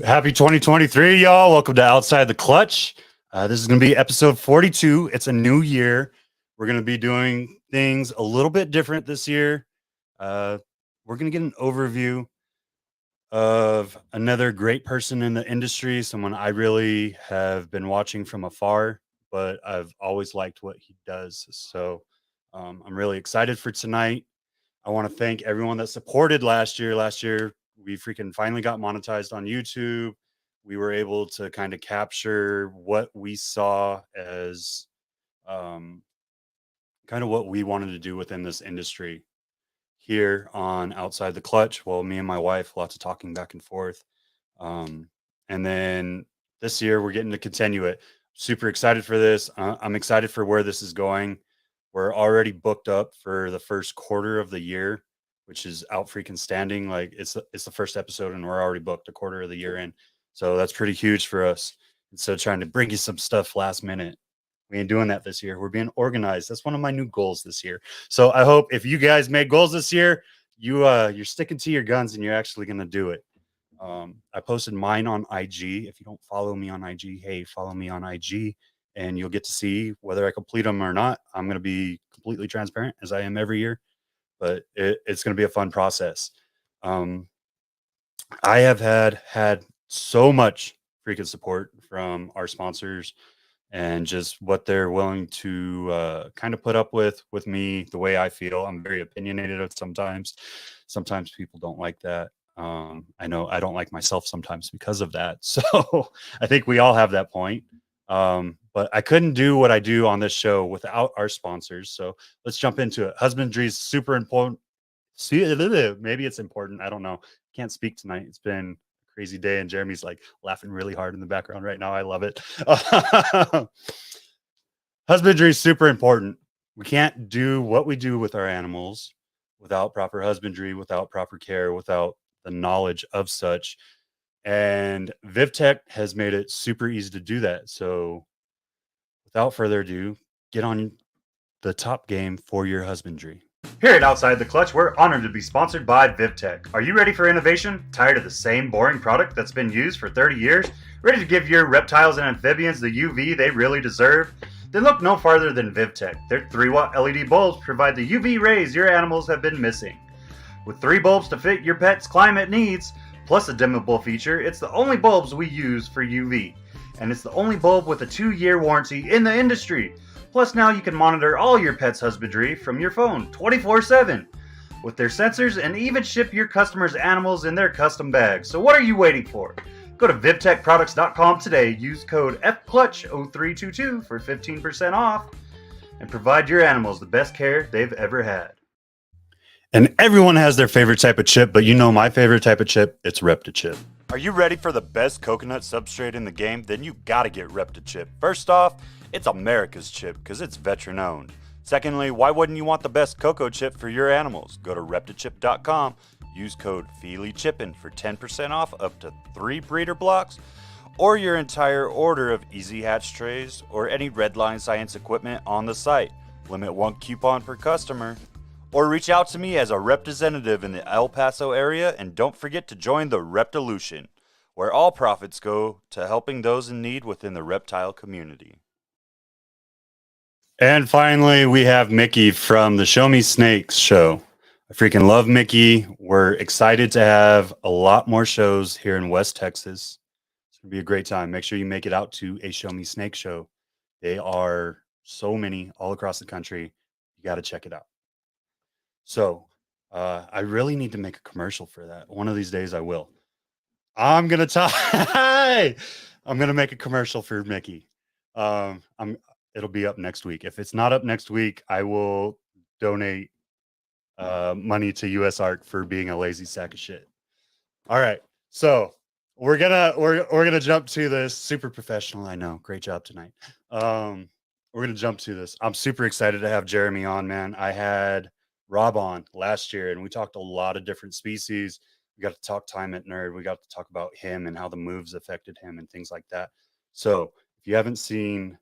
Happy 2023, y'all. Welcome to Outside the Clutch. This is going to be episode 42. It's a new year. We're going to be doing things a little bit different this year. We're going to get an overview of another great person in the industry, someone I really have been watching from afar, but I've always liked what he does. So I'm really excited for tonight. I want to thank everyone that supported last year. Last year, we freaking finally got monetized on YouTube. We were able to kind of capture what we saw as kind of what we wanted to do within this industry here on Outside the Clutch. Well, me and my wife, lots of talking back and forth. And then this year, we're getting to continue it. Super excited for this. I'm excited for where this is going. We're already booked up for the first quarter of the year, which is out freaking standing. Like it's the first episode and we're already booked a quarter of the year in. So that's pretty huge for us. Instead of trying to bring you some stuff last minute, we ain't doing that this year. We're being organized. That's one of my new goals this year. So I hope if you guys made goals this year, you're sticking to your guns and you're actually going to do it. I posted mine on IG. If you don't follow me on IG, hey, follow me on IG. And you'll get to see whether I complete them or not. I'm going to be completely transparent as I am every year, but it's going to be a fun process. I have had so much freaking support from our sponsors and just what they're willing to kind of put up with me, the way I feel. I'm very opinionated sometimes. Sometimes people don't like that. I know I don't like myself sometimes because of that. So I think we all have that point. But I couldn't do what I do on this show without our sponsors. So let's jump into it. Husbandry is super important. Maybe it's important. I don't know. Can't speak tonight. It's been a crazy day. And Jeremy's like laughing really hard in the background right now. I love it. Husbandry is super important. We can't do what we do with our animals without proper husbandry, without proper care, without the knowledge of such. And VivTech has made it super easy to do that. So without further ado, get on the top game for your husbandry. Here at Outside the Clutch, we're honored to be sponsored by VivTech. Are you ready for innovation? Tired of the same boring product that's been used for 30 years? Ready to give your reptiles and amphibians the UV they really deserve? Then look no farther than VivTech. Their 3-watt LED bulbs provide the UV rays your animals have been missing. With 3 bulbs to fit your pet's climate needs, plus a dimmable feature, it's the only bulbs we use for UV. And it's the only bulb with a 2-year warranty in the industry. Plus now you can monitor all your pet's husbandry from your phone 24/7 with their sensors and even ship your customers' animals in their custom bags. So what are you waiting for? Go to VivTechProducts.com today, use code FCLUTCH0322 for 15% off, and provide your animals the best care they've ever had. And everyone has their favorite type of chip, but you know my favorite type of chip? It's ReptiChip. Are you ready for the best coconut substrate in the game? Then you gotta get ReptiChip. First off, it's America's chip because it's veteran owned. Secondly, why wouldn't you want the best cocoa chip for your animals? Go to ReptiChip.com, use code FEELYCHIPPIN for 10% off up to 3 breeder blocks, or your entire order of Easy Hatch trays or any Redline Science equipment on the site. Limit 1 coupon per customer. Or reach out to me as a representative in the El Paso area, and don't forget to join the Reptilution, where all profits go to helping those in need within the reptile community. And finally, we have Mickey from the Show Me Snakes show. I freaking love Mickey. We're excited to have a lot more shows here in West Texas. It's going to be a great time. Make sure you make it out to a Show Me Snake show. They are so many all across the country. You got to check it out. So I really need to make a commercial for that. One of these days I will. I'm going to make a commercial for Mickey. It'll be up next week. If it's not up next week, I will donate money to USARK for being a lazy sack of shit. All right. So we're gonna jump to this. Super professional, I know. Great job tonight. We're gonna jump to this. I'm super excited to have Jeremy on, man. I had Rob on last year and we talked a lot of different species. We got to talk Time at Nerd. We got to talk about him and how the moves affected him and things like that. So if you haven't seen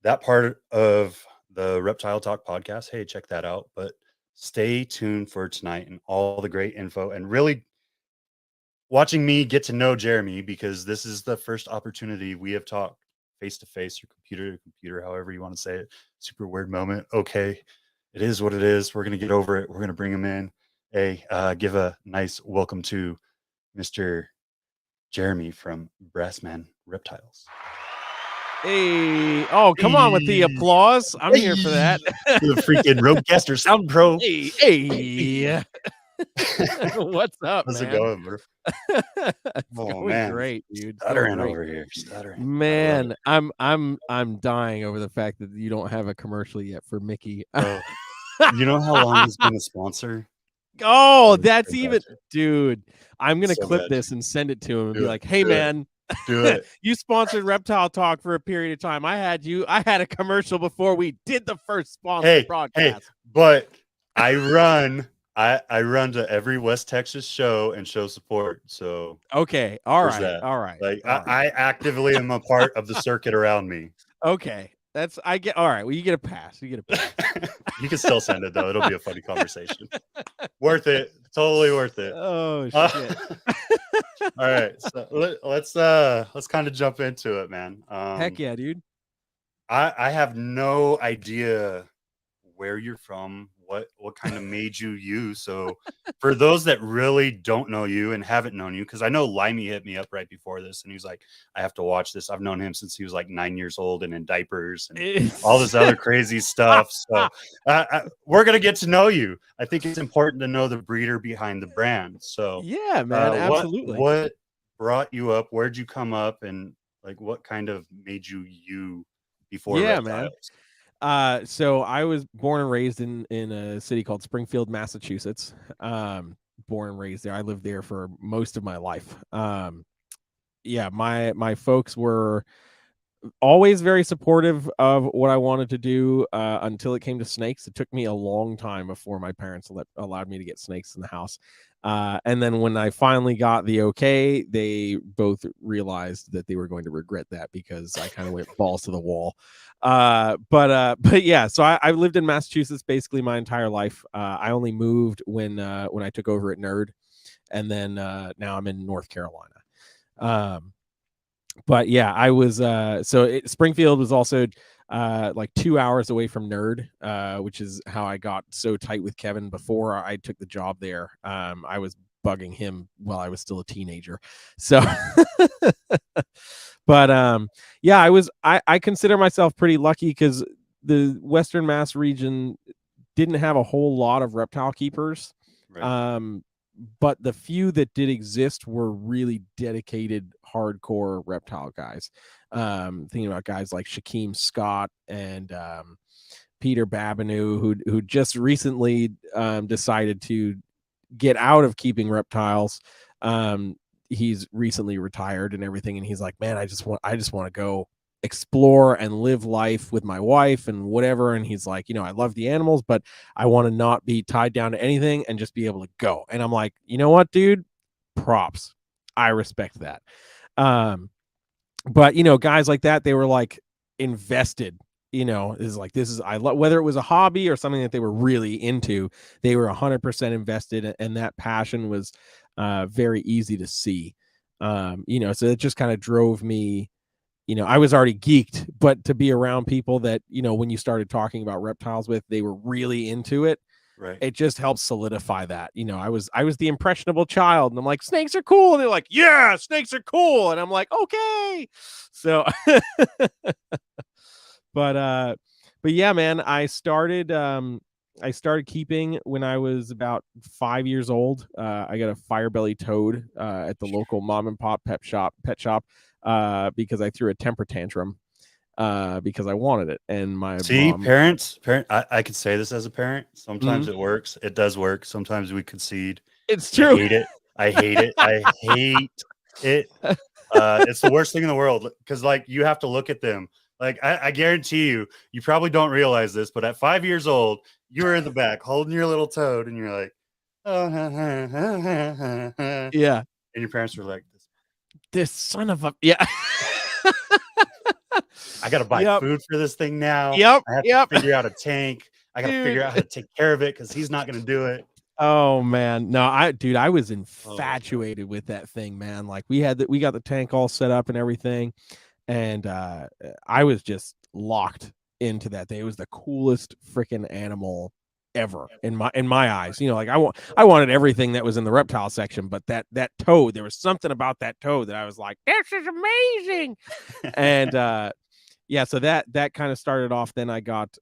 that part of the Reptile Talk podcast, hey, check that out. But stay tuned for tonight and all the great info. And really, watching me get to know Jeremy, because this is the first opportunity we have talked face to face or computer to computer, however you want to say it. Super weird moment. Okay, it is what it is. We're gonna get over it. We're gonna bring him in. Hey, give a nice welcome to Mr. Jeremy from Brassman Reptiles. Hey, oh, come on with the applause. I'm here for that. The freaking Roadcaster Sound Pro. Hey. What's up, How's man? it going, bro? It's going great, dude. Stuttering over here. Stuttering. Man, I'm dying over the fact that you don't have a commercial yet for Mickey. Bro, you know how long he's been a sponsor? Oh, that's even, dude. I'm gonna So clip bad, this dude. and send it to him and Do be it. like, "Hey, Do man, Do it. you sponsored Reptile Talk for a period of time. I had a commercial before we did the first sponsored broadcast. But I run to every West Texas show and show support. So okay, all right, that. all right. Like all right. I actively am a part of the circuit around me. Okay, I get. All right, well, you get a pass. You get a pass. You can still send it though. It'll be a funny conversation. Worth it. Totally worth it. Oh shit. All right, so let's kind of jump into it, man. Heck yeah, dude. I have no idea where you're from, what kind of made you. So for those that really don't know you and haven't known you, because I know Limey hit me up right before this and he was like, I have to watch this. I've known him since he was like 9 years old and in diapers and all this other crazy stuff. So we're gonna get to know you. I think it's important to know the breeder behind the brand. So yeah, man, absolutely. What brought you up? Where'd you come up, and like what kind of made you before Reptiles? Man. So I was born and raised in a city called Springfield, Massachusetts. Born and raised there. I lived there for most of my life. Yeah, my folks were always very supportive of what I wanted to do until it came to snakes. It took me a long time before my parents allowed me to get snakes in the house. And then when I finally got the okay, they both realized that they were going to regret that because I kind of went balls to the wall. But yeah, so I lived in Massachusetts basically my entire life. I only moved when I took over at Nerd, and then now I'm in North Carolina. But yeah, I was Springfield was also like 2 hours away from Nerd, which is how I got so tight with Kevin before I took the job there. I was bugging him while I was still a teenager. So but yeah, I consider myself pretty lucky because the Western Mass region didn't have a whole lot of reptile keepers. Right. But the few that did exist were really dedicated, hardcore reptile guys. Thinking about guys like Shaquem Scott and Peter Babineau, who just recently decided to get out of keeping reptiles. He's recently retired and everything, and he's like, man, I just want to go explore and live life with my wife and whatever. And he's like, I love the animals, but I want to not be tied down to anything and just be able to go. And I'm like, you know what, dude? Props. I respect that. But guys like that, they were like invested, is like, whether it was a hobby or something that they were really into, they were 100% invested. And that passion was very easy to see. So it just kind of drove me. I was already geeked, but to be around people that, when you started talking about reptiles with, they were really into it. Right. It just helps solidify that. I was the impressionable child, and I'm like, snakes are cool. And they're like, yeah, snakes are cool. And I'm like, okay. So, but yeah, man, I started keeping when I was about 5 years old. I got a fire-belly toad at the local mom and pop pet shop because I threw a temper tantrum because I wanted it. And my mom... parents, I could say this as a parent. Sometimes it works. It does work. Sometimes we concede. It's true. I hate it. I hate it. It's the worst thing in the world because like you have to look at them. Like I guarantee you probably don't realize this, but at 5 years old, you were in the back holding your little toad, and you're like, oh, yeah. And your parents were like, this son of a I gotta buy food for this thing now. Yep. I have to figure out a tank. I gotta figure out how to take care of it because he's not gonna do it. Oh man, no, I was Oh, infatuated with that thing, man. Like we got the tank all set up and everything, and I was just locked into that thing. It was the coolest freaking animal ever in my eyes. You know, like I wanted everything that was in the reptile section, but that toad, there was something about that toad that I was like, this is amazing. And yeah, so that kind of started off. Then I got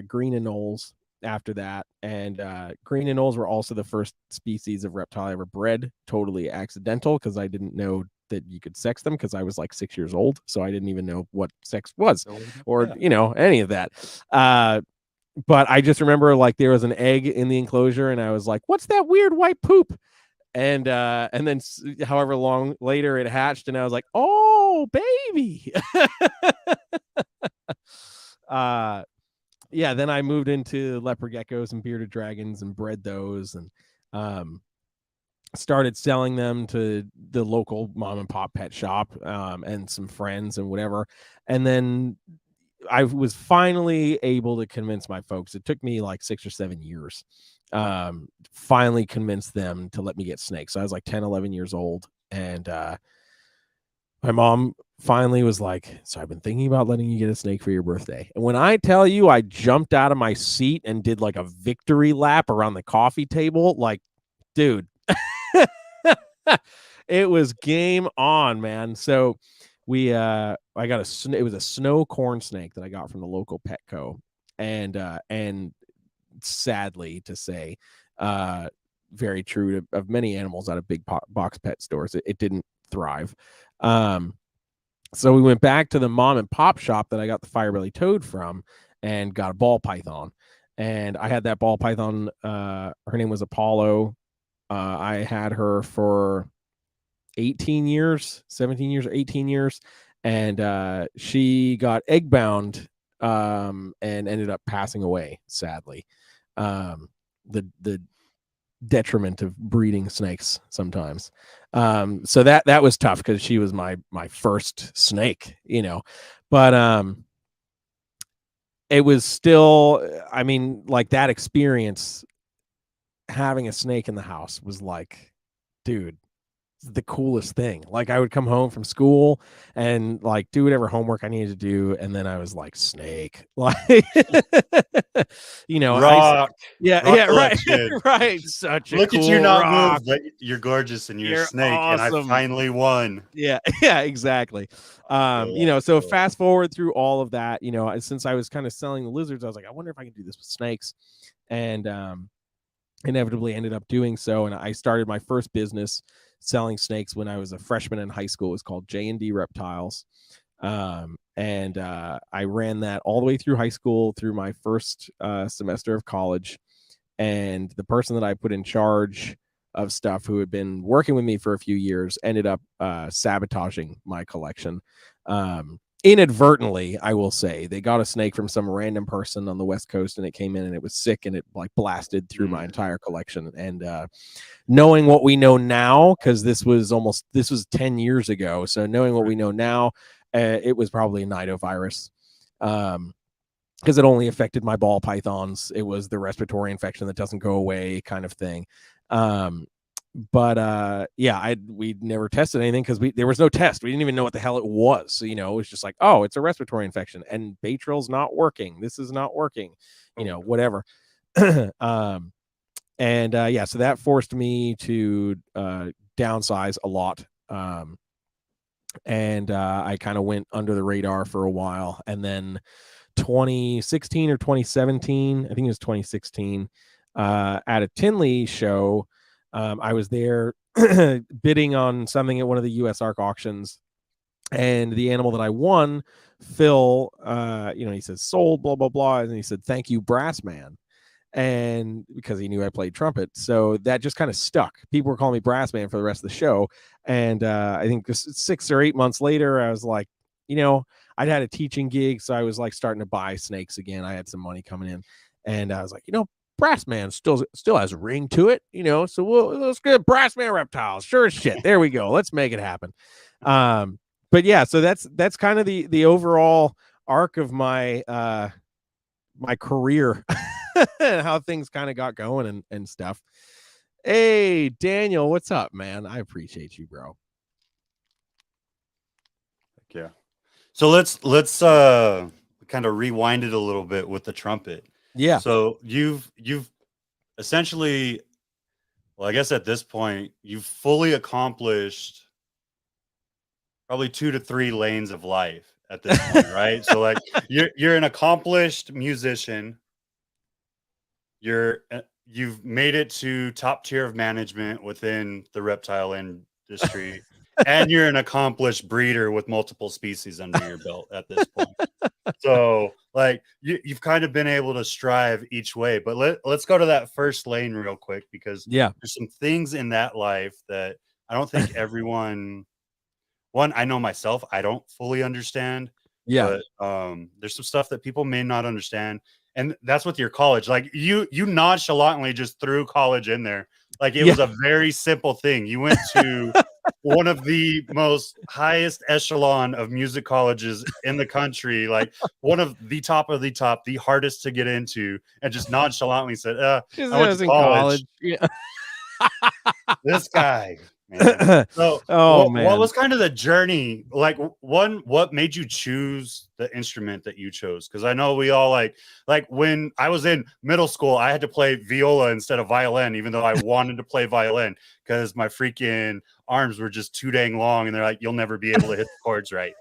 green anoles after that, and green anoles were also the first species of reptile I ever bred, totally accidental, because I didn't know that you could sex them, because I was like 6 years old, so I didn't even know what sex was, or any of that. But I just remember, like, there was an egg in the enclosure, and I was like, what's that weird white poop? And then however long later it hatched, and I was like, oh baby. Yeah, then I moved into leopard geckos and bearded dragons and bred those, and started selling them to the local mom and pop pet shop, and some friends and whatever. And then I was finally able to convince my folks. It took me like 6 or 7 years. Finally convinced them to let me get snakes. So I was like 10, 11 years old, and my mom finally was like, so I've been thinking about letting you get a snake for your birthday. And when I tell you, I jumped out of my seat and did like a victory lap around the coffee table, like, dude, it was game on, man. So I got it was a snow corn snake that I got from the local Petco. And sadly to say, very true of many animals out of big box pet stores, it didn't thrive. So we went back to the mom and pop shop that I got the firebelly toad from, and got a ball python. And I had that ball python. Her name was Apollo. I had her for 18 years, 17 years, 18 years. And she got egg bound, and ended up passing away, sadly. The detriment of breeding snakes sometimes. So that was tough, because she was my first snake, but it was still, I mean, like, that experience, having a snake in the house, was like, dude, the coolest thing. Like, I would come home from school and like do whatever homework I needed to do, and then I was like, snake, like, rock, yeah, right, collection. right. Such a Look at you cool not rock. move, but you're gorgeous and you're a You're snake, and I awesome. finally won. Yeah, yeah, exactly. So fast forward through all of that, since I was kind of selling the lizards, I was like, I wonder if I can do this with snakes. And inevitably ended up doing so. And I started my first business selling snakes when I was a freshman in high school. It was called J&D Reptiles. And I ran that all the way through high school, through my first semester of college. And the person that I put in charge of stuff, who had been working with me for a few years, ended up sabotaging my collection. Inadvertently, I will say. They got a snake from some random person on the West Coast, and it came in and it was sick, and it like blasted through my entire collection. And knowing what we know now, because this was 10 years ago, so knowing what we know now, it was probably a nidovirus. Because it only affected my ball pythons. It was the respiratory infection that doesn't go away, kind of thing. But we'd never tested anything, because there was no test. We didn't even know what the hell it was. So, it was just like, oh, it's a respiratory infection, and Baytril's not working. This is not working, whatever. So that forced me to downsize a lot. And I kind of went under the radar for a while. And then 2016 or 2017, I think it was 2016, at a Tinley show, I was there bidding on something at one of the USARK auctions, and the animal that I won, Phil, he says sold, blah blah blah, and he said, thank you, Brass Man. And because he knew I played trumpet, so that just kind of stuck. People were calling me Brass Man for the rest of the show. And I think 6 or 8 months later, I was like, I'd had a teaching gig, so I was like starting to buy snakes again. I had some money coming in, and I was like, Brass Man still has a ring to it, so let's get Brass Man Reptiles. Sure as shit. There we go. Let's make it happen. But yeah, so that's kind of the overall arc of my my career, and how things kind of got going and stuff. Hey, Daniel, what's up, man? I appreciate you, bro. Yeah. So let's kind of rewind it a little bit with the trumpet. Yeah. So you've essentially, well, I guess at this point, you've fully accomplished probably 2 to 3 lanes of life at this point, right? So like you're an accomplished musician. You've made it to top tier of management within the reptile industry, and you're an accomplished breeder with multiple species under your belt at this point. So like you've kind of been able to strive each way. But let's go to that first lane real quick, because Yeah. there's some things in that life that I don't think everyone, one, I know myself, I don't fully understand, Yeah. but there's some stuff that people may not understand. And that's with your college. Like you nonchalantly just threw college in there. Like it Yeah. was a very simple thing. You went to one of the most highest echelon of music colleges in the country, like one of the top, the hardest to get into, and just nonchalantly said, Just I I went to was in college. college. Yeah. This guy, man. So Oh what man. was kind of the journey like? One, what made you choose the instrument that you chose? Because I know we all like when I was in middle school, I had to play viola instead of violin, even though I wanted to play violin because my freaking arms were just too dang long, and they're like, you'll never be able to hit the chords right.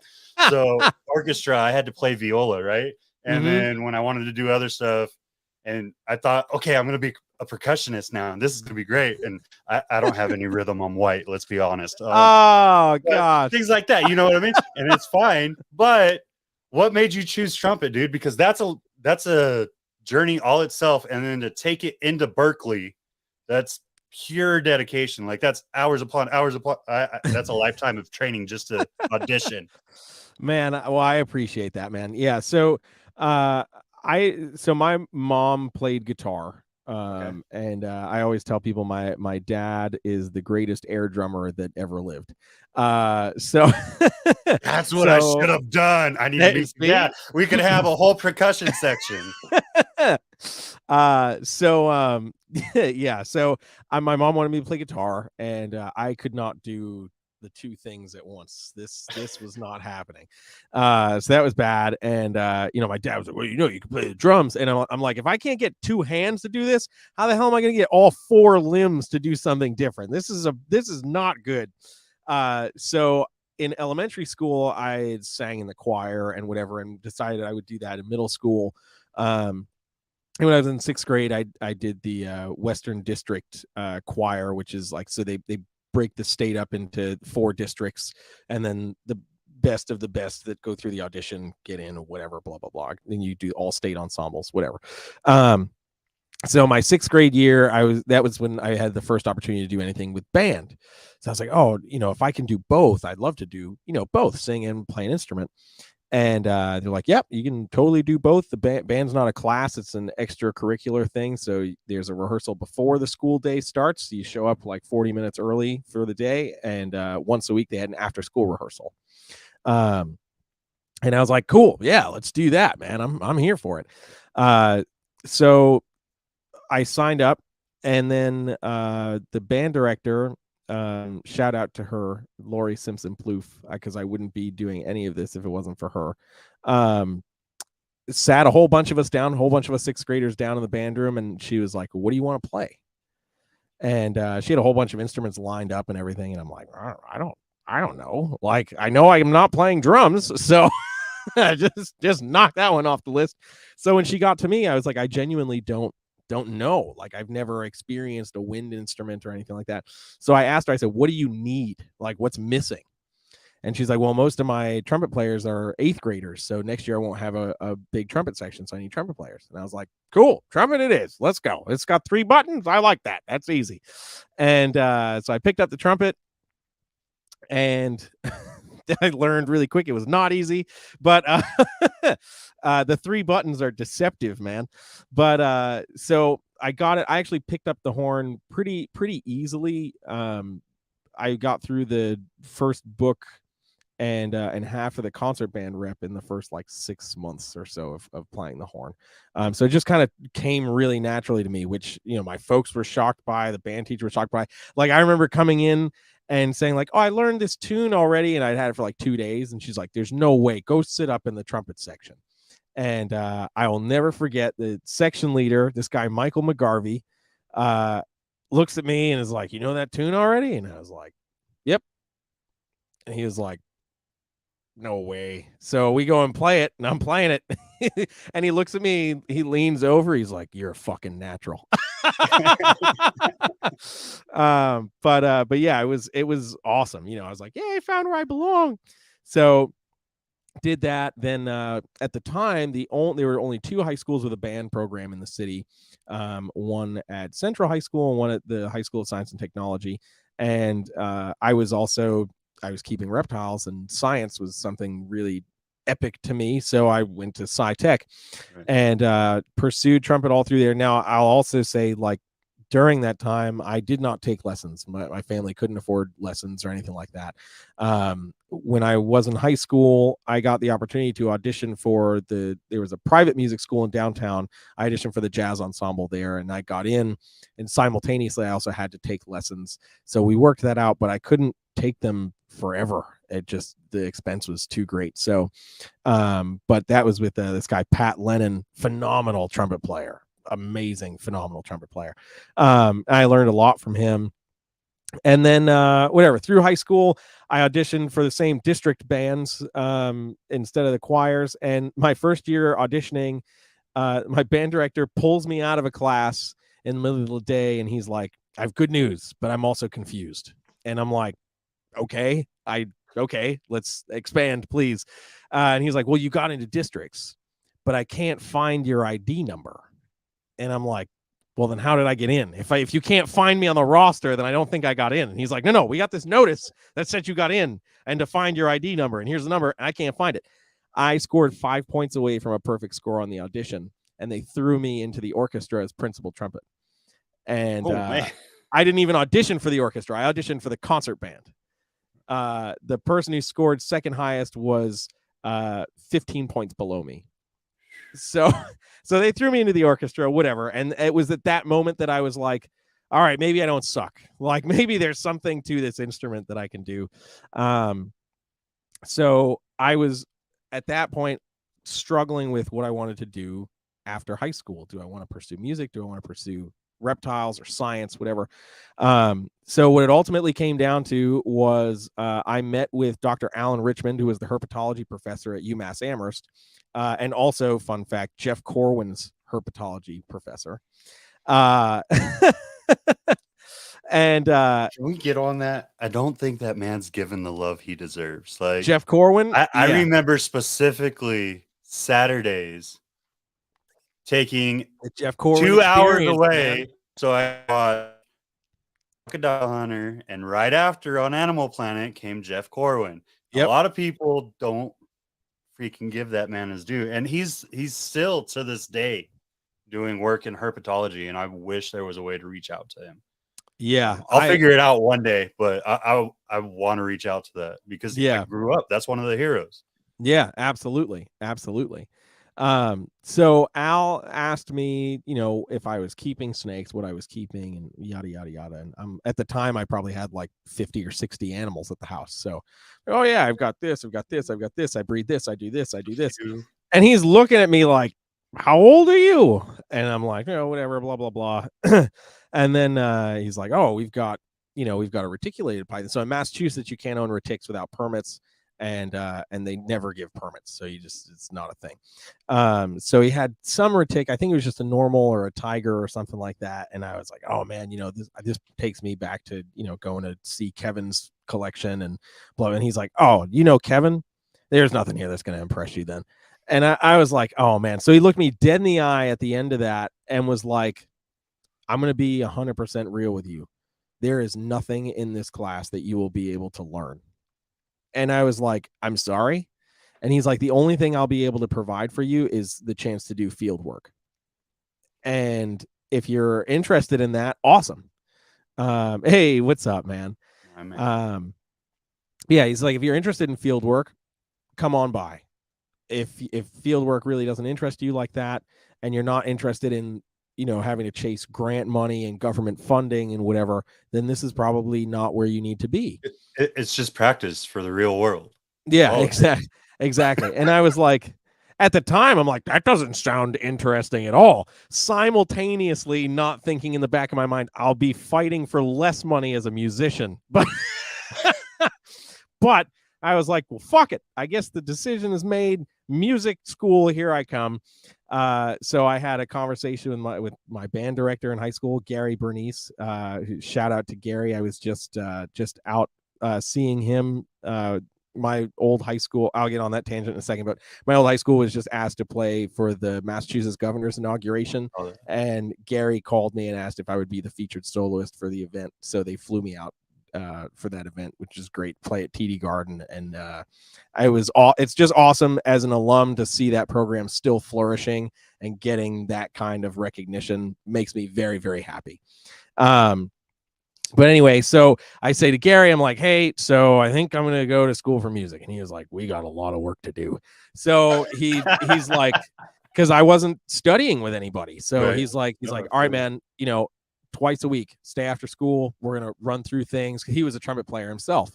So orchestra, I had to play viola, right? And Mm-hmm. then when I wanted to do other stuff, and I thought, okay, I'm gonna be a percussionist now, and this is gonna be great. And I don't have any rhythm. I'm white. Let's be honest. Oh But gosh. things like that, you know what I mean? And it's fine. But what made you choose trumpet, dude? Because that's a journey all itself, and then to take it into Berkeley, that's pure dedication. Like that's hours upon hours upon. That's a lifetime of training just to audition. Man, well, I appreciate that, man. Yeah. So my mom played guitar. Okay, And I always tell people my dad is the greatest air drummer that ever lived. So that's what I so should have done. I need to meet. Yeah, see. we could have a whole percussion section. Yeah, so my mom wanted me to play guitar, and I could not do the two things at once. This was not happening. So that was bad. And my dad was like, well, you can play the drums. And I'm like, if I can't get two hands to do this, how the hell am I gonna get all four limbs to do something different? This is not good. So in elementary school, I sang in the choir and whatever, and decided I would do that in middle school. And when I was in sixth grade, I did the Western District choir, which is like, so they break the state up into 4 districts, and then the best of the best that go through the audition get in, or whatever, blah blah blah. Then you do all state ensembles, whatever. So my sixth grade year, that was when I had the first opportunity to do anything with band. So I was like, oh, if I can do both, I'd love to do both, sing and play an instrument. And they're like, yep, you can totally do both. The band's not a class, it's an extracurricular thing. So there's a rehearsal before the school day starts. You show up like 40 minutes early for the day, and once a week they had an after school rehearsal. And I was like, cool, yeah, let's do that, man. I'm here for it. So I signed up, and then the band director, shout out to her, Lori Simpson Plouffe, because I wouldn't be doing any of this if it wasn't for her. Sat a whole bunch of us down, a whole bunch of us sixth graders down in the band room, and she was like, what do you want to play? And she had a whole bunch of instruments lined up and everything, and I'm like, I don't know. Like, I know I'm not playing drums, so just knock that one off the list. So when she got to me, I was like, I genuinely don't know. Like, I've never experienced a wind instrument or anything like that. So I asked her, I said, what do you need? Like, what's missing? And she's like, well, most of my trumpet players are 8th graders, so next year I won't have a big trumpet section, so I need trumpet players. And I was like, cool, trumpet it is. Let's go. It's got 3 buttons. I like that. That's easy. And so I picked up the trumpet, and I learned really quick it was not easy, but the 3 buttons are deceptive, man. But so I got it. I actually picked up the horn pretty easily. I got through the first book and half of the concert band rep in the first like 6 months or so of playing the horn. So it just kind of came really naturally to me, which, you know, my folks were shocked by, the band teacher was shocked by. Like, I remember coming in and saying like, oh, I learned this tune already, and I'd had it for like 2 days, and she's like, there's no way, go sit up in the trumpet section. And I will never forget the section leader, this guy Michael McGarvey, looks at me and is like, you know that tune already? And I was like, yep. And he was like, no way. So we go and play it, and I'm playing it. And he looks at me, he leans over, he's like, you're a fucking natural. But yeah, it was awesome. You know, I was like, yeah, I found where I belong. So did that. Then at the time, there were only 2 high schools with a band program in the city. One at Central High School and one at the High School of Science and Technology. And I was keeping reptiles, and science was something really epic to me. So I went to Sci-Tech and pursued trumpet all through there. Now, I'll also say, like, during that time, I did not take lessons. My family couldn't afford lessons or anything like that. When I was in high school, I got the opportunity to audition for there was a private music school in downtown. I auditioned for the jazz ensemble there, and I got in, and simultaneously I also had to take lessons. So we worked that out, but I couldn't take them forever. The expense was too great. So, but that was with this guy, Pat Lennon, phenomenal trumpet player. Amazing, phenomenal trumpet player. I learned a lot from him. And then through high school, I auditioned for the same district bands instead of the choirs. And my first year auditioning, my band director pulls me out of a class in the middle of the day, and he's like, I have good news, but I'm also confused. And I'm like, okay, let's expand, please. And he's like, well, you got into districts, but I can't find your ID number. And I'm like, well, then how did I get in? If you can't find me on the roster, then I don't think I got in. And he's like, no, we got this notice that said you got in, and to find your ID number, and here's the number, and I can't find it. I scored 5 points away from a perfect score on the audition, and they threw me into the orchestra as principal trumpet. And I didn't even audition for the orchestra. I auditioned for the concert band. The person who scored second highest was 15 points below me. So they threw me into the orchestra, whatever. And it was at that moment that I was like, all right, maybe I don't suck. Like, maybe there's something to this instrument that I can do. So I was at that point struggling with what I wanted to do after high school. Do I want to pursue music? Do I want to pursue reptiles or science, whatever? So what it ultimately came down to was I met with Dr. Alan Richmond, who was the herpetology professor at UMass Amherst. And also, fun fact, Jeff Corwin's herpetology professor. And can we get on that? I don't think that man's given the love he deserves. Like, Jeff Corwin, I remember specifically Saturdays taking Jeff Corwin 2 hours away. Man. So I watched Crocodile Hunter, and right after on Animal Planet came Jeff Corwin. Yep. A lot of people don't freaking give that man his due, and he's still to this day doing work in herpetology, and I wish there was a way to reach out to him. Yeah, I'll figure it out one day, but I want to reach out to that because I grew up. That's one of the heroes. Yeah, absolutely. So Al asked me, you know, if I was keeping snakes, what I was keeping, and yada yada yada. And at the time, I probably had like 50 or 60 animals at the house. So, oh yeah, I've got this, I've got this, I've got this. I breed this, I do this, I do this. And he's looking at me like, how old are you? And I'm like, you know, whatever, blah blah blah. And then he's like, oh, we've got a reticulated python. So in Massachusetts, you can't own retics without permits. And they never give permits, so it's not a thing. So he had some retic. I think it was just a normal or a tiger or something like that. And I was like, oh man, you know, this takes me back to, you know, going to see Kevin's collection and blah. And he's like, oh, you know, Kevin, there's nothing here that's going to impress you then. And I was like, oh man. So he looked me dead in the eye at the end of that and was like, I'm going to be 100% real with you. There is nothing in this class that you will be able to learn. And I was like, I'm sorry. And he's like, the only thing I'll be able to provide for you is the chance to do field work. And if you're interested in that, awesome. Hey, what's up, man? Yeah, he's like, if you're interested in field work, come on by. If field work really doesn't interest you like that, and you're not interested in, you know, having to chase grant money and government funding and whatever, then this is probably not where you need to be. It's just practice for the real world. Yeah, Oh, exactly. And I was like, at the time, I'm like, that doesn't sound interesting at all. Simultaneously, not thinking in the back of my mind, I'll be fighting for less money as a musician. But I was like, well, fuck it. I guess the decision is made. Music school, here I come. So I had a conversation with my band director in high school, Gary Bernice. Shout out to Gary. I was just out seeing him. My old high school, I'll get on that tangent in a second, but my old high school was just asked to play for the Massachusetts governor's inauguration. And Gary called me and asked if I would be the featured soloist for the event. So they flew me out for that event, which is great. Play at TD Garden, and it's just awesome as an alum to see that program still flourishing and getting that kind of recognition. Makes me very, very happy. But anyway, so I say to Gary, I'm like, hey, so I think I'm going to go to school for music. And he was like, we got a lot of work to do. So he's like, because I wasn't studying with anybody. So right. he's like, all right, man, you know, twice a week, stay after school. We're going to run through things. He was a trumpet player himself.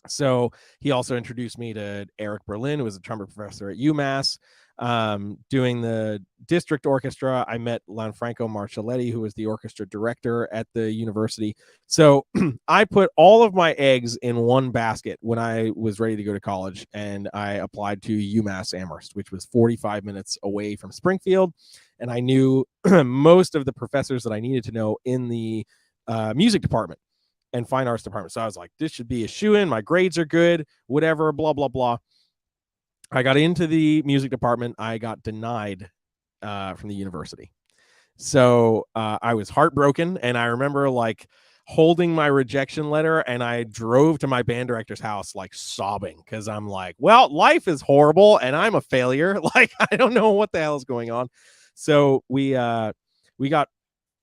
So he also introduced me to Eric Berlin, who was a trumpet professor at UMass. Doing the district orchestra, I met Lanfranco Marcelletti, who was the orchestra director at the university. So I put all of my eggs in one basket when I was ready to go to college, and I applied to UMass Amherst, which was 45 minutes away from Springfield. And I knew most of the professors that I needed to know in the music department and fine arts department. So I was like, this should be a shoe-in. My grades are good, whatever, blah, blah, blah. I got into the music department. I got denied from the university. So I was heartbroken. And I remember like holding my rejection letter, and I drove to my band director's house, like sobbing, because I'm like, well, life is horrible and I'm a failure. Like, I don't know what the hell is going on. So we got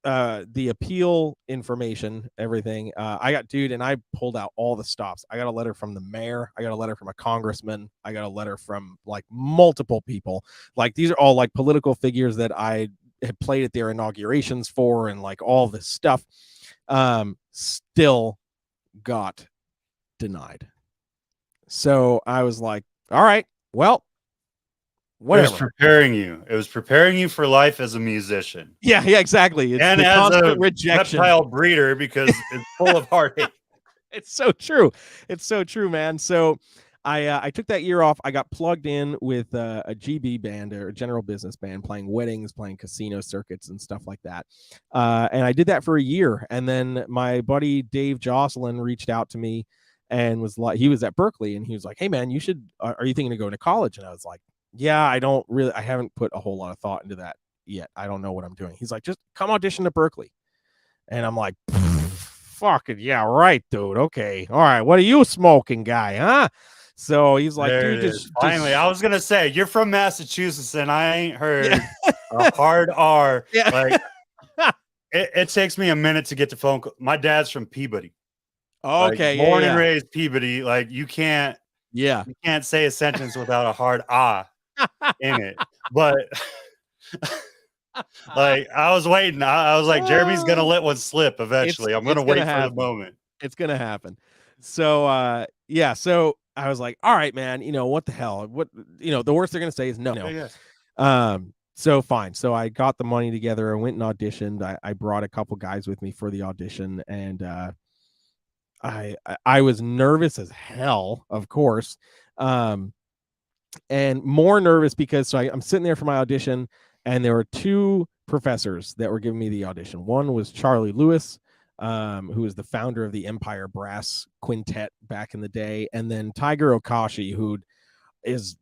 the appeal information, everything. And I pulled out all the stops. I got a letter from the mayor. I got a letter from a congressman. I got a letter from like multiple people. Like, these are all like political figures that I had played at their inaugurations for, and like all this stuff. Still got denied. So I was like, all right, well, whatever. It was preparing you for life as a musician. Yeah, exactly. It's and the as constant a rejection. reptile breeder, because it's full of heartache. It's so true. It's so true, man. So I took that year off. I got plugged in with a GB band, or a general business band, playing weddings, playing casino circuits and stuff like that. And I did that for a year. And then my buddy Dave Jocelyn reached out to me and was like, he was at Berkeley, and he was like, hey man, you should, are you thinking of going to college? And I was like, yeah, I haven't put a whole lot of thought into that yet. I don't know what I'm doing. He's like, just come audition to Berkeley. And I'm like, fucking yeah, right, dude. Okay. All right. What are you smoking, guy? Huh? So he's like, dude, just finally, I was gonna say, you're from Massachusetts, and I ain't heard a hard R. Yeah. Like, it takes me a minute to get to phone call. My dad's from Peabody. Okay. Like, born and raised Peabody. Like, you can't say a sentence without a hard ah in it. But like, I was waiting. I was like, Jeremy's gonna let one slip eventually. I'm gonna wait for the moment. It's gonna happen. So yeah, so I was like, all right, man, you know, what the hell? What, you know, the worst they're gonna say is no. Yeah. So fine. So I got the money together. I went and auditioned. I brought a couple guys with me for the audition, and I was nervous as hell, of course. And more nervous because I'm sitting there for my audition, and there were two professors that were giving me the audition. One was Charlie Lewis, who was the founder of the Empire Brass Quintet back in the day, and then Tiger Okashi, who is,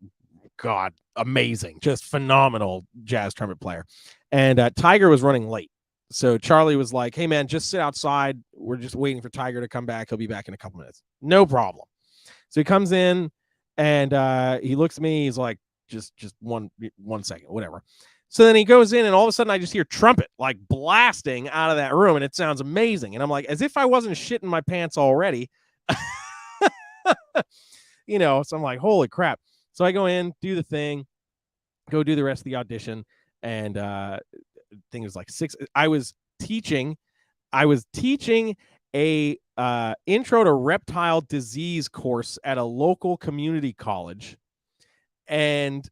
God, amazing, just phenomenal jazz trumpet player. And Tiger was running late. So Charlie was like, hey man, just sit outside. We're just waiting for Tiger to come back. He'll be back in a couple minutes. No problem. So he comes in, and he looks at me. He's like, just one second, whatever. So then he goes in, and all of a sudden I just hear trumpet like blasting out of that room, and it sounds amazing. And I'm like, as if I wasn't shitting my pants already. You know, so I'm like, holy crap. So I go in, do the thing, go do the rest of the audition, and thing was like 6. I was teaching a intro to reptile disease course at a local community college. And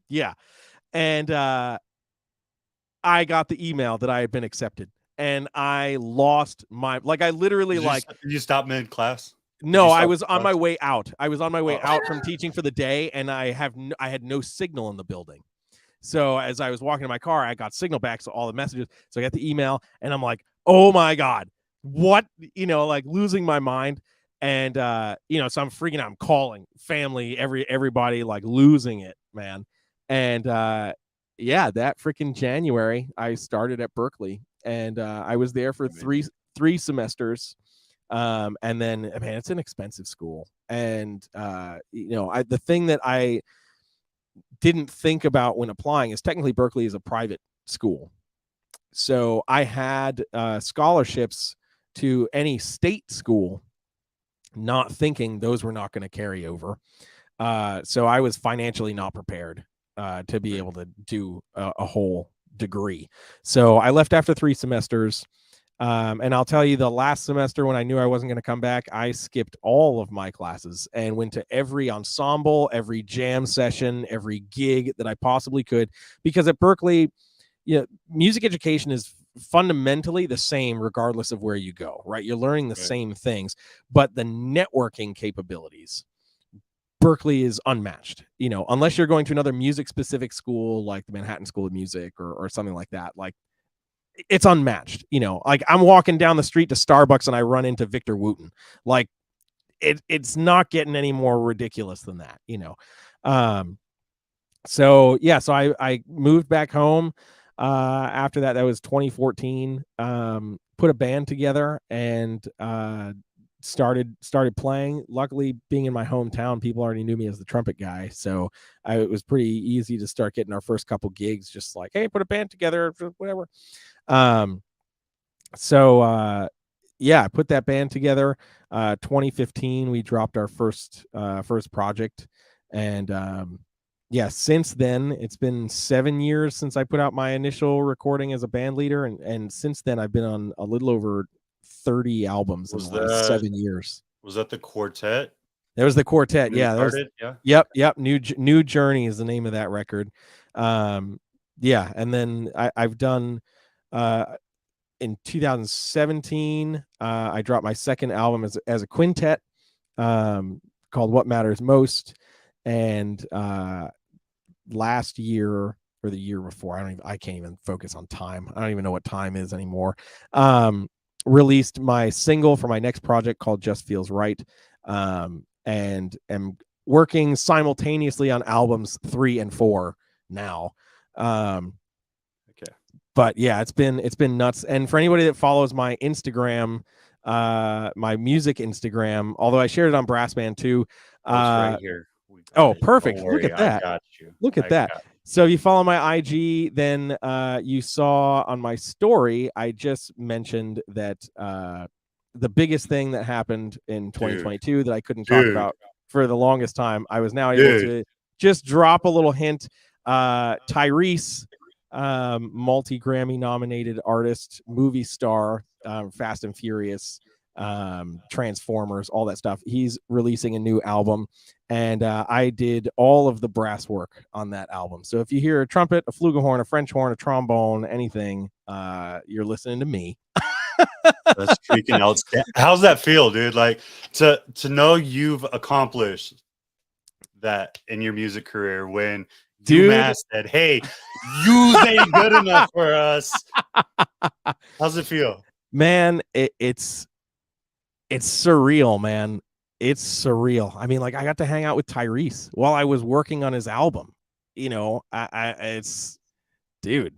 yeah. And I got the email that I had been accepted, and I lost my, like, I literally Did you stop mid class? No, I was on my way out. Oh. Out from teaching for the day, and I had no signal in the building. So as I was walking to my car, I got signal back, so all the messages. So I got the email, and I'm like, oh my God, what? You know, like losing my mind. And you know, so I'm freaking out. I'm calling family, everybody, like losing it, man. And yeah, that freaking January, I started at Berkeley, and I was there for three semesters. And then, man, it's an expensive school. And you know, the thing that I didn't think about when applying is technically Berkeley is a private school. So I had scholarships to any state school, not thinking those were not going to carry over. So I was financially not prepared to be able to do a whole degree. So I left after 3 semesters. And I'll tell you, the last semester when I knew I wasn't going to come back, I skipped all of my classes and went to every ensemble, every jam session, every gig that I possibly could. Because at Berkeley, you know, music education is fundamentally the same regardless of where you go, right? You're learning the same things, but the networking capabilities, Berkeley is unmatched, you know, unless you're going to another music specific school like the Manhattan School of Music or something like that. Like, it's unmatched, you know. Like, I'm walking down the street to Starbucks and I run into Victor Wooten. Like, it's not getting any more ridiculous than that, you know. So yeah, so I moved back home. After that was 2014. Put a band together and started playing. Luckily, being in my hometown, people already knew me as the trumpet guy, so it was pretty easy to start getting our first couple gigs. Just like, hey, put a band together, whatever. So yeah, I put that band together. 2015, we dropped our first project, and yeah, since then it's been 7 years since I put out my initial recording as a band leader, and since then I've been on a little over 30 albums in the last 7 years. Was that the quartet? There was the quartet, yeah. Yeah. Yep. New Journey is the name of that record. Yeah, and then I've done in 2017, I dropped my second album as a quintet, called What Matters Most. And last year or the year before, I can't even focus on time. I don't even know what time is anymore. Released my single for my next project called Just Feels Right. And am working simultaneously on albums 3 and 4 now. But yeah, it's been nuts. And for anybody that follows my Instagram, my music Instagram, although I shared it on Brass Band too. It's right here. Oh, perfect. Look at that. I got you. Look at that. So if you follow my IG, then you saw on my story, I just mentioned that the biggest thing that happened in 2022 that I couldn't talk about for the longest time, I was now able to just drop a little hint. Tyrese, multi-Grammy nominated artist, movie star, Fast and Furious, Transformers, all that stuff. He's releasing a new album, and I did all of the brass work on that album. So if you hear a trumpet, a flugelhorn, a French horn, a trombone, anything, you're listening to me. That's freaking outstanding. How's that feel, dude? Like, to know you've accomplished that in your music career when UMass said, hey, you ain't good enough for us. How's it feel? Man, it's surreal, man. It's surreal. I mean, like, I got to hang out with Tyrese while I was working on his album. You know, it's, dude,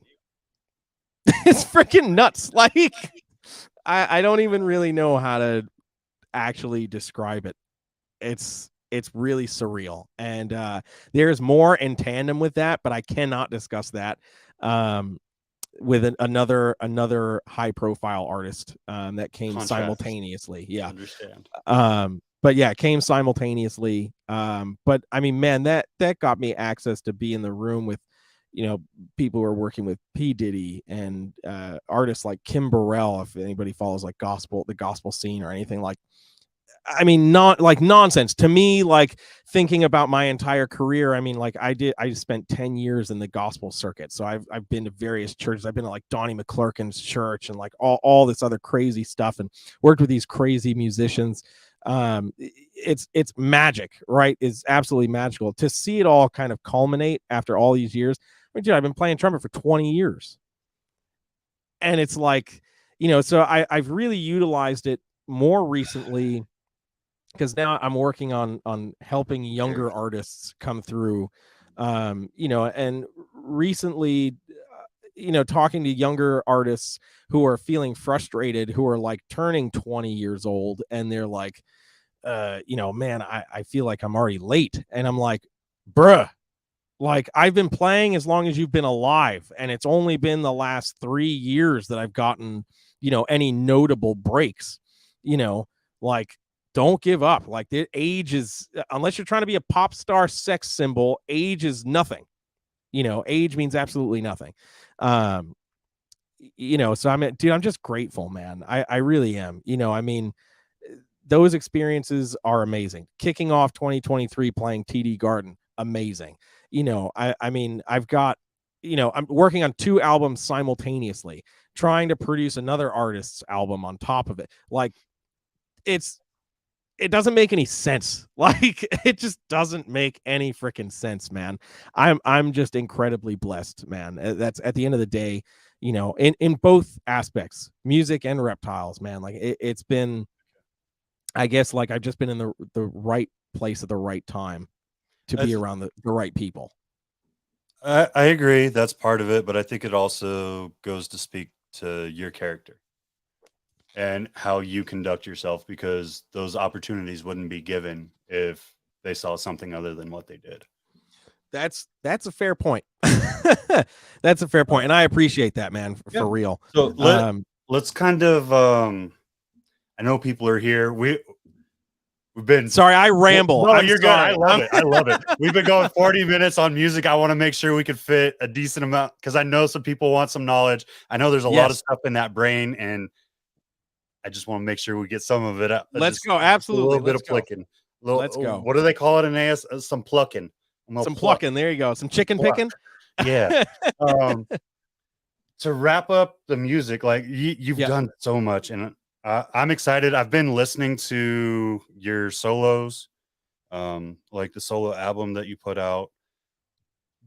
it's freaking nuts. Like, I don't even really know how to actually describe it. It's really surreal. And there's more in tandem with that, but I cannot discuss that with another high profile artist that came simultaneously. Yeah. Understand. but yeah, it came simultaneously. But I mean, man, that got me access to be in the room with, people who are working with P. Diddy and artists like Kim Burrell, if anybody follows like the gospel scene or anything. Like, I mean, not like nonsense to me, like thinking about my entire career. I mean, like I spent 10 years in the gospel circuit. So I've been to various churches. I've been to like Donnie McClurkin's church and like all this other crazy stuff, and worked with these crazy musicians. It's magic, right? It's absolutely magical to see it all kind of culminate after all these years. I mean, dude, I've been playing trumpet for 20 years. And it's like, so I've really utilized it more recently, because now I'm working on helping younger artists come through, and recently, talking to younger artists who are feeling frustrated, who are like turning 20 years old, and they're like, man, I feel like I'm already late. And I'm like, bruh, like I've been playing as long as you've been alive, and it's only been the last 3 years that I've gotten, any notable breaks, like don't give up. Like the age is, unless you're trying to be a pop star sex symbol, age is nothing. Age means absolutely nothing. So I'm just grateful, man. I really am. I mean, those experiences are amazing. Kicking off 2023 playing TD Garden, amazing. I mean, I've got, I'm working on 2 albums simultaneously, trying to produce another artist's album on top of it. Like it doesn't make any sense. Like it just doesn't make any freaking sense, man. I'm just incredibly blessed, man. That's at the end of the day, in both aspects, music and reptiles, man. Like it's been, I guess, like I've just been in the right place at the right time to be around the right people. I agree. That's part of it, but I think it also goes to speak to your character and how you conduct yourself, because those opportunities wouldn't be given if they saw something other than what they did. That's a fair point. That's a fair point, and I appreciate that, man, for real. So let's kind of I know people are here. We've been sorry, I ramble. No, I'm you're sorry. good. I love it. I love it. We've been going 40 minutes on music. I want to make sure we could fit a decent amount, because I know some people want some knowledge. I know there's a lot of stuff in that brain, and I just want to make sure we get some of it up. Let's go. Absolutely. A little bit of plucking. Let's go. What do they call it in AS? Some plucking. Some plucking. There you go. Some chicken picking. Yeah. To wrap up the music, like you've done so much, and I'm excited. I've been listening to your solos, like the solo album that you put out.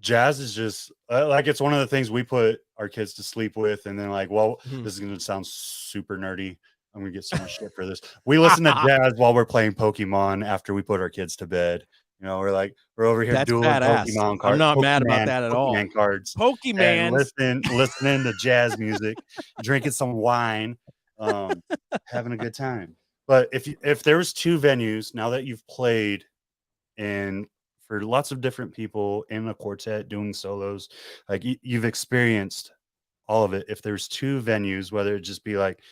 Jazz is just like, it's one of the things we put our kids to sleep with, and then like, well, this is going to sound super nerdy. I'm going to get so much shit for this. We listen to jazz while we're playing Pokemon after we put our kids to bed. We're over here dueling Pokemon cards. I'm not mad about that at all. Pokemon cards. Pokemon. Listening to jazz music, drinking some wine, having a good time. But if there was 2 venues now that you've played in for lots of different people in a quartet doing solos, like you've experienced all of it. If there's 2 venues, whether it just be like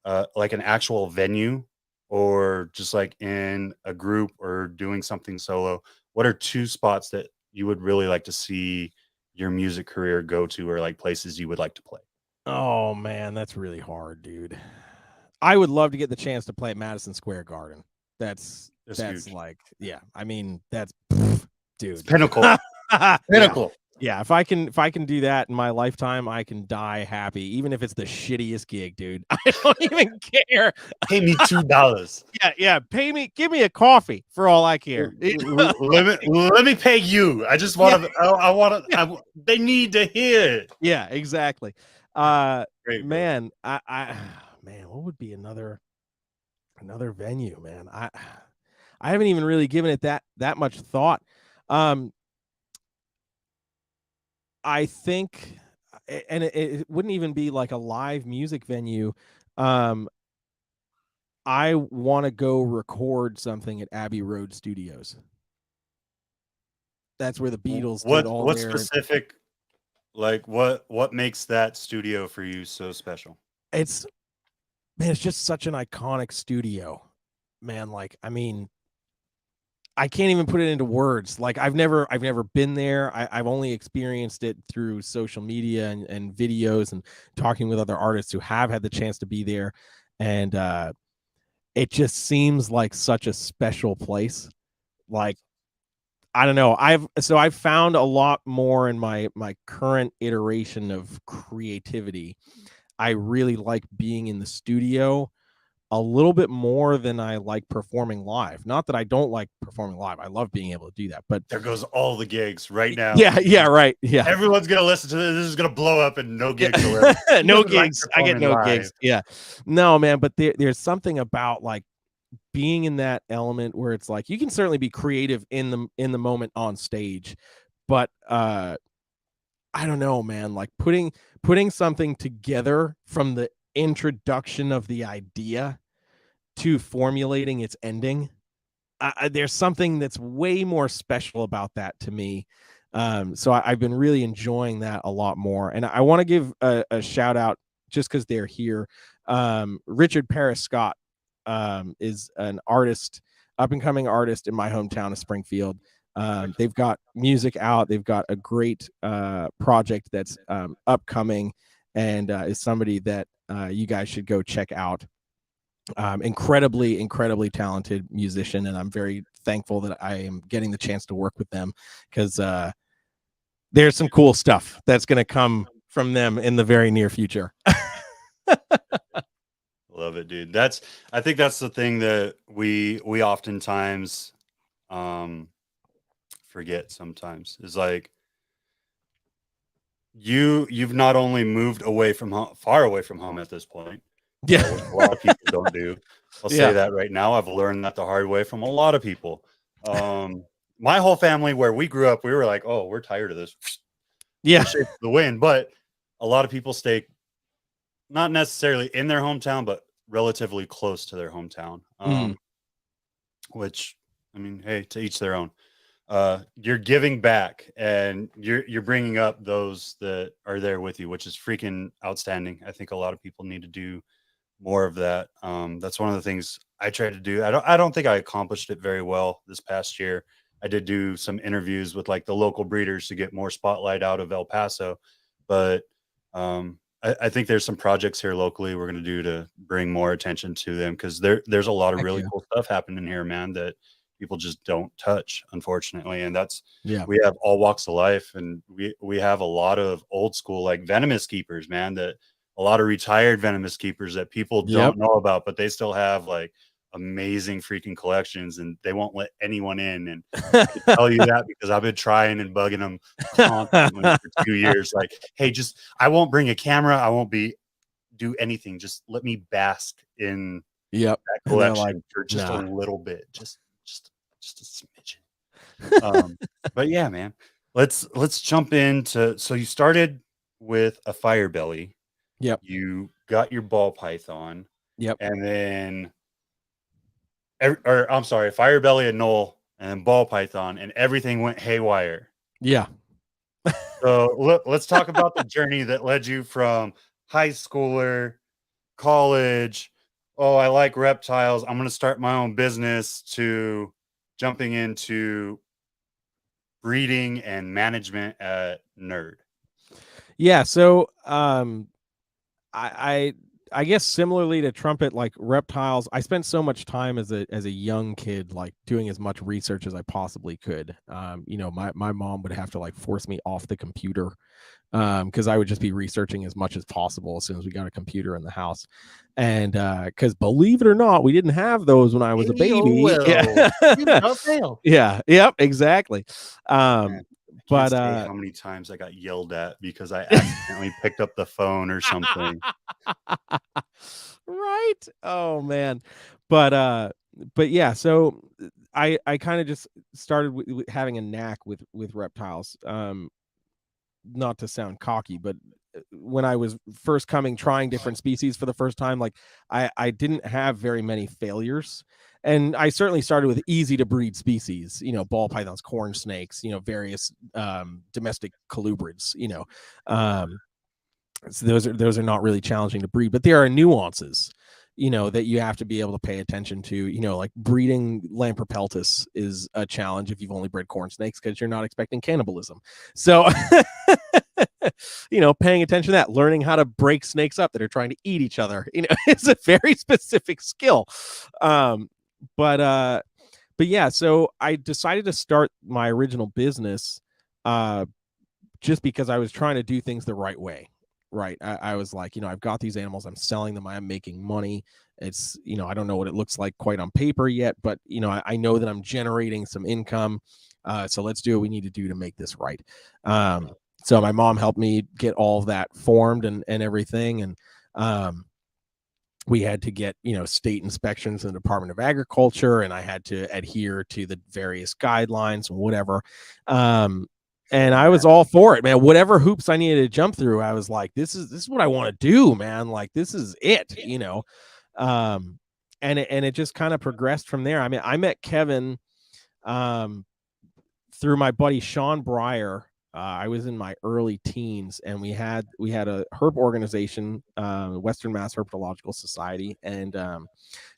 an actual venue or just like in a group or doing something solo, what are 2 spots that you would really like to see your music career go to, or like places you would like to play? Oh man, that's really hard, dude. I would love to get the chance to play at Madison Square Garden. That's huge. Like, yeah, I mean, that's dude. It's pinnacle. Pinnacle. Yeah, if I can do that in my lifetime, I can die happy, even if it's the shittiest gig, dude. I don't even care. Pay me $2. Yeah. Give me a coffee for all I care. Let me pay you. I just want to. I want to. They need to hear it. Yeah, exactly. Great, man. Man, what would be another venue, man? I haven't even really given it that much thought. I think, and it wouldn't even be like a live music venue. I want to go record something at Abbey Road Studios. That's where the Beatles did all what specific, like what makes that studio for you so special? It's just such an iconic studio. man, like, I mean, I can't even put it into words. Like, I've never been there. I've only experienced it through social media and videos and talking with other artists who have had the chance to be there. And it just seems like such a special place. Like, I don't know. I've found a lot more in my current iteration of creativity. I really like being in the studio a little bit more than I like performing live. Not that I don't like performing live. I love being able to do that. But There goes all the gigs right now. yeah, right. Yeah. Everyone's gonna listen to this. This is gonna blow up and no gigs will ever. No gigs. I get no gigs. Yeah. No, man, but there's something about like being in that element where it's like you can certainly be creative in the moment on stage, but I don't know, man, like putting something together from the introduction of the idea to formulating its ending, there's something that's way more special about that to me. So I've been really enjoying that a lot more, and I want to give a shout out just because they're here. Richard Paris Scott is an artist, up and coming artist in my hometown of Springfield. They've got music out. They've got a great project that's upcoming, and is somebody that you guys should go check out. Incredibly talented musician, and I'm very thankful that I am getting the chance to work with them, because there's some cool stuff that's going to come from them in the very near future. Love it, dude. I think that's the thing that we oftentimes forget sometimes, is like you've not only moved away from home, far away from home at this point. Yeah. Which a lot of people don't do. I'll say that right now. I've learned that the hard way from a lot of people. My whole family, where we grew up, we were like, oh, we're tired of this. Yeah. The wind. But a lot of people stay not necessarily in their hometown, but relatively close to their hometown. Which, I mean, hey, to each their own. You're giving back, and you're bringing up those that are there with you, which is freaking outstanding. I think a lot of people need to do more of that. That's one of the things I tried to do. I don't think I accomplished it very well this past year. I did do some interviews with like the local breeders to get more spotlight out of El Paso, but I think there's some projects here locally we're going to do to bring more attention to them, because there's a lot of really cool stuff happening here, man, that people just don't touch, unfortunately. And that's, we have all walks of life, and we have a lot of old school like venomous keepers, man, that a lot of retired venomous keepers that people don't know about, but they still have like amazing freaking collections, and they won't let anyone in. And I can tell you that because I've been trying and bugging them constantly for 2 years. Like, hey, I won't bring a camera. I won't do anything. Just let me bask in that collection for just a little bit, just a smidgen. But yeah, man, let's jump into, so you started with a fire belly. You got your ball python. And then, or I'm sorry, fire belly and Knoll, and then ball python, and everything went haywire. So let's talk about the journey that led you from high schooler, college, oh, I like reptiles, I'm going to start my own business, to jumping into breeding and management at Nerd. So I guess similarly to Trumpet, like reptiles, I spent so much time as a young kid, like doing as much research as I possibly could. My mom would have to like force me off the computer, because I would just be researching as much as possible as soon as we got a computer in the house. And because believe it or not, we didn't have those when I was a baby. Yep, exactly. But how many times I got yelled at because I accidentally picked up the phone or something. Right. Oh man. But yeah, so I kind of just started with having a knack with reptiles. Not to sound cocky, but when I was first trying different species for the first time, like I didn't have very many failures. And I certainly started with easy to breed species, ball pythons, corn snakes, various domestic colubrids, so those are not really challenging to breed, but there are nuances, that you have to be able to pay attention to. Like breeding Lamprey is a challenge if you've only bred corn snakes, because you're not expecting cannibalism. So paying attention to that, learning how to break snakes up that are trying to eat each other, it's a very specific skill. But yeah, so I decided to start my original business just because I was trying to do things the right way. Right. I was like, I've got these animals, I'm selling them, I'm making money. It's, I don't know what it looks like quite on paper yet, but, I know that I'm generating some income. So let's do what we need to do to make this right. So my mom helped me get all of that formed and everything. And we had to get, state inspections in the Department of Agriculture, and I had to adhere to the various guidelines and whatever. And I was all for it, man. Whatever hoops I needed to jump through, I was like, this is what I want to do, man. Like, this is it, and it just kind of progressed from there. I mean, I met Kevin through my buddy Sean Breyer. I was in my early teens, and we had a herp organization, Western Mass Herpetological Society, and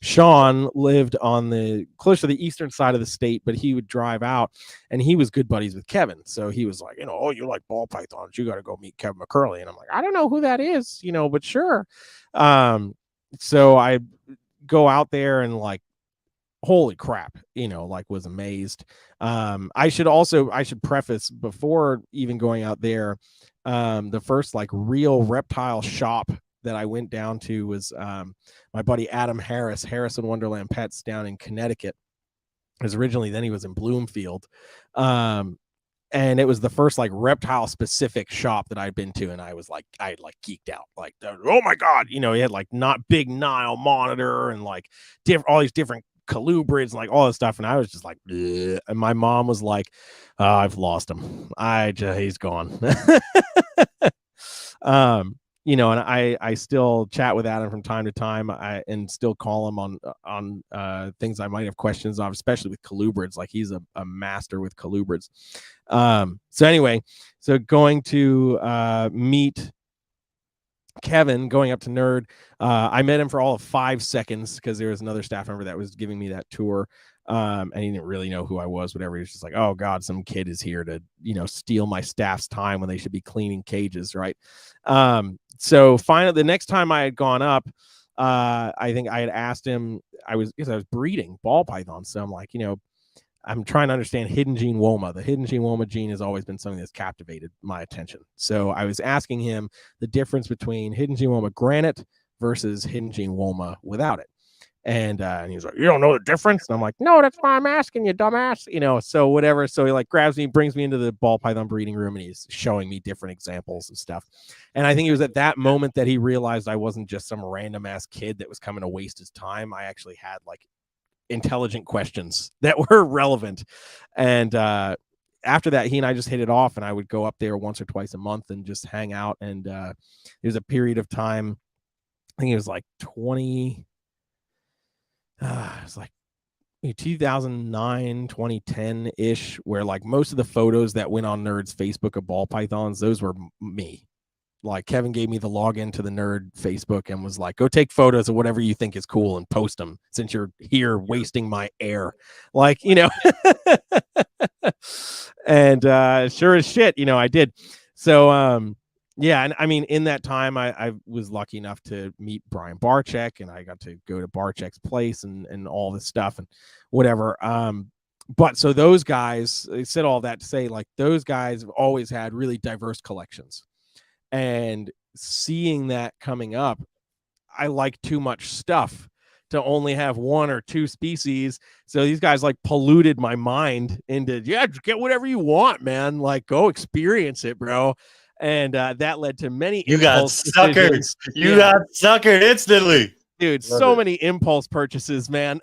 Sean lived on close to the eastern side of the state, but he would drive out, and he was good buddies with Kevin. So he was like, oh, you like ball pythons, you got to go meet Kevin McCurley. And I'm like, I don't know who that is, but sure. So I go out there and like, holy crap, was amazed. I should preface, before even going out there, the first like real reptile shop that I went down to was my buddy Adam Harris and Wonderland Pets down in Connecticut. Because originally then he was in Bloomfield. And it was the first like reptile specific shop that I'd been to. And I geeked out, like, oh my God, he had like not big Nile monitor and like all these different colubrids and like all this stuff. And I was just like, bleh. And my mom was like, I've lost him. He's gone. And I still chat with Adam from time to time. And still call him on things I might have questions of, especially with colubrids. Like, he's a master with colubrids. So anyway, so going to meet Kevin, going up to Nerd, I met him for all of 5 seconds because there was another staff member that was giving me that tour. And he didn't really know who I was, whatever. He was just like, oh God, some kid is here to, steal my staff's time when they should be cleaning cages. Right. So finally, the next time I had gone up, I think I had asked him, because I was breeding ball pythons. So I'm like, I'm trying to understand hidden gene woma. The hidden gene woma gene has always been something that's captivated my attention. So I was asking him the difference between hidden gene woma granite versus hidden gene woma without it. And he was like, you don't know the difference? And I'm like, no, that's why I'm asking you, dumbass. So whatever. So he like grabs me, brings me into the ball python breeding room, and he's showing me different examples and stuff. And I think it was at that moment that he realized I wasn't just some random ass kid that was coming to waste his time. I actually had like intelligent questions that were relevant. And after that, he and I just hit it off, and I would go up there once or twice a month and just hang out. And there was a period of time, I think it was like 2009, 2010 ish, where like most of the photos that went on Nerd's Facebook of ball pythons, those were me. Like, Kevin gave me the login to the Nerd Facebook and was like, go take photos of whatever you think is cool and post them, since you're here wasting my air. Like, and sure as shit, I did. So, yeah. And I mean, in that time, I was lucky enough to meet Brian Barczyk, and I got to go to Barczyk's place and all this stuff and whatever. But so those guys, they said all that to say, like, those guys have always had really diverse collections. And seeing that coming up, I like too much stuff to only have 1 or 2 species. So these guys like polluted my mind into, yeah, get whatever you want, man. Like, go experience it, bro. And that led to many. You got suckered. You got suckered instantly, dude. Love so it. Many impulse purchases, man.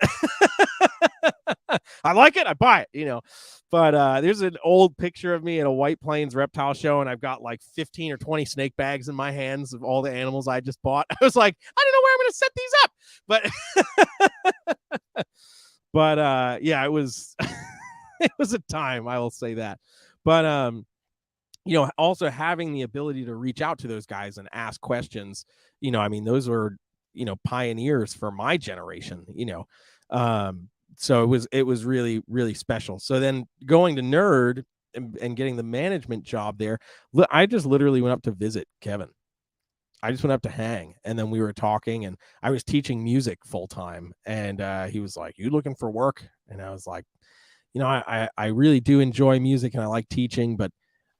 I like it, I buy it, But there's an old picture of me at a White Plains reptile show, and I've got like 15 or 20 snake bags in my hands of all the animals I just bought. I was like, I don't know where I'm going to set these up. But yeah, it was it was a time, I will say that. But also having the ability to reach out to those guys and ask questions, I mean, those were pioneers for my generation, so it was really, really special. So then going to Nerd and getting the management job there, I just literally went up to visit Kevin. I just went up to hang, and then we were talking, and I was teaching music full time, and he was like, "You looking for work?" And I was like, I really do enjoy music and I like teaching, but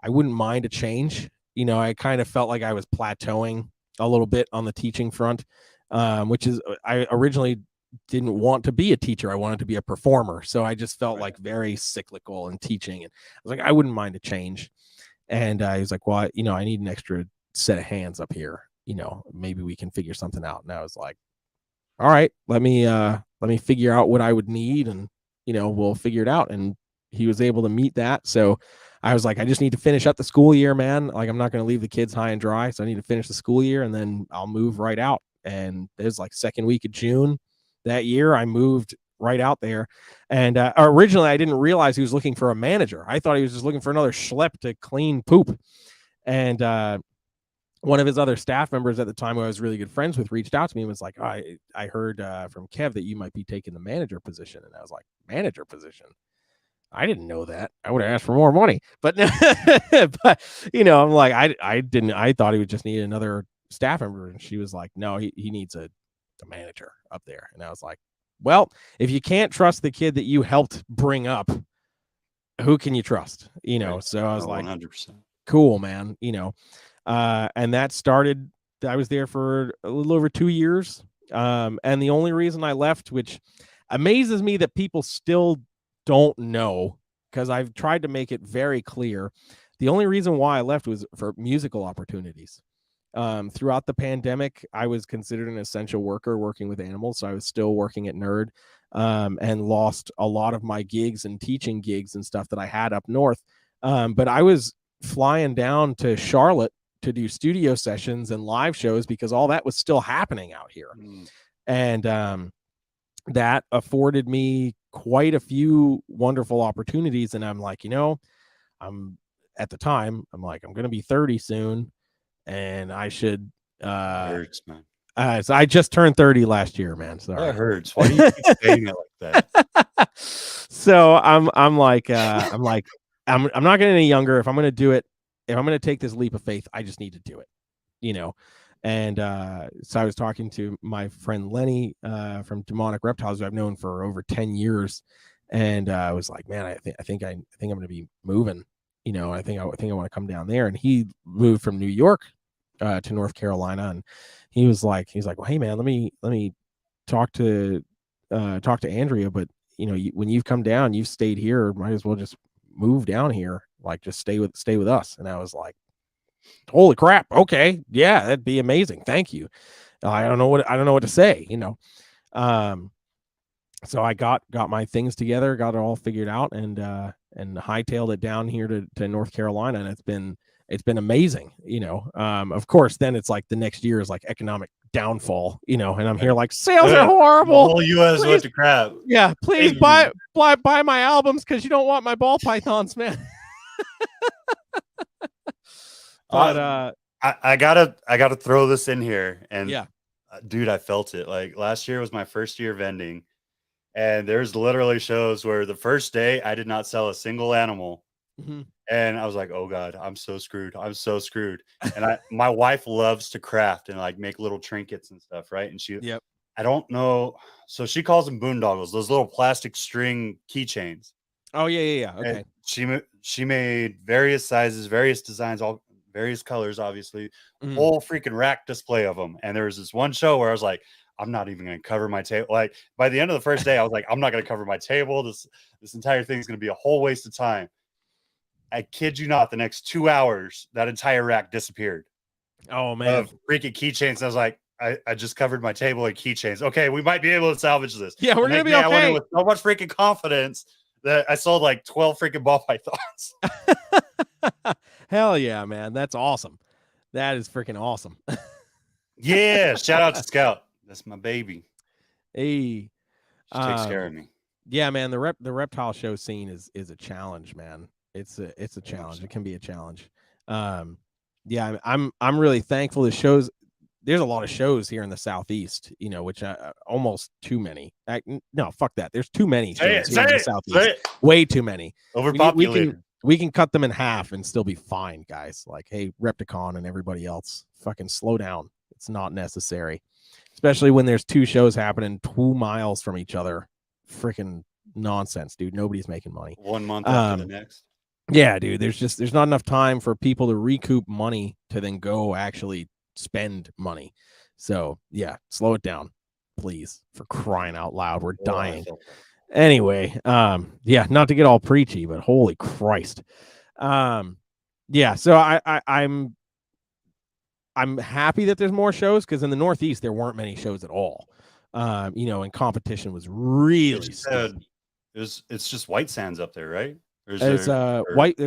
I wouldn't mind a change. I kind of felt like I was plateauing a little bit on the teaching front, which is, I originally didn't want to be a teacher. I wanted to be a performer. So I just felt like very cyclical in teaching. And I was like, I wouldn't mind a change. And he was like, well, I need an extra set of hands up here. Maybe we can figure something out. And I was like, all right, let me figure out what I would need, and we'll figure it out. And he was able to meet that. So I was like, I just need to finish up the school year, man. Like, I'm not going to leave the kids high and dry. So I need to finish the school year, and then I'll move right out. And it was like second week of June that year, I moved right out there. And originally I didn't realize he was looking for a manager. I thought he was just looking for another schlep to clean poop. And one of his other staff members at the time, who I was really good friends with, reached out to me and was like, oh, I heard from Kev that you might be taking the manager position. And I was like, manager position? I didn't know that. I would have asked for more money. But, but I'm like, I thought he would just need another staff member. And she was like, no, he needs a manager up there. And I was like, well, if you can't trust the kid that you helped bring up, who can you trust? So I was like, 100%. Cool, man. And that started, I was there for a little over 2 years. And the only reason I left, which amazes me that people still don't know, because I've tried to make it very clear, the only reason why I left was for musical opportunities. Throughout the pandemic, I was considered an essential worker working with animals. So I was still working at Nerd, and lost a lot of my gigs and teaching gigs and stuff that I had up north. But I was flying down to Charlotte to do studio sessions and live shows because all that was still happening out here. And that afforded me quite a few wonderful opportunities. And I'm like, I'm at the time, I'm like, I'm going to be 30 soon, and I should, hurts, man. So I just turned 30 last year, man. Sorry. That hurts. Why do you keep saying it like that? So I'm not getting any younger. If I'm going to do it, if I'm going to take this leap of faith, I just need to do it, And so I was talking to my friend Lenny from Demonic Reptiles, who I've known for over 10 years. And I was like, man, I think I'm going to be moving, I think I want to come down there. And he moved from New York to North Carolina. And he's like, well, hey man, let me talk to Andrea, but when you've come down, you've stayed here, might as well just move down here, like just stay with us. And I was like, holy crap, okay, yeah, that'd be amazing, thank you. I don't know what to say. So I got my things together, got it all figured out, and hightailed it down here to North Carolina, and it's been amazing. Of course, then it's like the next year is like economic downfall, and I'm here like, sales are horrible. The whole US went to crap. Yeah, please buy my albums, because you don't want my ball pythons, man. But I gotta throw this in here, and yeah, dude, I felt it. Like, last year was my first year vending, and there's literally shows where the first day I did not sell a single animal. Mm-hmm. And I was like, oh God, I'm so screwed. And my wife loves to craft and like make little trinkets and stuff, right? And I don't know. So she calls them boondoggles, those little plastic string keychains. Oh yeah. Okay. And she made various sizes, various designs, all various colors, obviously, whole freaking rack display of them. And there was this one show where I was like, I'm not even going to cover my table. Like, by the end of the first day, I was like, I'm not going to cover my table. This entire thing is going to be a whole waste of time. I kid you not, the next 2 hours, that entire rack disappeared. Oh man, freaking keychains. I was like, I just covered my table in keychains. Okay, we might be able to salvage this. Yeah, we're gonna be okay. I went in with so much freaking confidence that I sold like 12 freaking ball pythons. Hell yeah, man, that's awesome. That is freaking awesome. Yeah, shout out to Scout. That's my baby. Hey, she takes care of me. Yeah, man, the reptile show scene is a challenge, man. It's a challenge. It can be a challenge. Yeah, I'm really thankful. The shows, there's a lot of shows here in the Southeast, you know, which almost too many. No, fuck that. There's too many shows here in the Southeast. Way too many. Overpopulated. We can cut them in half and still be fine, guys. Like, hey, Repticon and everybody else, fucking slow down. It's not necessary, especially when there's 2 shows happening 2 miles from each other. Freaking nonsense, dude. Nobody's making money. 1 month after the next. Yeah, dude. There's not enough time for people to recoup money to then go actually spend money. So yeah, slow it down, please, for crying out loud. We're dying. Anyway, yeah, not to get all preachy, but holy Christ. Yeah, so I'm happy that there's more shows, because in the Northeast there weren't many shows at all. You know, and competition was really it's just White Sands up there, right? There's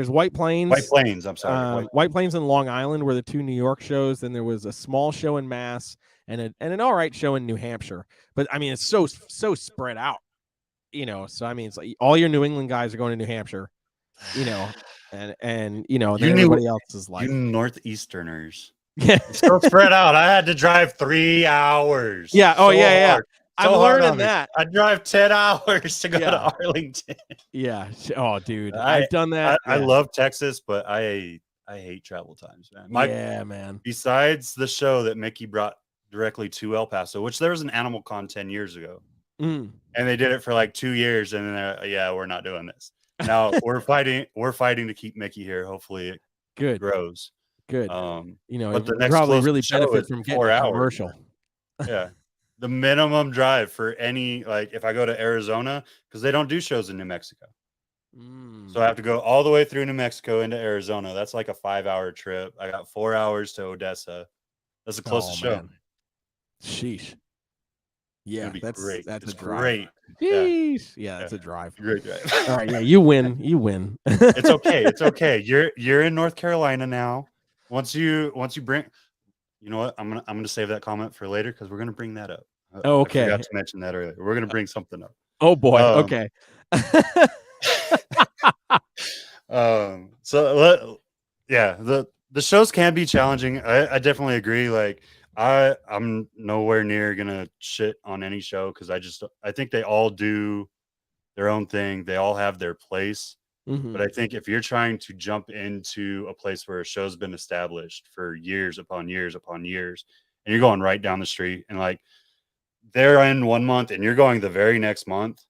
White Plains. White Plains, I'm sorry. White Plains and Long Island were the 2 New York shows. Then there was a small show in Mass and an all right show in New Hampshire. But I mean, it's so spread out, you know. So I mean, it's like all your New England guys are going to New Hampshire, you know, and you know, then everybody else is like, you Northeasterners. Yeah, it's so spread out. I had to drive 3 hours. Yeah. Oh, yeah. I'm learning that. I drive 10 hours to go to Arlington. Yeah. Oh, dude, I've done that. I love Texas, but I hate travel times, man. Man. Besides the show that Mickey brought directly to El Paso, which there was an Animal Con 10 years ago, and they did it for like 2 years, and then we're not doing this. Now we're fighting to keep Mickey here. Hopefully it grows. Good. You know, but the next probably really benefit from getting a commercial. Yeah. The minimum drive for any, like, if I go to Arizona, because they don't do shows in New Mexico. So I have to go all the way through New Mexico into Arizona. That's like a 5-hour trip. I got 4 hours to Odessa. That's the closest show. Man. Sheesh. Yeah, that's great. That's great. Sheesh. Yeah, that's a drive. Great drive. All right, yeah, you win. It's okay. It's okay. You're in North Carolina now. Once you bring, you know what? I'm gonna save that comment for later, because we're gonna bring that up. Okay. I forgot to mention that earlier. We're gonna bring something up. Oh boy. Okay. So the shows can be challenging. I definitely agree. Like I'm nowhere near gonna shit on any show, because I think they all do their own thing. They all have their place. But I think if you're trying to jump into a place where a show's been established for years upon years upon years, and you're going right down the street, and like they're in 1 month and you're going the very next month,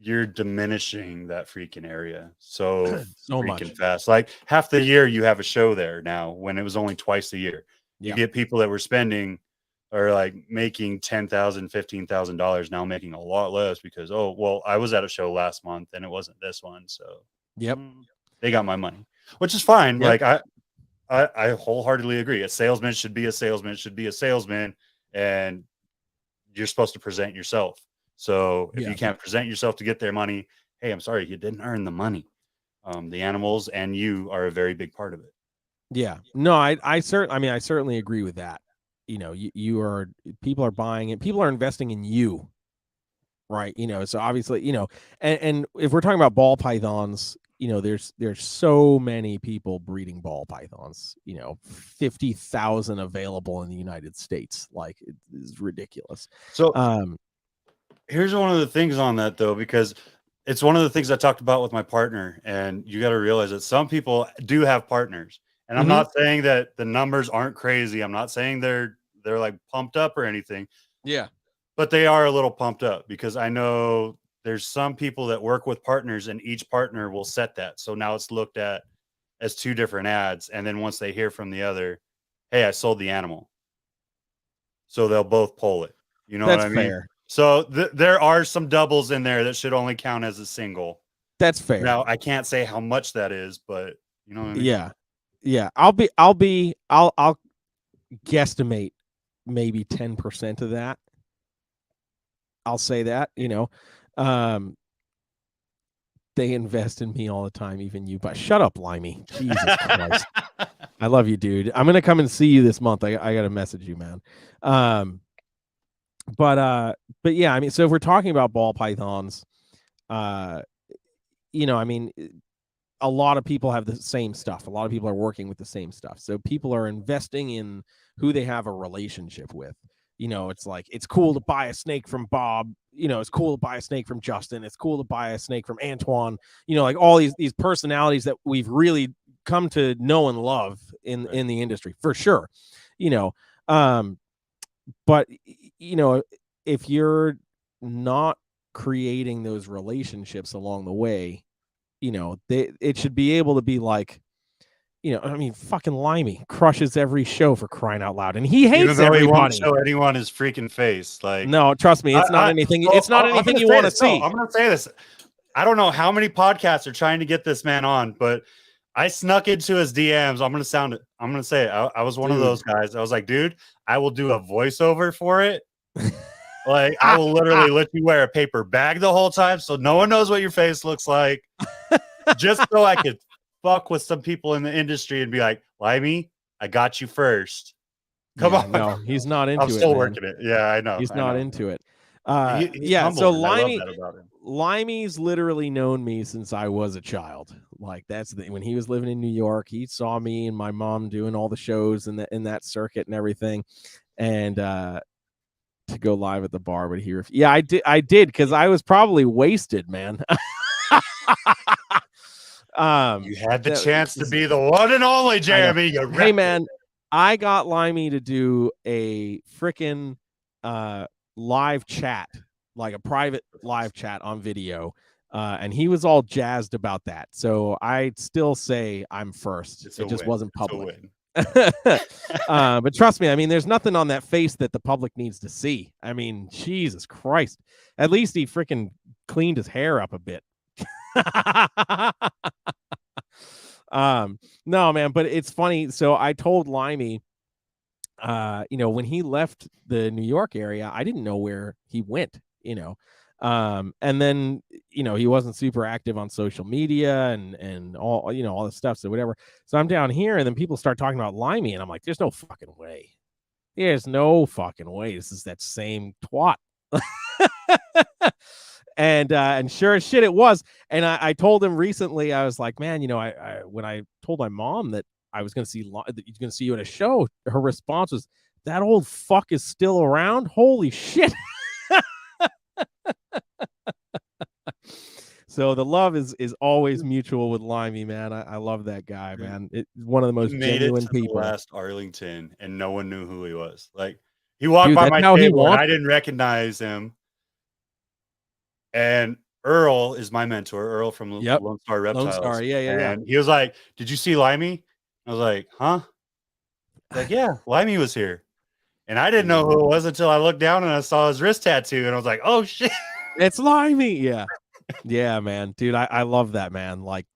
you're diminishing that freaking area so freaking much fast. Like half the year you have a show there now, when it was only twice a year. You get people that were spending or like making $10,000, $15,000 now making a lot less, because I was at a show last month and it wasn't this one, so they got my money, which is fine. Like I wholeheartedly agree. A salesman should be a salesman, and you're supposed to present yourself. So if you can't present yourself to get their money, hey, I'm sorry, you didn't earn the money. The animals and you are a very big part of it. Yeah, no, I certainly agree with that. You know, people are buying it, people are investing in you, right? You know, so obviously, you know, and if we're talking about ball pythons, you know, there's so many people breeding ball pythons, you know, 50,000 available in the United States. Like, it is ridiculous. So here's one of the things on that, though, because it's one of the things I talked about with my partner, and you got to realize that some people do have partners. And I'm not saying that the numbers aren't crazy. I'm not saying they're like pumped up or anything. Yeah. But they are a little pumped up, because I know there's some people that work with partners, and each partner will set that. So now it's looked at as 2 different ads. And then once they hear from the other, hey, I sold the animal. So they'll both pull it. You know what I mean? Fair. So there are some doubles in there that should only count as a single. That's fair. Now, I can't say how much that is, but you know what I mean? Yeah. Yeah. I'll guesstimate maybe 10% of that. I'll say that, you know, they invest in me all the time, even you, but shut up, Limey. Jesus Christ. I love you, dude. I'm going to come and see you this month. I got to message you, man. But yeah, I mean, so if we're talking about ball pythons, you know, I mean, a lot of people have the same stuff. A lot of people are working with the same stuff. So people are investing in who they have a relationship with. You know, it's like, it's cool to buy a snake from Bob. You know, it's cool to buy a snake from Justin. It's cool to buy a snake from Antoine. You know, like all these personalities that we've really come to know and love in the industry, for sure. You know, but you know, if you're not creating those relationships along the way, you know, it should be able to be like, you know, I mean, fucking Limey crushes every show, for crying out loud, and he hates Even though he won't everybody. show anyone his freaking face. Like, No, trust me, it's not anything. so It's not I'm anything gonna you say want to this. No, see. I'm gonna say this. I don't know how many podcasts are trying to get this man on, but I snuck into his DMs. I'm gonna say it. I was one of those guys. I was like, dude, I will do a voiceover for it. Like, I will literally let you wear a paper bag the whole time, so no one knows what your face looks like, just so I could fuck with some people in the industry and be like, Limey, I got you first. Come on. No, he's not into it. I'm still man. working it. Yeah, I know. He's not into it. He's yeah, humble, so and I love that about him. Limey's literally known me since I was a child. Like, that's when he was living in New York, he saw me and my mom doing all the shows in that circuit and everything, and to go live at the bar, but I did because I was probably wasted, man. You had the chance to be the one and only, Jeremy. Hey, man, I got Limey to do a freaking live chat, like a private live chat on video, and he was all jazzed about that. So I'd still say I'm first. It just wasn't public. But trust me, I mean, there's nothing on that face that the public needs to see. I mean, Jesus Christ. At least he freaking cleaned his hair up a bit. No, man, but it's funny. So I told Limey, you know, when he left the New York area, I didn't know where he went, you know. And then, you know, he wasn't super active on social media and all, you know, all this stuff. So whatever. So I'm down here, and then people start talking about Limey, and I'm like, there's no fucking way. There's no fucking way. This is that same twat. And sure as shit it was. And I told him recently, I was like, man, you know, I when I told my mom that I was going to see you at a show, her response was, that old fuck is still around? Holy shit. So the love is always mutual with Limey, man. I love that guy, man. It's one of the most genuine people. Last Arlington, and no one knew who he was. Like, he walked by my table, and I didn't recognize him. And Earl is my mentor, Earl from Lone Star Reptiles. Lone Star, yeah. And he was like, "Did you see Limey?" I was like, "Huh?" Like, yeah, Limey was here. And I didn't know who it was until I looked down and I saw his wrist tattoo, and I was like, "Oh shit, it's Limey!" Yeah, yeah, man, dude, I love that, man. Like,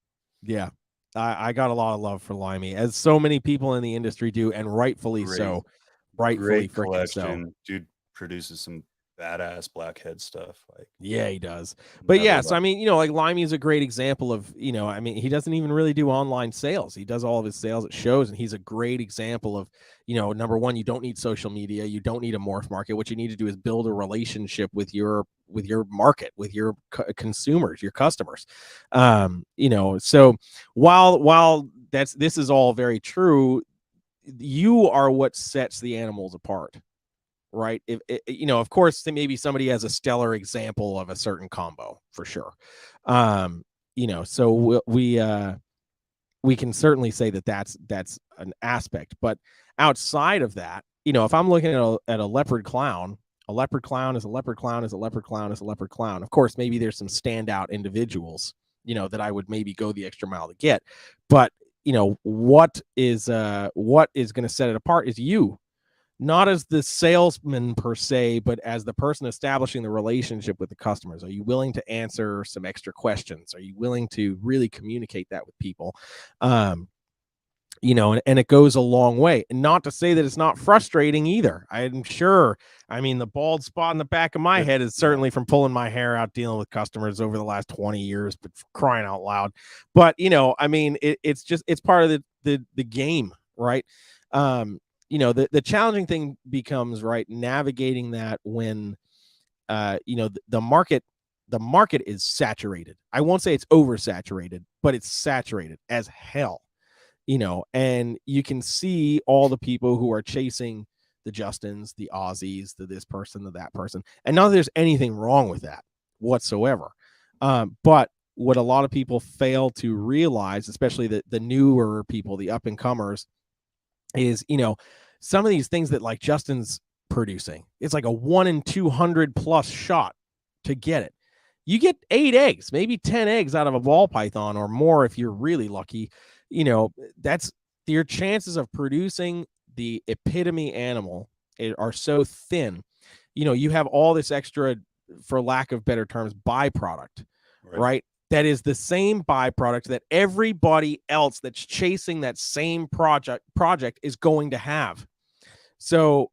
yeah, I got a lot of love for Limey, as so many people in the industry do, and rightfully so. Rightfully freaking so. Dude produces some badass blackhead stuff. Like, yeah, he does. But yeah, so I mean, you know, like Limey is a great example of, you know, I mean, he doesn't even really do online sales. He does all of his sales at shows, and he's a great example of, you know, number one, you don't need social media, you don't need a morph market. What you need to do is build a relationship with your market, with your consumers, your customers. You know, so while this is all very true, you are what sets the animals apart. Right. If you know, of course, maybe somebody has a stellar example of a certain combo, for sure. You know, so we can certainly say that that's an aspect. But outside of that, you know, if I'm looking at a leopard clown, a leopard clown is a leopard clown is a leopard clown is a leopard clown. Of course, maybe there's some standout individuals, you know, that I would maybe go the extra mile to get. But, you know, what is going to set it apart is you. Not as the salesman per se, but as the person establishing the relationship with the customers. Are you willing to answer some extra questions? Are you willing to really communicate that with people? You know, and it goes a long way. And not to say that it's not frustrating either. I'm sure. I mean, the bald spot in the back of my head is certainly from pulling my hair out, dealing with customers over the last 20 years, but for crying out loud. But, you know, I mean, it's part of the game, right? You know, the challenging thing becomes, right, navigating that when, you know, the market the market is saturated. I won't say it's oversaturated, but it's saturated as hell, and you can see all the people who are chasing the Justins, the Aussies, the this person, the that person. And not that there's anything wrong with that whatsoever. But what a lot of people fail to realize, especially the newer people, the up and comers, is, some of these things that like Justin's producing, it's like a 1 in 200 plus shot to get it. You get 8 eggs, maybe 10 eggs out of a ball python or more if you're really lucky. That's your chances of producing the epitome animal are so thin. You have all this extra, for lack of better terms, byproduct, right? That is the same byproduct that everybody else that's chasing that same project is going to have. So,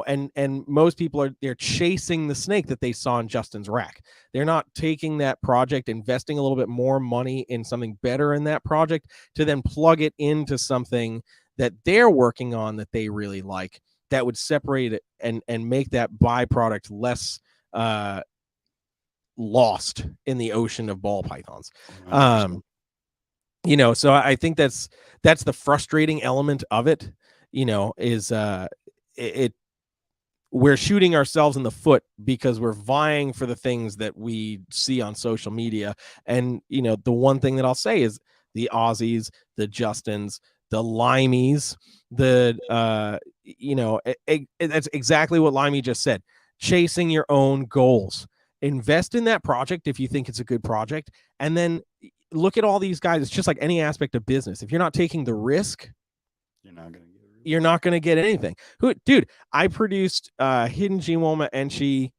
and most people they're chasing the snake that they saw in Justin's rack. They're not taking that project, investing a little bit more money in something better in that project to then plug it into something that they're working on that they really like, that would separate it and make that byproduct less lost in the ocean of ball pythons. So I think that's the frustrating element of it, is we're shooting ourselves in the foot because we're vying for the things that we see on social media. And, the one thing that I'll say is the Aussies, the Justins, the Limeys, that's exactly what Limey just said. Chasing your own goals. Invest in that project if you think it's a good project. And then look at all these guys. It's just like any aspect of business. If you're not taking the risk, you're not going to get anything. Dude, I produced Hidden Genwoma Enchi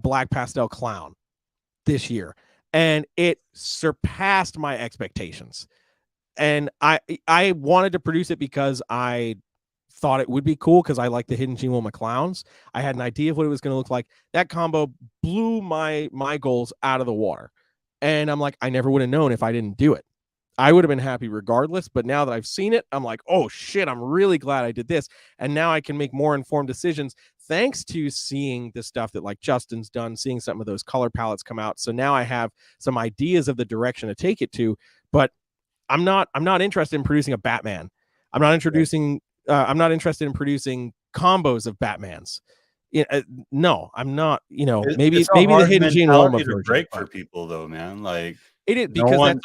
Black Pastel Clown this year, and it surpassed my expectations. And I wanted to produce it because I thought it would be cool, because I like the Hidden Genwoma clowns. I had an idea of what it was going to look like. That combo blew my goals out of the water. And I'm like, I never would have known if I didn't do it. I would have been happy regardless. But now that I've seen it, I'm like, oh shit, I'm really glad I did this. And now I can make more informed decisions thanks to seeing the stuff that like Justin's done, seeing some of those color palettes come out. So now I have some ideas of the direction to take it to. But I'm not interested in producing a Batman. I'm not interested in producing combos of Batmans. No, I'm not. Maybe the Hidden Genwoma version break for people though, man. Like it is, because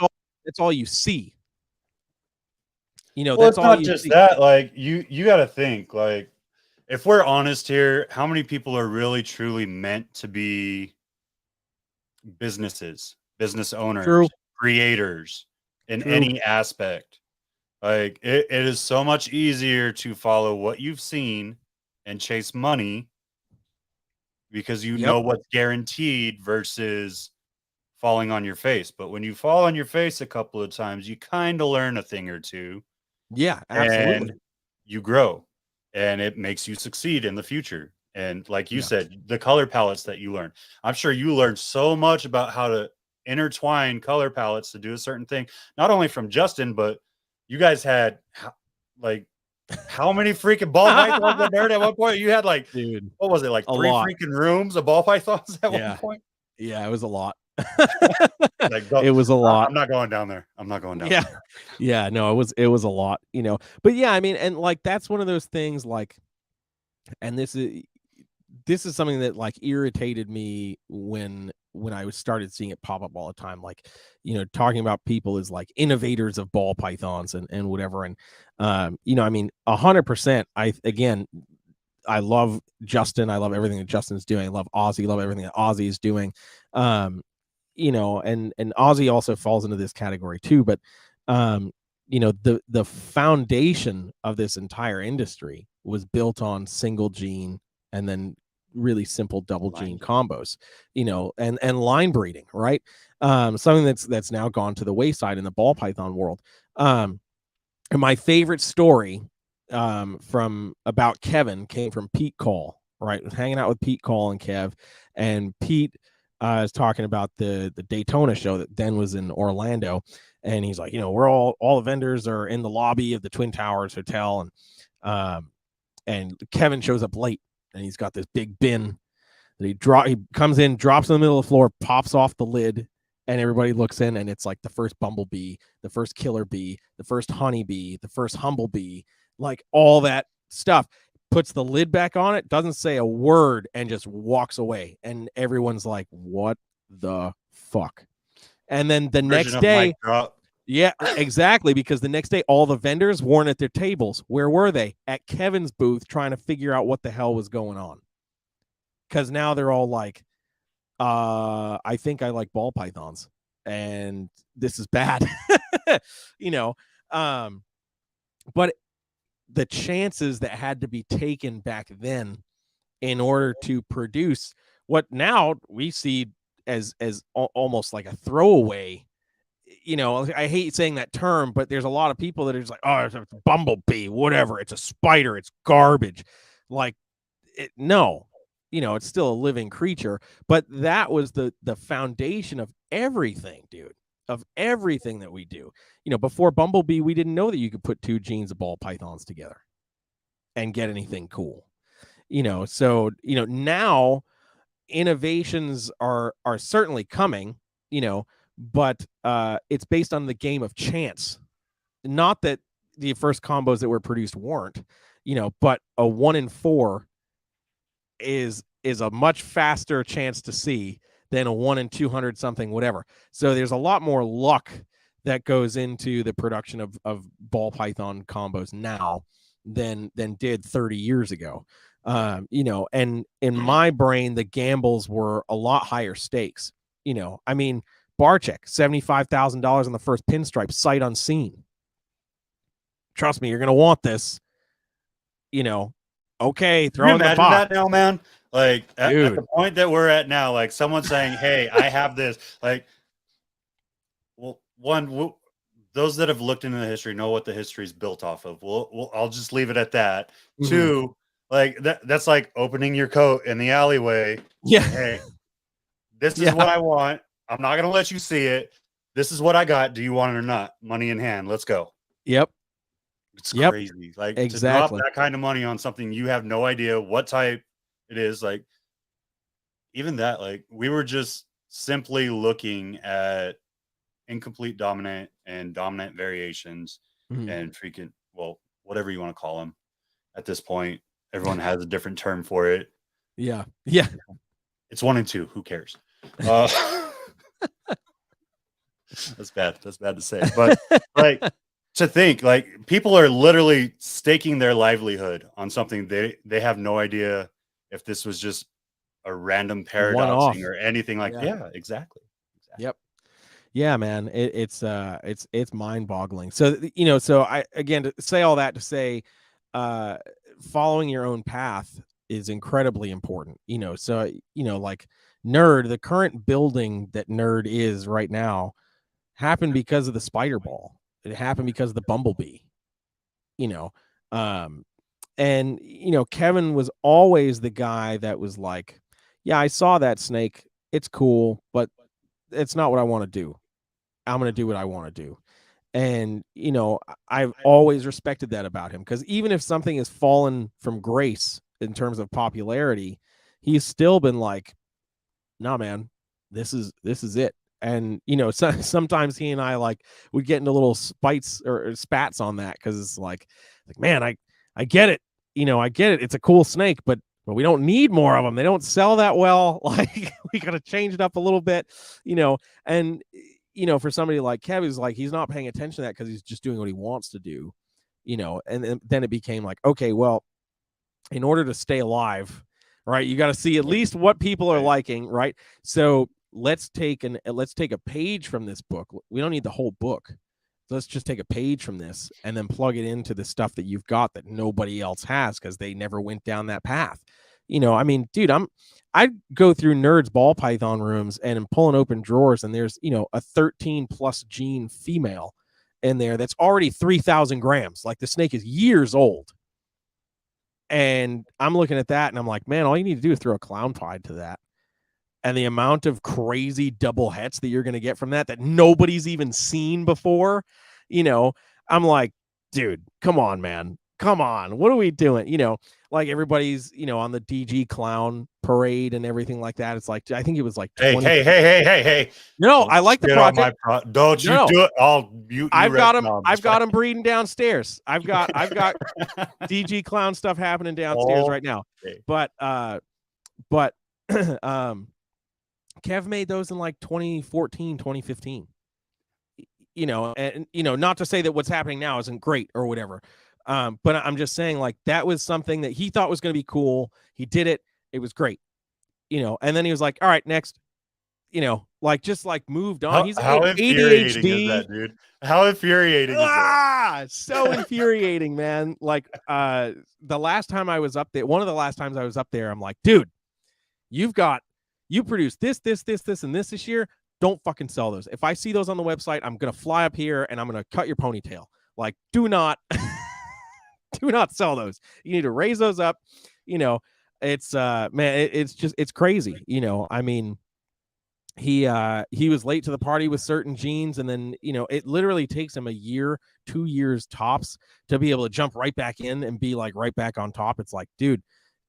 that's all you see. Well, that's it's all not just that. Like you got to think, like, if we're honest here, how many people are really truly meant to be business owners, creators in any aspect? Like it is so much easier to follow what you've seen and chase money because know what's guaranteed versus falling on your face. But when you fall on your face a couple of times, you kind of learn a thing or two. Yeah, absolutely. And you grow, and it makes you succeed in the future. And like you said, the color palettes that you learn, I'm sure you learned so much about how to intertwine color palettes to do a certain thing, not only from Justin, but you guys had like how many freaking ball pythons in there at one point? You had like, dude, what was it, like 3 freaking rooms of ball pythons at one point? Yeah, it was a lot. It was a lot. I'm not going down there. Yeah, no, it was a lot, but yeah, I mean, and like that's one of those things, like, and this is something that like irritated me when I started seeing it pop up all the time, like, talking about people as like innovators of ball pythons and whatever. And I mean, 100%. I love Justin. I love everything that Justin's doing. I love Ozzy. Love everything that Ozzy is doing. And Ozzy also falls into this category too. But the foundation of this entire industry was built on single gene and then really simple double gene combos, and line breeding, right? Something that's now gone to the wayside in the ball python world. And my favorite story from about Kevin came from Pete Call, right? Hanging out with Pete Call and Kev, and Pete is talking about the Daytona show that then was in Orlando, and he's like, we're all the vendors are in the lobby of the Twin Towers Hotel, and Kevin shows up late, and he's got this big bin He comes in, drops in the middle of the floor, pops off the lid, and everybody looks in, and it's like the first bumblebee, the first killer bee, the first honeybee, the first humblebee, like all that stuff. Puts the lid back on it, doesn't say a word, and just walks away. And everyone's like, what the fuck? And then the next day, yeah, exactly, because the next day, all the vendors weren't at their tables. Where were they? At Kevin's booth, trying to figure out what the hell was going on. Because now they're all like, I think I like ball pythons, and this is bad. But the chances that had to be taken back then in order to produce what now we see as almost like a throwaway. I hate saying that term, but there's a lot of people that are just like, oh, it's a bumblebee, whatever, it's a spider, it's garbage. Like, no, it's still a living creature. But that was the foundation of everything, dude, of everything that we do. Before bumblebee, we didn't know that you could put two genes of ball pythons together and get anything cool. So now innovations are certainly coming, but it's based on the game of chance. Not that the first combos that were produced weren't, but a 1 in 4 is a much faster chance to see than a 1 in 200 something, whatever. So there's a lot more luck that goes into the production of ball python combos now than did 30 years ago. And in my brain, the gambles were a lot higher stakes. I mean, bar check, $75,000 on the first pinstripe, sight unseen. Trust me, you're gonna want this. Okay, throw in the box. That now, man. Like at the point that we're at now, like someone saying, "Hey, I have this." Like, well, those that have looked into the history know what the history is built off of. I'll just leave it at that. Mm-hmm. 2, like that's like opening your coat in the alleyway. Yeah. Hey, this is what I want. I'm not gonna let you see it. This is what I got. Do you want it or not? Money in hand. Let's go. Yep. It's crazy. Like to drop that kind of money on something you have no idea what type it is. Like even that, like we were just simply looking at incomplete dominant and dominant variations and freaking, well, whatever you want to call them at this point. Everyone has a different term for it. Yeah. It's 1 and 2. Who cares? That's bad to say, but like to think, like people are literally staking their livelihood on something they have no idea if this was just a random paradoxing or anything like exactly. Yep. Yeah, man, it's mind-boggling. So so I, again, to say all that to say following your own path is incredibly important. So like Nerd, the current building that Nerd is right now happened because of the spider ball. It happened because of the bumblebee. And Kevin was always the guy that was like, yeah, I saw that snake, it's cool, but it's not what I want to do. I'm going to do what I want to do. And, I've always respected that about him, because even if something has fallen from grace in terms of popularity, he's still been like, nah, man, this is it. And, sometimes he and I would get into little spites or spats on that, because it's like, man, I get it. I get it. It's a cool snake, but we don't need more of them. They don't sell that well. Like, we got to change it up a little bit, and, for somebody like Kev, who's like, he's not paying attention to that because he's just doing what he wants to do, and then it became like, okay, well, in order to stay alive, right, you got to see at least what people are liking, right? So let's take a page from this book. We don't need the whole book. Let's just take a page from this and then plug it into the stuff that you've got that nobody else has, because they never went down that path. I mean, dude, I go through Nerd's ball python rooms and I'm pulling open drawers, and there's, a 13 plus gene female in there that's already 3,000 grams. Like, the snake is years old. And I'm looking at that and I'm like, man, all you need to do is throw a clown pied to that. And the amount of crazy double hets that you're going to get from that nobody's even seen before, I'm like, dude, come on, man. come on, what are we doing? You know, like everybody's, you know, on the DG clown parade and everything like that. It's like, I think it was like 20. Hey. No, Don't I like the shit on project. my don't you No, do it. I'll mute you I've right got them. now. I've got them breeding downstairs. I've got DG clown stuff happening downstairs right now. Okay. But Kev made those in like 2014, 2015. You know, and you know, not to say that what's happening now isn't great or whatever. But I'm just saying, like, that was something that he thought was going to be cool. He did it. It was great. You know, and then he was like, all right, next. You know, like, just like moved on. He's How infuriating is ADHD. that, dude? How infuriating is that? So infuriating, man. Like, the last time I was up there, one of the last times I was up there, I'm like, dude, you produced this, and this year. Don't fucking sell those. If I see those on the website, I'm gonna fly up here and I'm gonna cut your ponytail. Like, do not sell those. You need to raise those up. You know, it's man, it's crazy. You know, I mean, he was late to the party with certain genes, and then, you know, it literally takes him a year, 2 years tops to be able to jump right back in and be like right back on top. It's like, dude,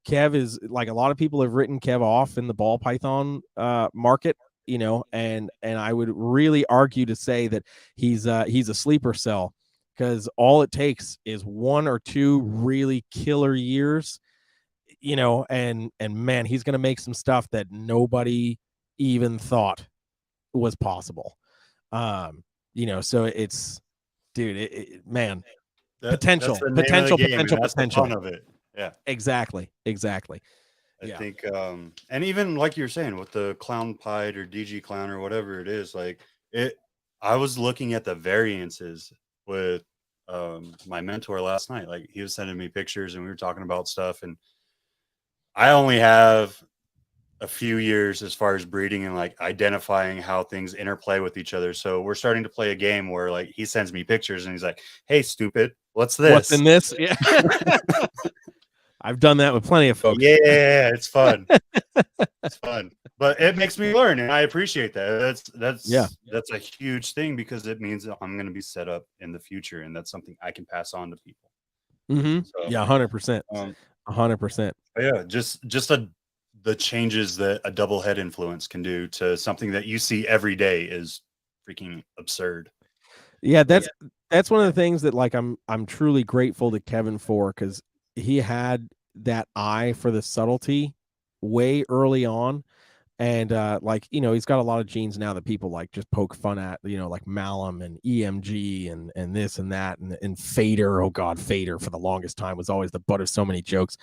Kev is like, a lot of people have written Kev off in the ball python market, you know, and I would really argue to say that he's a sleeper cell, because all it takes is 1 or 2 really killer years, you know, and man, he's gonna make some stuff that nobody even thought was possible. You know, so it's, dude, man, potential. That's the fun of it. Yeah, exactly. I think, and even like you're saying with the clown pied or DG clown or whatever it is, like I was looking at the variances with my mentor last night. Like, he was sending me pictures and we were talking about stuff, and I only have a few years as far as breeding and like identifying how things interplay with each other. So we're starting to play a game where, like, he sends me pictures and he's like, hey, stupid, what's this? What's in this? Yeah. I've done that with plenty of folks. Yeah, it's fun. It's fun, but it makes me learn, and I appreciate that. That's a huge thing, because it means that I'm going to be set up in the future, and that's something I can pass on to people. So, yeah, 100%. 100%. Yeah, just the changes that a double head influence can do to something that you see every day is freaking absurd. Yeah, that's one of the things that, like, I'm truly grateful to Kevin for, because he had that eye for the subtlety way early on. And like, you know, he's got a lot of genes now that people like just poke fun at, you know, like Malum and EMG and this and that, and Fader. Oh God, Fader for the longest time was always the butt of so many jokes.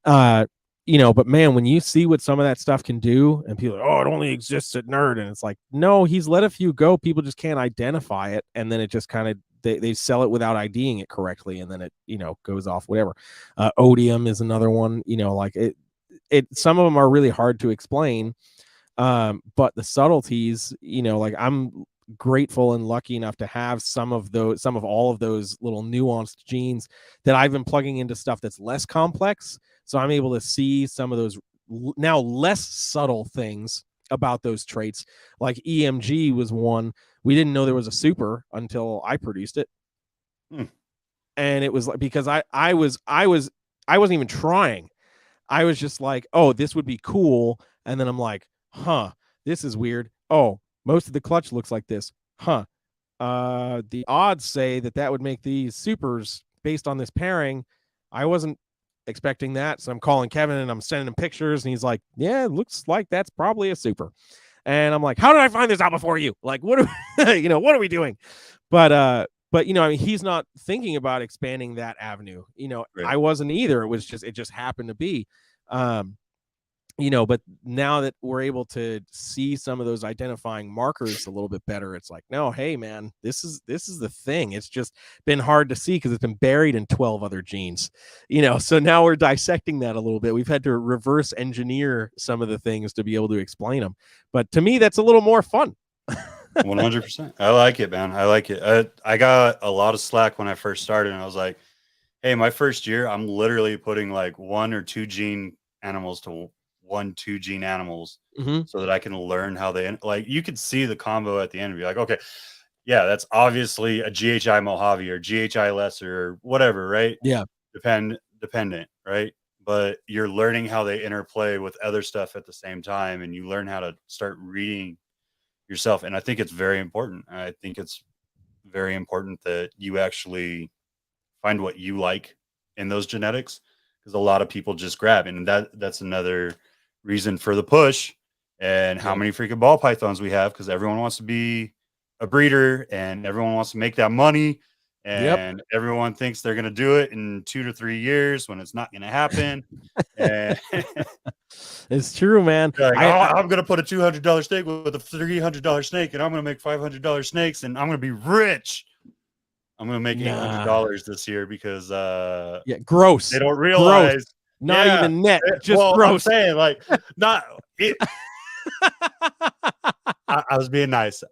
You know, but man, when you see what some of that stuff can do, and people are, oh, it only exists at Nerd, and it's like, no, he's let a few go. People just can't identify it, and then it just kind of, they sell it without IDing it correctly, and then it, you know, goes off, whatever. Odium is another one, you know, like it some of them are really hard to explain. But the subtleties, you know, like, I'm grateful and lucky enough to have some of all of those little nuanced genes that I've been plugging into stuff that's less complex. So I'm able to see some of those now less subtle things about those traits. Like EMG was one. We didn't know there was a super until I produced it. And it was like, because I wasn't even trying. I was just like, oh, this would be cool. And then I'm like, huh, this is weird. Oh, most of the clutch looks like this. Huh. The odds say that would make these supers based on this pairing. I wasn't expecting that. So I'm calling Kevin and I'm sending him pictures, and he's like, yeah, it looks like that's probably a super. And I'm like, how did I find this out before you? Like, what you know, what are we doing? But you know, I mean, he's not thinking about expanding that avenue. You know, right. I wasn't either. It just happened to be. You know, but now that we're able to see some of those identifying markers a little bit better, it's like, no, hey man, this is the thing. It's just been hard to see because it's been buried in 12 other genes, you know. So now we're dissecting that a little bit. We've had to reverse engineer some of the things to be able to explain them. But to me, that's a little more fun. 100%. I like it, man. I like it. I got a lot of slack when I first started, and I was like, hey, my first year, I'm literally putting like 1 or 2 gene animals to 1-2 gene animals, so that I can learn how they, like, you could see the combo at the end and be like, okay, yeah, that's obviously a GHI Mojave or GHI Lesser or whatever, right? Yeah. dependent, right? But you're learning how they interplay with other stuff at the same time, and you learn how to start reading yourself. And I think it's very important. I think it's very important that you actually find what you like in those genetics, because a lot of people just grab, and that's another reason for the push and how many freaking ball pythons we have, because everyone wants to be a breeder and everyone wants to make that money, and everyone thinks they're going to do it in 2 to 3 years when it's not going to happen. And it's true, man. like, I'm going to put a $200 snake with a $300 snake, and I'm going to make $500 snakes, and I'm going to be rich. I'm going to make $800 this year because gross. They don't realize. Gross. Not even net, just gross. I'm saying, like, not it. I was being nice.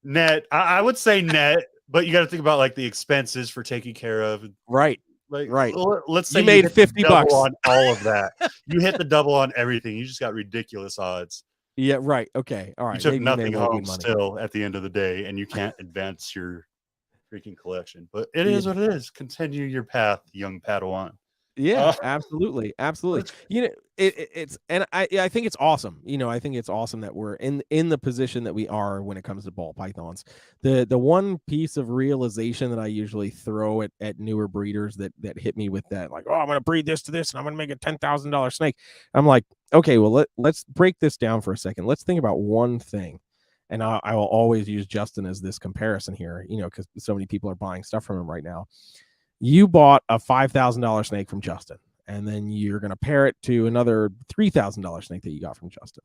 Net. I would say net, but you got to think about like the expenses for taking care of. Right. Like, right. Let's say you made $50 on all of that. You hit the double on everything. You just got ridiculous odds. Yeah. Right. Okay. All right. You took nothing home still at the end of the day, and you can't advance your freaking collection. But it is what it is. Continue your path, young Padawan. Yeah, absolutely. You know, it's and I think it's awesome. You know, I think it's awesome that we're in the position that we are when it comes to ball pythons. The one piece of realization that I usually throw at newer breeders that hit me with that, like, oh, I'm gonna breed this to this and I'm gonna make a $10,000 snake. I'm like, okay, well let's break this down for a second. Let's think about one thing. And I will always use Justin as this comparison here, you know, because so many people are buying stuff from him right now. You bought a $5,000 snake from Justin, and then you're going to pair it to another $3,000 snake that you got from Justin.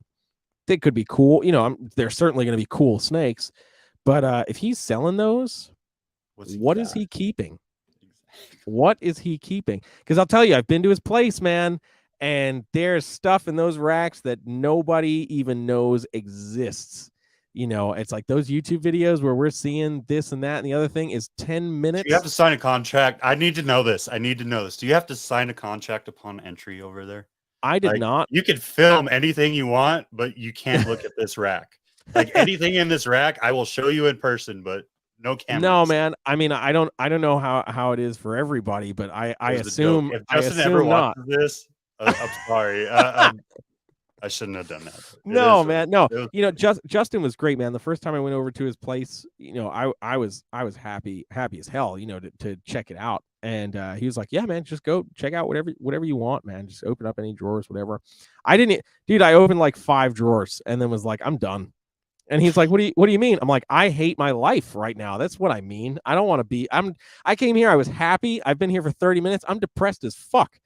They could be cool. You know, they're certainly going to be cool snakes, but if he's selling those, what is he keeping? What is he keeping? Because I'll tell you, I've been to his place, man, and there's stuff in those racks that nobody even knows exists. You know, it's like those YouTube videos where we're seeing this and that, and the other thing is 10 minutes. You have to sign a contract. I need to know this. Do you have to sign a contract upon entry over there? I did not. You can film anything you want, but you can't look at this rack. Like anything in this rack, I will show you in person, but no cameras. No, man. I mean, I don't know how it is for everybody, but I assume if Justin ever watches this, I'm sorry. I shouldn't have done that. No, man. No, you know, Justin was great, man. The first time I went over to his place, you know, I was happy as hell, you know, to check it out. And he was like, yeah, man, just go check out whatever you want, man. Just open up any drawers, whatever. I opened like 5 drawers and then was like, I'm done. And he's like, what do you mean? I'm like, I hate my life right now. That's what I mean. I don't want to be, I came here. I was happy. I've been here for 30 minutes. I'm depressed as fuck.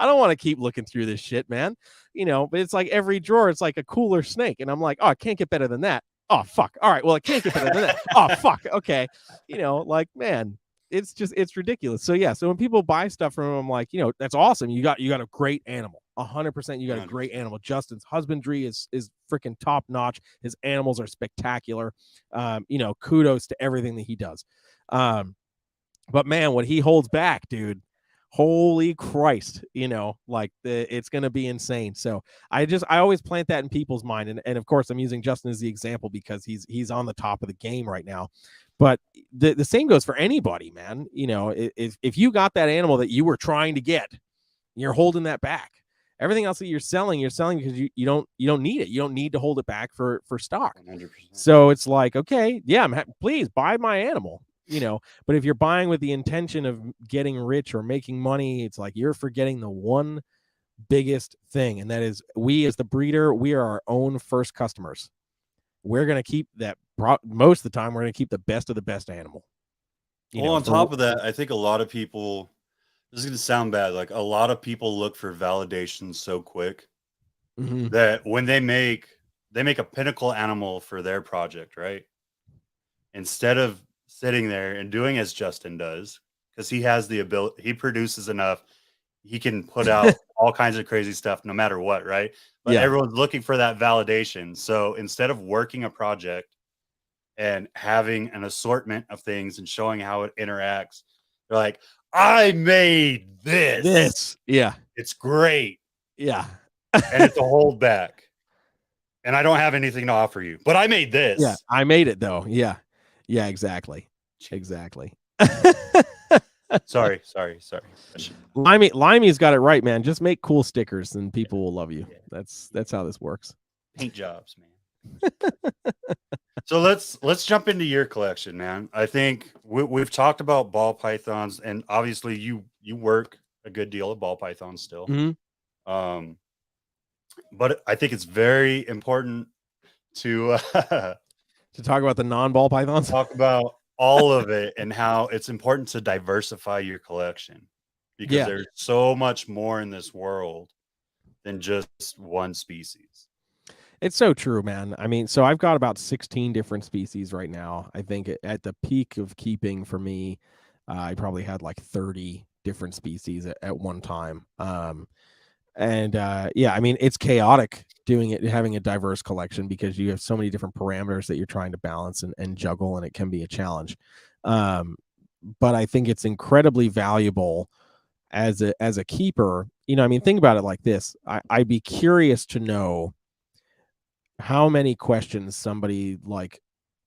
I don't want to keep looking through this shit, man. You know, but it's like every drawer, it's like a cooler snake. And I'm like, oh, it can't get better than that. Oh, fuck. All right. Well, it can't get better than that. Oh, fuck. Okay. You know, like, man, it's ridiculous. So yeah. So when people buy stuff from him, I'm like, you know, that's awesome. You got a great animal. 100%. You got a great animal. Justin's husbandry is freaking top notch. His animals are spectacular. You know, kudos to everything that he does. But man, what he holds back, dude, holy Christ, you know, like it's going to be insane. So I always plant that in people's mind. And of course I'm using Justin as the example because he's on the top of the game right now. But the same goes for anybody, man. You know, if you got that animal that you were trying to get, you're holding that back. Everything else that you're selling because you don't need it. You don't need to hold it back for stock. 100%. So it's like, okay, yeah, please buy my animal. You know, but if you're buying with the intention of getting rich or making money, it's like you're forgetting the one biggest thing. And that is, we as the breeder, we are our own first customers. We're going to keep that most of the time. We're going to keep the best of the best animal. Well, on top of that, I think a lot of people, this is going to sound bad. Like a lot of people look for validation so quick that when they make a pinnacle animal for their project, right? Instead of sitting there and doing as Justin does, because he has the ability, he produces enough, he can put out all kinds of crazy stuff no matter what, right? But everyone's looking for that validation. So instead of working a project and having an assortment of things and showing how it interacts, they're like, I made this. Yeah. It's great. Yeah. And it's a holdback. And I don't have anything to offer you, but I made this. Yeah, I made it though. Yeah. Yeah, exactly. Sorry. Limey's got it right, man. Just make cool stickers and people will love you. Yeah. That's how this works. Paint jobs, man. So let's jump into your collection, man. I think we've talked about ball pythons, and obviously you work a good deal of ball pythons still. Mm-hmm. But I think it's very important to to talk about the non-ball pythons. Talk about all of it and how it's important to diversify your collection, because there's so much more in this world than just one species. It's so true, man. I mean, so I've got about 16 different species right now. I think at the peak of keeping for me, I probably had like 30 different species at one time. Yeah, I mean, it's chaotic doing it, having a diverse collection, because you have so many different parameters that you're trying to balance and juggle, and it can be a challenge. But I think it's incredibly valuable as a keeper. You know, I mean, think about it like this. I'd be curious to know how many questions somebody like,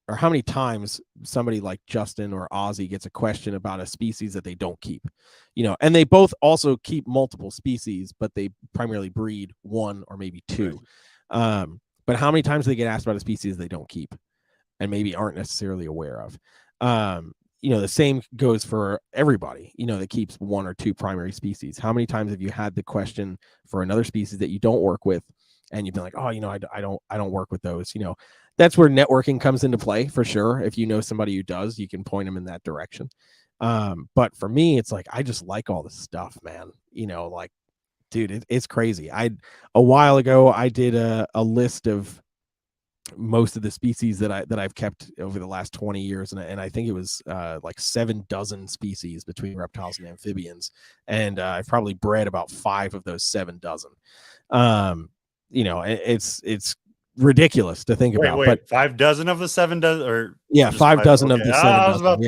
or how many times somebody like Justin or Ozzy gets a question about a species that they don't keep, you know, and they both also keep multiple species, but they primarily breed one or maybe two. Right. But how many times do they get asked about a species they don't keep and maybe aren't necessarily aware of? You know, the same goes for everybody, you know, that keeps one or two primary species. How many times have you had the question for another species that you don't work with, and you've been like, oh, you know, I don't work with those, you know? That's where networking comes into play for sure. If you know somebody who does, you can point them in that direction. But for me, it's like, I just like all this stuff, man. You know, like, dude, it's crazy. A while ago, I did a list of most of the species that I've kept over the last 20 years. And I think it was like 7 dozen species between reptiles and amphibians. And I've probably bred about 5 of those 7 dozen. You know, it's ridiculous to think about. But 5 dozen of the 7 dozen, or 5 dozen of the 7 dozen. About...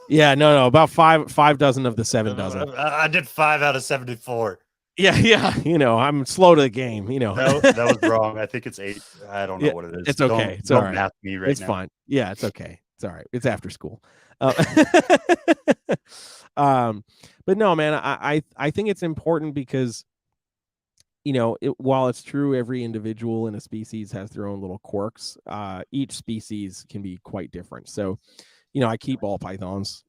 Yeah, no, about 5 dozen of the 7 dozen. I did 5 out of 74. Yeah, you know, I'm slow to the game, you know. that was wrong. I think it's 8. I don't know what it is. It's okay. It's all right. Math me right it's now. Fine. Yeah, it's okay. It's all right. It's after school. But no, man, I think it's important because, you know, while it's true every individual in a species has their own little quirks, each species can be quite different. So, you know, I keep ball pythons.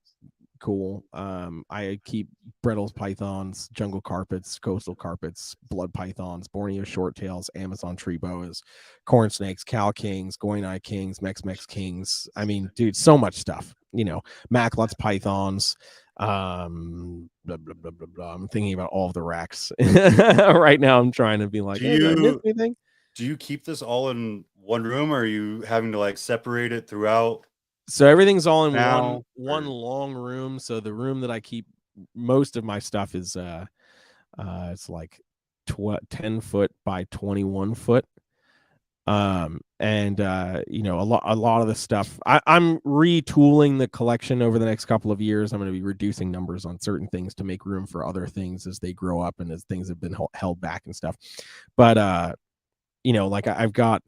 Cool. I keep Brettles pythons, jungle carpets, coastal carpets, blood pythons, Borneo shorttails, Amazon tree boas, corn snakes, cow kings, Goinai kings, Mex kings. I mean, dude, so much stuff. You know, Macklot's pythons. Blah, blah, blah, blah, blah. I'm thinking about all of the racks right now. I'm trying to be like, did I miss anything? Do you keep this all in one room, or are you having to like separate it throughout? So everything's all in one long room. So the room that I keep most of my stuff is it's like 10 foot by 21 foot. You know, a lot of the stuff I'm retooling the collection over the next couple of years. I'm going to be reducing numbers on certain things to make room for other things as they grow up and as things have been held back and stuff. But you know, like I've got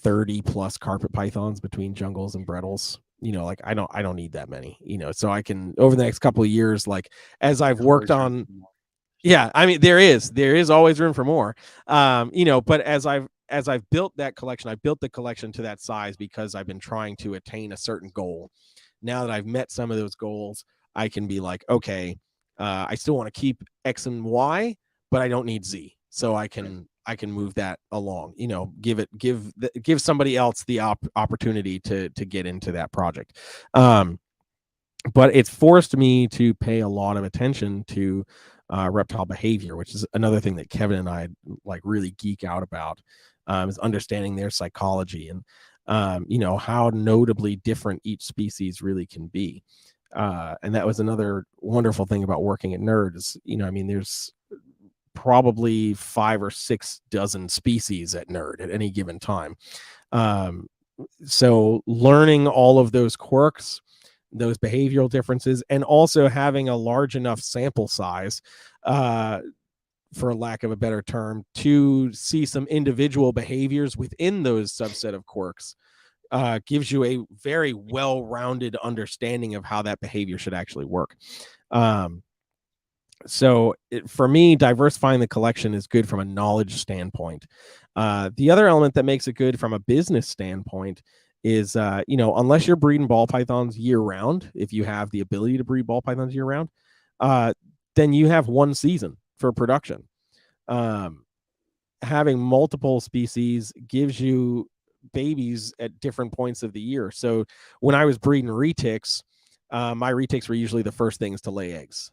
30 plus carpet pythons between jungles and Brettles. You know, like I don't need that many, you know, so I can, over the next couple of years, like as I've worked on, yeah, I mean, there is always room for more. You know, but as I've built that collection, I built the collection to that size because I've been trying to attain a certain goal. Now that I've met some of those goals, I can be like, okay, I still want to keep X and Y, but I don't need Z. So I can move that along, you know, give somebody else the opportunity to get into that project. But it's forced me to pay a lot of attention to reptile behavior, which is another thing that Kevin and I like really geek out about, is understanding their psychology and, you know, how notably different each species really can be. And that was another wonderful thing about working at Nerd is, you know, I mean, there's probably 5 or 6 dozen species at Nerd at any given time. So learning all of those quirks, those behavioral differences, and also having a large enough sample size, for lack of a better term, to see some individual behaviors within those subset of quirks gives you a very well-rounded understanding of how that behavior should actually work. So for me, diversifying the collection is good from a knowledge standpoint. The other element that makes it good from a business standpoint is, unless you're breeding ball pythons year round, if you have the ability to breed ball pythons year round, then you have one season for production. Having multiple species gives you babies at different points of the year. So when I was breeding retics, my retics were usually the first things to lay eggs,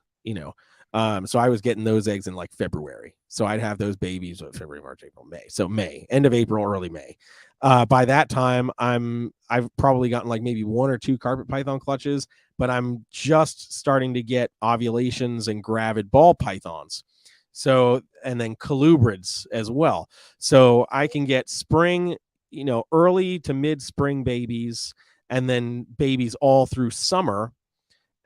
so I was getting those eggs in like February. So I'd have those babies February, March, April, May. So May, end of April, early May. By that time, I've probably gotten like maybe 1 or 2 carpet python clutches, but I'm just starting to get ovulations and gravid ball pythons. So, and then colubrids as well. So I can get spring, early to mid spring babies, and then babies all through summer.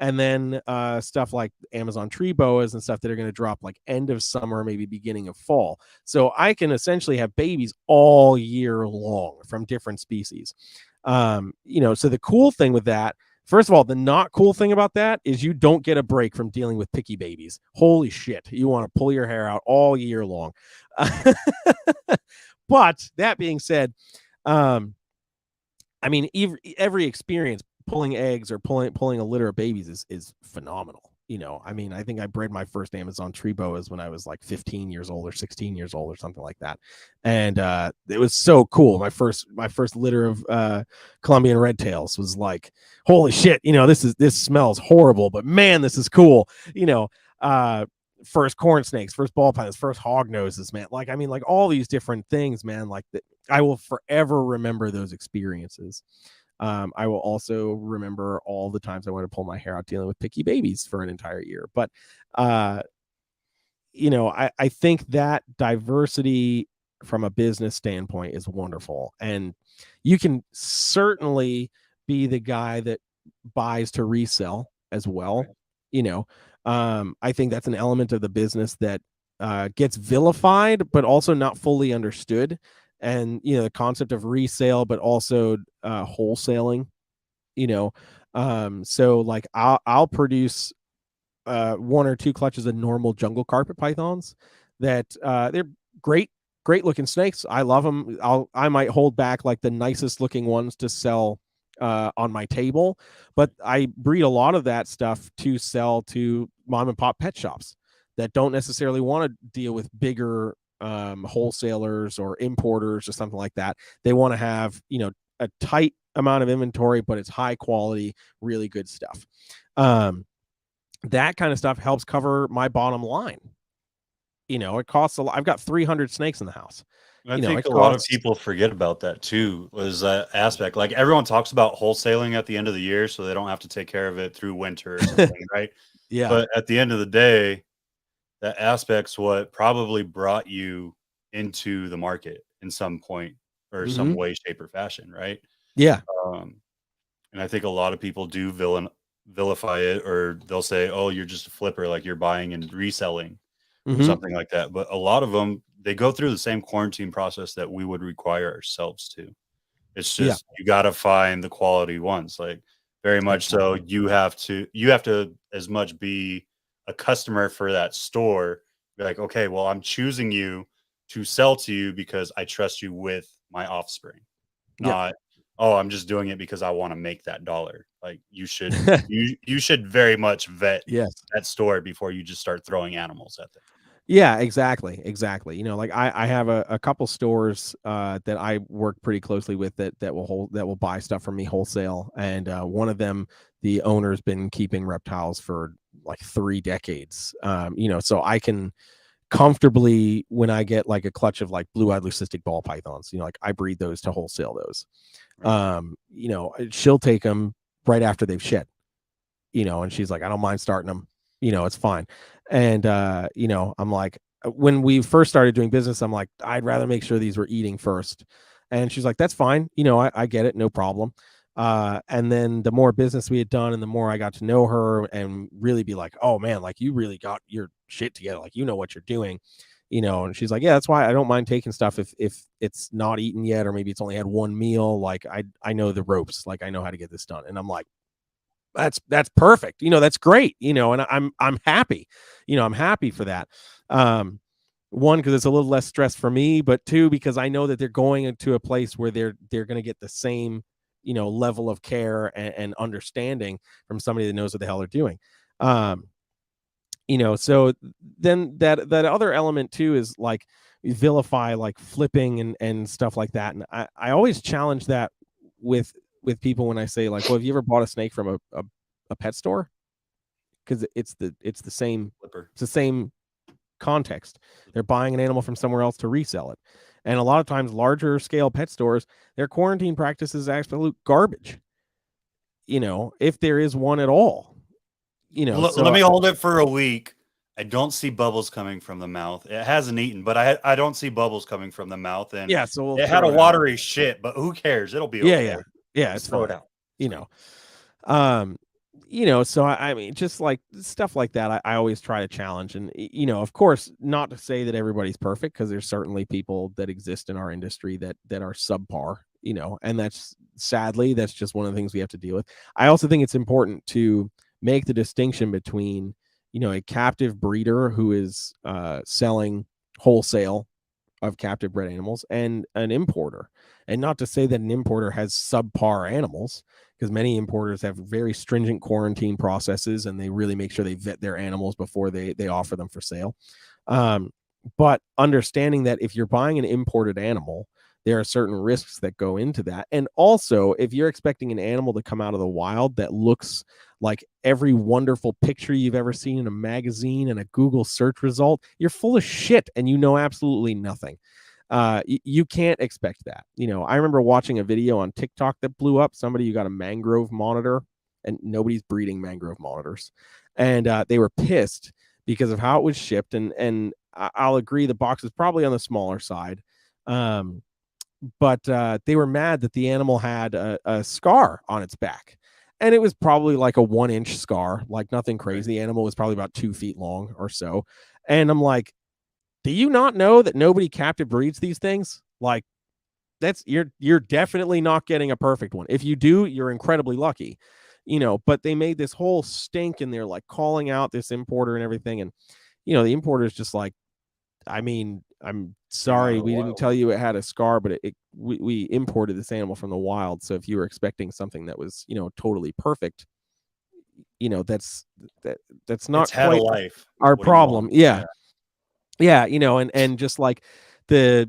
And then stuff like Amazon tree boas and stuff that are going to drop like end of summer, maybe beginning of fall. So I can essentially have babies all year long from different species. So the cool thing with that, first of all, the not cool thing about that is you don't get a break from dealing with picky babies. Holy shit. You want to pull your hair out all year long. But that being said, every experience pulling eggs or pulling a litter of babies is phenomenal. I think I bred my first Amazon tree boas when I was like 15 years old or 16 years old or something like that. And it was so cool. My first litter of Colombian red tails was like, holy shit, this smells horrible, but man, this is cool. First corn snakes, first ball pythons, first hog noses, man. Like all these different things, man. Like I will forever remember those experiences. I will also remember all the times I wanted to pull my hair out dealing with picky babies for an entire year. But, I think that diversity from a business standpoint is wonderful. And you can certainly be the guy that buys to resell as well. I think that's an element of the business that gets vilified, but also not fully understood. And the concept of resale, but also wholesaling. So like I'll produce 1 or 2 clutches of normal jungle carpet pythons that they're great looking snakes. I love them. I might hold back like the nicest looking ones to sell on my table, but I breed a lot of that stuff to sell to mom and pop pet shops that don't necessarily want to deal with bigger wholesalers or importers or something like that. They want to have a tight amount of inventory, but it's high quality, really good stuff. That kind of stuff helps cover my bottom line. It costs a lot. I've got 300 snakes in the house. I think a lot of people forget about that too, was that aspect. Like everyone talks about wholesaling at the end of the year so they don't have to take care of it through winter or something, right? Yeah. But at the end of the day, that aspect's what probably brought you into the market in some point or some way, shape, or fashion, right? Yeah. And I think a lot of people do vilify it, or they'll say, "Oh, you're just a flipper, like you're buying and reselling," or something like that. But a lot of them, they go through the same quarantine process that we would require ourselves to. It's just you got to find the quality ones, like very much so. You have to as much be a customer for that store. Be like, okay, well, I'm choosing you to sell to you because I trust you with my offspring, not, oh, I'm just doing it because I want to make that dollar. Like you should you should very much vet that store before you just start throwing animals at them. Yeah, exactly. Like I have a couple stores that I work pretty closely with that will buy stuff from me wholesale, and one of them, the owner's been keeping reptiles for like 3 decades. So I can comfortably, when I get like a clutch of like blue-eyed leucistic ball pythons, like I breed those to wholesale those. She'll take them right after they've shed, and she's like, I don't mind starting them, it's fine. And I'm like, when we first started doing business, I'm like, I'd rather make sure these were eating first. And she's like, that's fine, I get it, no problem. And then the more business we had done and the more I got to know her and really be like, oh man, like you really got your shit together, like what you're doing, And she's like, yeah, that's why I don't mind taking stuff if it's not eaten yet, or maybe it's only had one meal. Like I know the ropes, like I know how to get this done. And I'm like, that's perfect. That's great. And I'm happy. I'm happy for that. One, because it's a little less stress for me, but two, because I know that they're going into a place where they're going to get the same, level of care and understanding from somebody that knows what the hell they're doing. So then that other element too is like we vilify like flipping and stuff like that. And I always challenge that with people when I say like, well, have you ever bought a snake from a pet store? Because it's the same Flipper. It's the same context. They're buying an animal from somewhere else to resell it. And a lot of times larger scale pet stores, their quarantine practices is absolute garbage. If there is one at all. Let me hold it for a week. I don't see bubbles coming from the mouth. It hasn't eaten, but I don't see bubbles coming from the mouth. And yeah, so it had a watery shit, but who cares? It'll be okay. Yeah, it's throw fine. it out. So I mean, just like stuff like that, I always try to challenge. And, of course, not to say that everybody's perfect, because there's certainly people that exist in our industry that are subpar, and that's sadly, that's just one of the things we have to deal with. I also think it's important to make the distinction between, a captive breeder who is selling wholesale of captive bred animals and an importer. And not to say that an importer has subpar animals, because many importers have very stringent quarantine processes and they really make sure they vet their animals before they offer them for sale. But understanding that if you're buying an imported animal, there are certain risks that go into that. And also, if you're expecting an animal to come out of the wild that looks like every wonderful picture you've ever seen in a magazine and a Google search result, you're full of shit and you know absolutely nothing. You can't expect that. I remember watching a video on TikTok that blew up. Somebody who got a mangrove monitor, and nobody's breeding mangrove monitors. And they were pissed because of how it was shipped. And I'll agree, the box is probably on the smaller side. But they were mad that the animal had a scar on its back. And it was probably like a 1-inch scar, like nothing crazy. The animal was probably about 2 feet long or so. And I'm like, do you not know that nobody captive breeds these things? Like, you're definitely not getting a perfect one. If you do, you're incredibly lucky. But they made this whole stink and they're like calling out this importer and everything. And, the importer is just like, I mean, I'm sorry, we didn't tell you it had a scar, but we imported this animal from the wild. So if you were expecting something that was, totally perfect, that's not quite our problem. Yeah. And just like the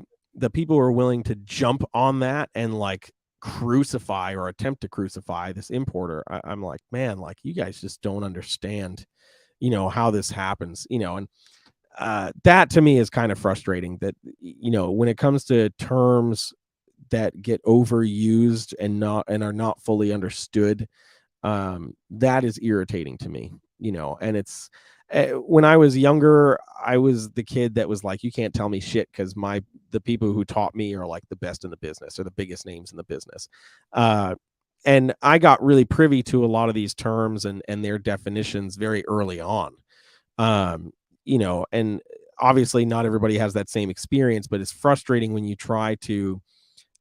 people who are willing to jump on that and like crucify or attempt to crucify this importer, I'm like, man, like you guys just don't understand, how this happens, and that to me is kind of frustrating that, when it comes to terms that get overused and are not fully understood, that is irritating to me, and it's when I was younger, I was the kid that was like, you can't tell me shit because the people who taught me are like the best in the business or the biggest names in the business. And I got really privy to a lot of these terms and their definitions very early on. And obviously not everybody has that same experience, but it's frustrating when you try to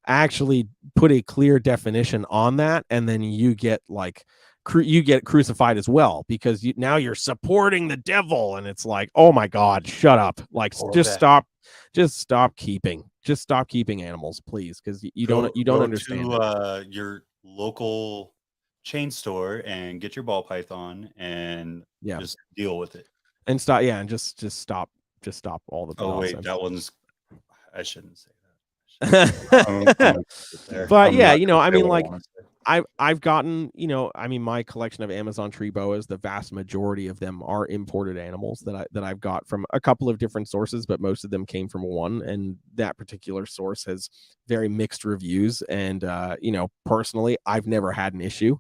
actually put a clear definition on that and then you get like you get crucified as well because now you're supporting the devil, and it's like, oh my god, shut up, like just stop keeping animals, please, because you don't understand to your local chain store and get your ball python and just deal with it and stop just stop all the nonsense. Wait, that one's, I shouldn't say that. But yeah, I mean, like I've gotten, I mean, my collection of Amazon tree boas, the vast majority of them are imported animals that I've got from a couple of different sources, but most of them came from one, and that particular source has very mixed reviews. And personally, I've never had an issue.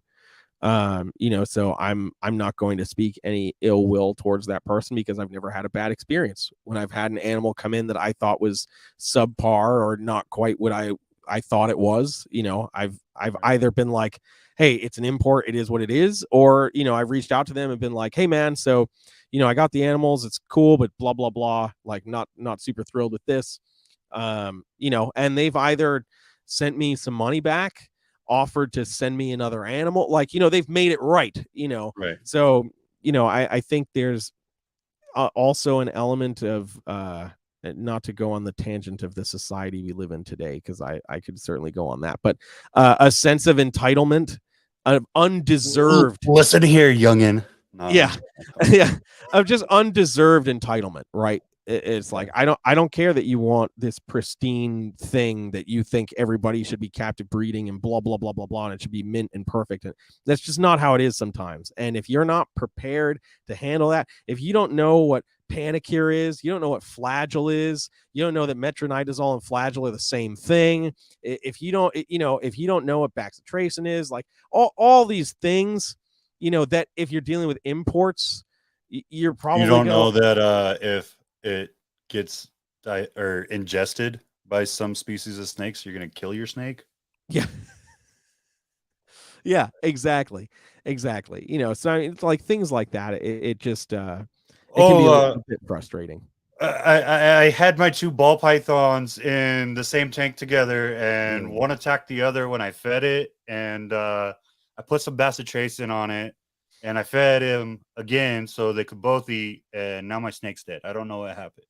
So I'm not going to speak any ill will towards that person because I've never had a bad experience when I've had an animal come in that I thought was subpar or not quite what I thought it was. I've either been like, hey, it's an import, it is what it is, or I've reached out to them and been like, hey man, so I got the animals, it's cool, but blah blah blah, like not super thrilled with this. And they've either sent me some money back, offered to send me another animal, like, they've made it right. Right. So I think there's also an element of not to go on the tangent of the society we live in today, because I could certainly go on that, but a sense of entitlement, of undeserved. Listen here, youngin. No, Yeah. Yeah, of just undeserved entitlement, right? It's like, I don't care that you want this pristine thing that you think everybody should be captive breeding and blah blah blah blah blah, and it should be mint and perfect, and that's just not how it is sometimes. And if you're not prepared to handle that, if you don't know what panicure is, you don't know what flagell is, you don't know that metronidazole and flagell are the same thing, if you don't know what bacitracin is, like all these things, that if you're dealing with imports, you're probably You don't know that if it gets or ingested by some species of snakes, you're going to kill your snake. Yeah. Yeah, exactly. So it's like things like that. It just it can be a bit frustrating. I had my 2 ball pythons in the same tank together, and one attacked the other when I fed it, and I put some bacitracin on it, and I fed him again so they could both eat, and now my snake's dead. I don't know what happened.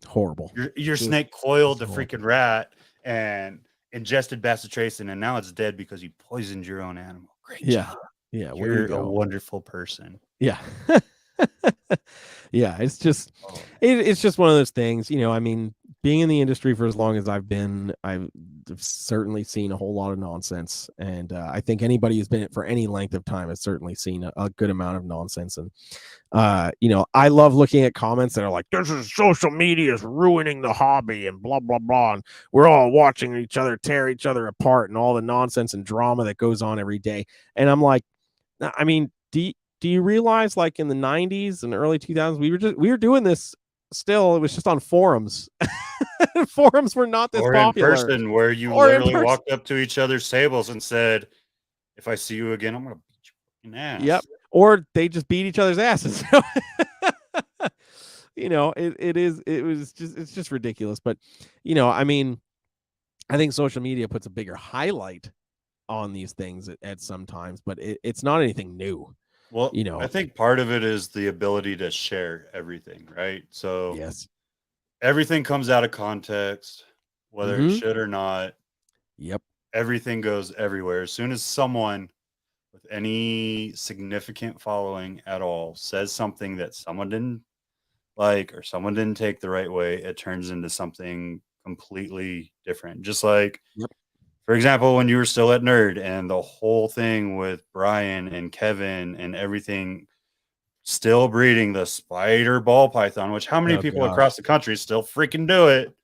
Horrible. Your snake coiled the freaking rat and ingested bacitracin, and now it's dead because you poisoned your own animal. Great job. Yeah, You're a wonderful person. Yeah. Yeah, it's just it's just one of those things, I mean, being in the industry for as long as I've been, I've certainly seen a whole lot of nonsense, and I think anybody who's been in it for any length of time has certainly seen a good amount of nonsense. And I love looking at comments that are like, this is social media is ruining the hobby and blah blah blah, and we're all watching each other tear each other apart, and all the nonsense and drama that goes on every day. And I'm like, I mean, do you realize, like, in the 90s and early 2000s, we were doing this still? It was just on forums. Forums were not this popular. In person, where you literally walked up to each other's tables and said, if I see you again, I'm going to beat your fucking ass. Yep. Or they just beat each other's asses. It's just ridiculous. But, I mean, I think social media puts a bigger highlight on these things at some times, but it's not anything new. Well, I think part of it is the ability to share everything, right? So yes, everything comes out of context, whether it should or not. Yep. Everything goes everywhere. As soon as someone with any significant following at all says something that someone didn't like or someone didn't take the right way, it turns into something completely different. Just like, for example, when you were still at Nerd and the whole thing with Brian and Kevin and everything, still breeding the spider ball python, which how many people across the country still freaking do it?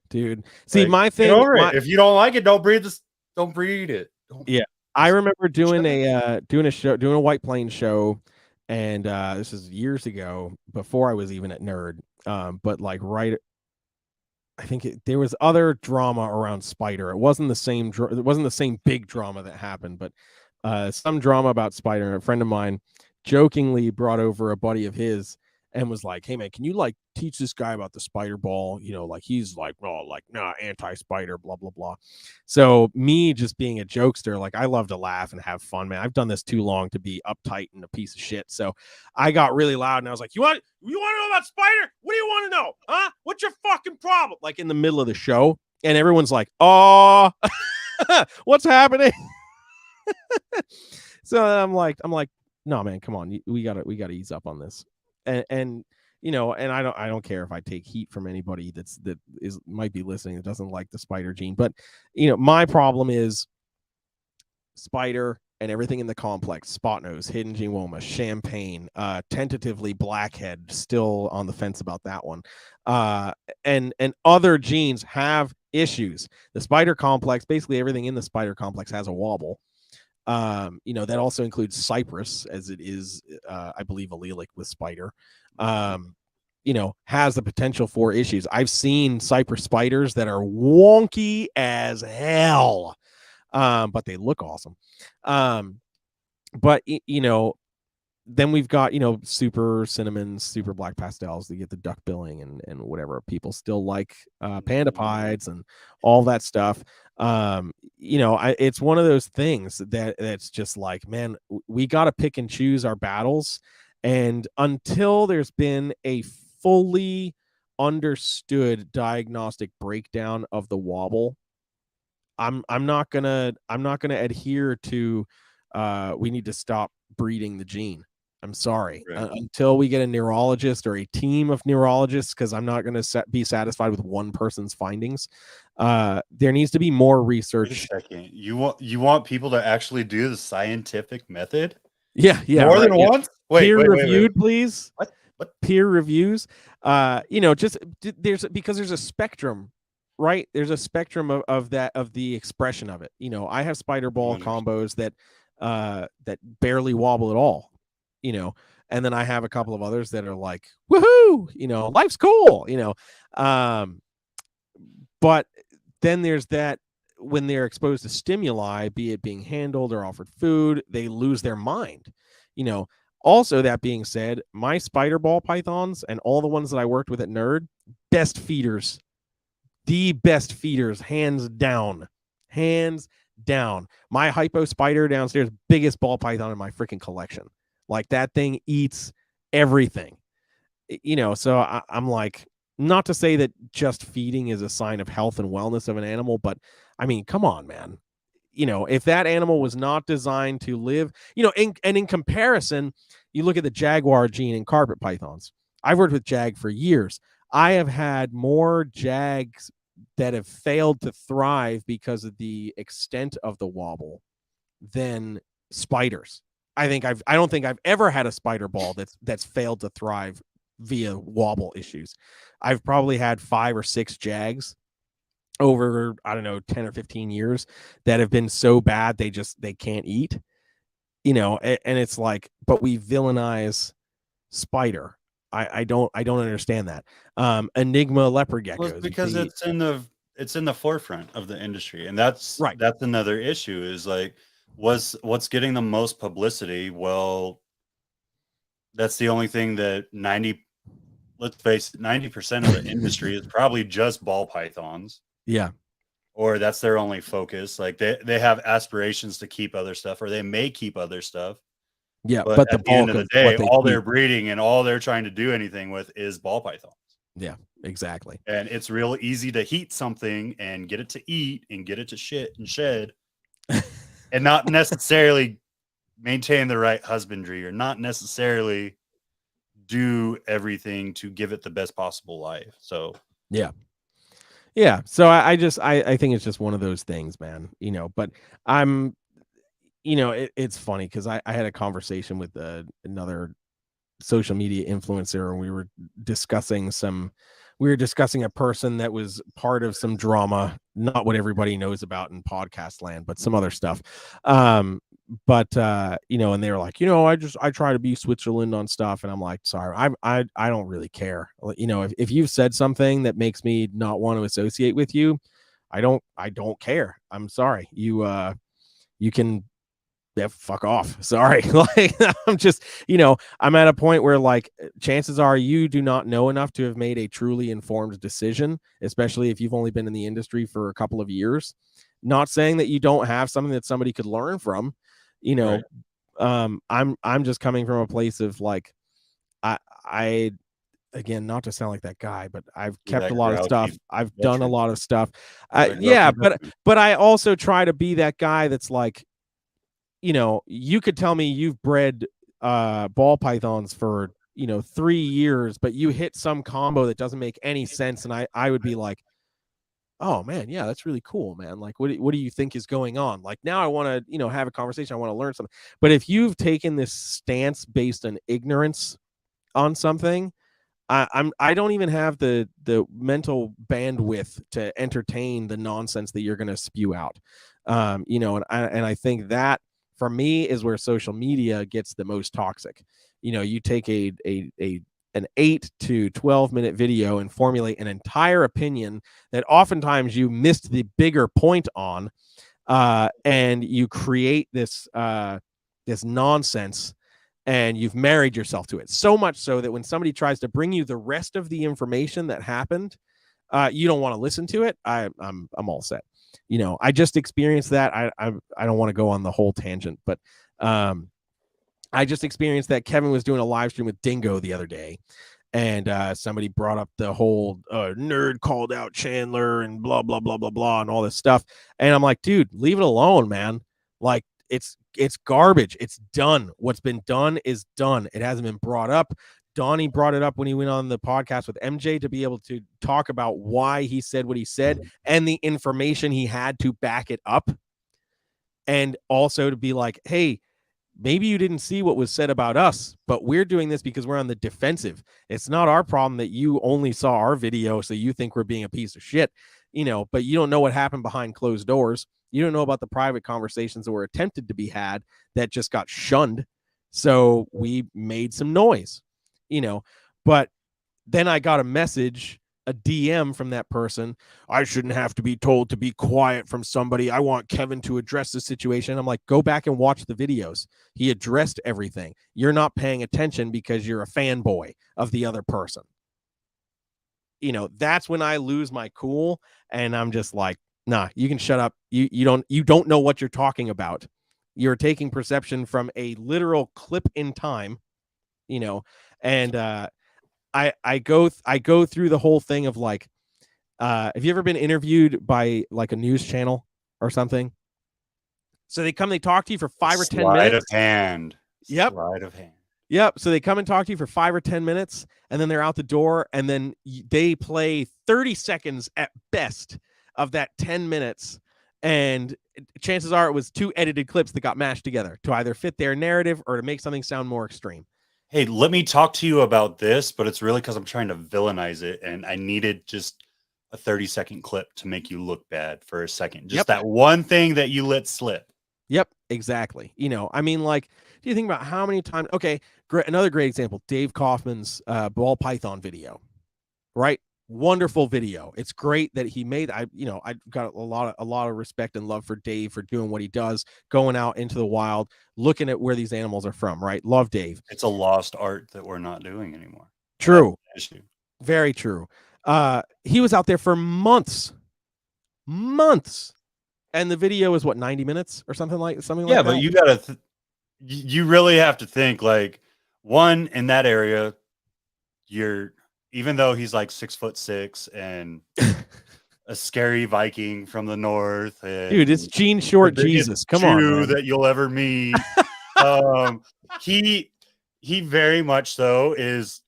Dude, see, my thing, if you don't like it, don't breed this. Don't breed it. I remember doing a White Plains show, and this is years ago, before I was even at Nerd. But like I think there was other drama around spider. It wasn't the same big drama that happened, but some drama about spider. And a friend of mine jokingly brought over a buddy of his and was like, hey man, can you like teach this guy about the spider ball? Like he's like, oh, like, nah, anti-spider, blah, blah, blah. So me just being a jokester, like I love to laugh and have fun, man. I've done this too long to be uptight and a piece of shit. So I got really loud and I was like, you want to know about spider? What do you want to know? Huh? What's your fucking problem? Like in the middle of the show. And everyone's like, oh, what's happening? So I'm like, no, man, come on. We gotta ease up on this. And I don't care if I take heat from anybody that might be listening that doesn't like the spider gene, but my problem is spider and everything in the complex: spot nose, hidden genoma, champagne, tentatively blackhead, still on the fence about that one, and other genes have issues. The spider complex, basically everything in the spider complex has a wobble. That also includes cypress, as it is, I believe, allelic with spider, has the potential for issues. I've seen cypress spiders that are wonky as hell, but they look awesome. But then we've got, super cinnamons, super black pastels. You get the duck billing and whatever. People still like panda pieds and all that stuff. It's one of those things that's just like, man, we got to pick and choose our battles. And until there's been a fully understood diagnostic breakdown of the wobble, I'm not gonna adhere to we need to stop breeding the gene. I'm sorry. Right. Until we get a neurologist or a team of neurologists, because I'm not going to be satisfied with one person's findings. There needs to be more research. Wait a second. You want people to actually do the scientific method? Yeah. More than once? Wait, peer wait, reviewed, please. What? Peer reviews? Just because there's a spectrum, right? There's a spectrum of the expression of it. I have spider ball combos that barely wobble at all. And then I have a couple of others that are like, woohoo, life's cool, but then there's that when they're exposed to stimuli, be it being handled or offered food, they lose their mind. Also, that being said, my spider ball pythons and all the ones that I worked with at Nerd, best feeders, the best feeders, hands down. My hypo spider downstairs, biggest ball python in my freaking collection. Like, that thing eats everything, so I'm like, not to say that just feeding is a sign of health and wellness of an animal, but I mean, come on, man. If that animal was not designed to live, in comparison, you look at the jaguar gene in carpet pythons. I've worked with jag for years. I have had more jags that have failed to thrive because of the extent of the wobble than spiders. I don't think I've ever had a spider ball that's failed to thrive via wobble issues. I've probably had 5 or 6 jags over, I don't know, 10 or 15 years that have been so bad they can't eat. And it's like, but we villainize spider. I don't understand that. Enigma leopard geckos. Well, because it's in the forefront of the industry, and that's right. That's another issue. Is like, what's getting the most publicity? Well, that's the only thing that 90% of the industry is probably just ball pythons. Yeah. Or that's their only focus. Like, they have aspirations to keep other stuff, or they may keep other stuff. Yeah, but the at the end of the day, all keep, they're breeding and all they're trying to do anything with is ball pythons. Yeah, exactly. And it's real easy to heat something and get it to eat and get it to shit and shed and not necessarily maintain the right husbandry, or not necessarily do everything to give it the best possible life. So yeah. So I think it's just one of those things, man. But I'm, it's funny because I had a conversation with another social media influencer, and we were discussing a person that was part of some drama, not what everybody knows about in podcast land, but some other stuff. And they were like, I try to be Switzerland on stuff. And I'm like, sorry, I don't really care. If you've said something that makes me not want to associate with you, I don't care. I'm sorry. You can, yeah, fuck off. Sorry. Like, I'm just, I'm at a point where, like, chances are you do not know enough to have made a truly informed decision, especially if you've only been in the industry for a couple of years. Not saying that you don't have something that somebody could learn from, right. I'm just coming from a place of, like, I again, not to sound like that guy, but I've kept a lot of stuff. I've done a lot of stuff. Yeah, but I also try to be that guy that's like, you could tell me you've bred ball pythons for 3 years, but you hit some combo that doesn't make any sense, and I would be like, oh man, yeah, that's really cool, man. Like, what do you think is going on? Like, now I want to have a conversation. I want to learn something. But if you've taken this stance based on ignorance on something, I don't even have the mental bandwidth to entertain the nonsense that you're going to spew out. And I think that, for me, is where social media gets the most toxic. You take an 8 to 12 minute video and formulate an entire opinion that oftentimes you missed the bigger point on, and you create this nonsense and you've married yourself to it. So much so that when somebody tries to bring you the rest of the information that happened, you don't want to listen to it. I'm all set. You know, I just experienced that. I don't want to go on the whole tangent, but I just experienced that. Kevin was doing a live stream with Dingo the other day, and somebody brought up the whole nerd called out Chandler and blah blah blah blah blah and all this stuff. And I'm like, dude, leave it alone, man. Like, it's garbage. It's done. What's been done is done. It hasn't been brought up. Donnie brought it up when he went on the podcast with MJ to be able to talk about why he said what he said and the information he had to back it up. And also to be like, hey, maybe you didn't see what was said about us, but we're doing this because we're on the defensive. It's not our problem that you only saw our video, so you think we're being a piece of shit, you know, but you don't know what happened behind closed doors. You don't know about the private conversations that were attempted to be had that just got shunned. So we made some noise, you know, but then I got a message, a DM from that person. I shouldn't have to be told to be quiet from somebody. I want Kevin to address the situation. I'm like, go back and watch the videos. He addressed everything. You're not paying attention because you're a fanboy of the other person. You know, that's when I lose my cool, and I'm just like, nah, you can shut up. You don't know what you're talking about. You're taking perception from a literal clip in time, you know, and I go through the whole thing of like, have you ever been interviewed by like a news channel or something? So they talk to you for 5 or 10 minutes. Sleight of hand. Yep. Sleight of hand. Yep. So they come and talk to you for 5 or 10 minutes, and then they're out the door, and then they play 30 seconds at best of that 10 minutes. And chances are it was 2 edited clips that got mashed together to either fit their narrative or to make something sound more extreme. Hey, let me talk to you about this, but it's really because I'm trying to villainize it, and I needed just a 30-second clip to make you look bad for a second. Just that one thing that you let slip. Yep, exactly. You know, I mean, like, do you think about how many times? Okay, great. Another great example, Dave Kaufman's ball python video, right? Wonderful video. It's great that he made. I got a lot of respect and love for Dave for doing what he does, going out into the wild, looking at where these animals are from. Right, love Dave. It's a lost art that we're not doing anymore. True, very true. He was out there for months, and the video is what, 90 minutes or something like that. Yeah, but you gotta, you really have to think like, one, in that area, even though he's like 6'6" and a scary Viking from the north, dude, it's Gene Short Jesus. Come on, man. That you'll ever meet. He very much so is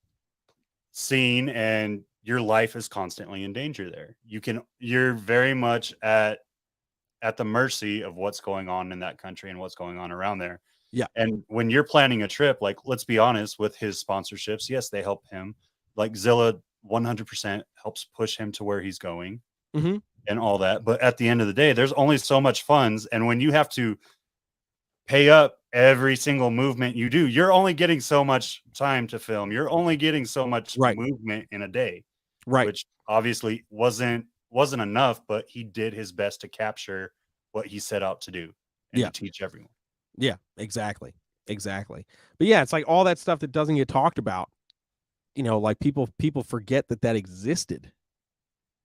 seen, and your life is constantly in danger there. You're very much at the mercy of what's going on in that country and what's going on around there. Yeah. And when you're planning a trip, like, let's be honest, with his sponsorships, yes, they help him. Like Zilla 100% helps push him to where he's going and all that. But at the end of the day, there's only so much funds. And when you have to pay up every single movement you do, you're only getting so much time to film. You're only getting so much movement in a day, which obviously wasn't enough, but he did his best to capture what he set out to do and to teach everyone. Yeah, exactly. But yeah, it's like all that stuff that doesn't get talked about. You know, like people forget that existed,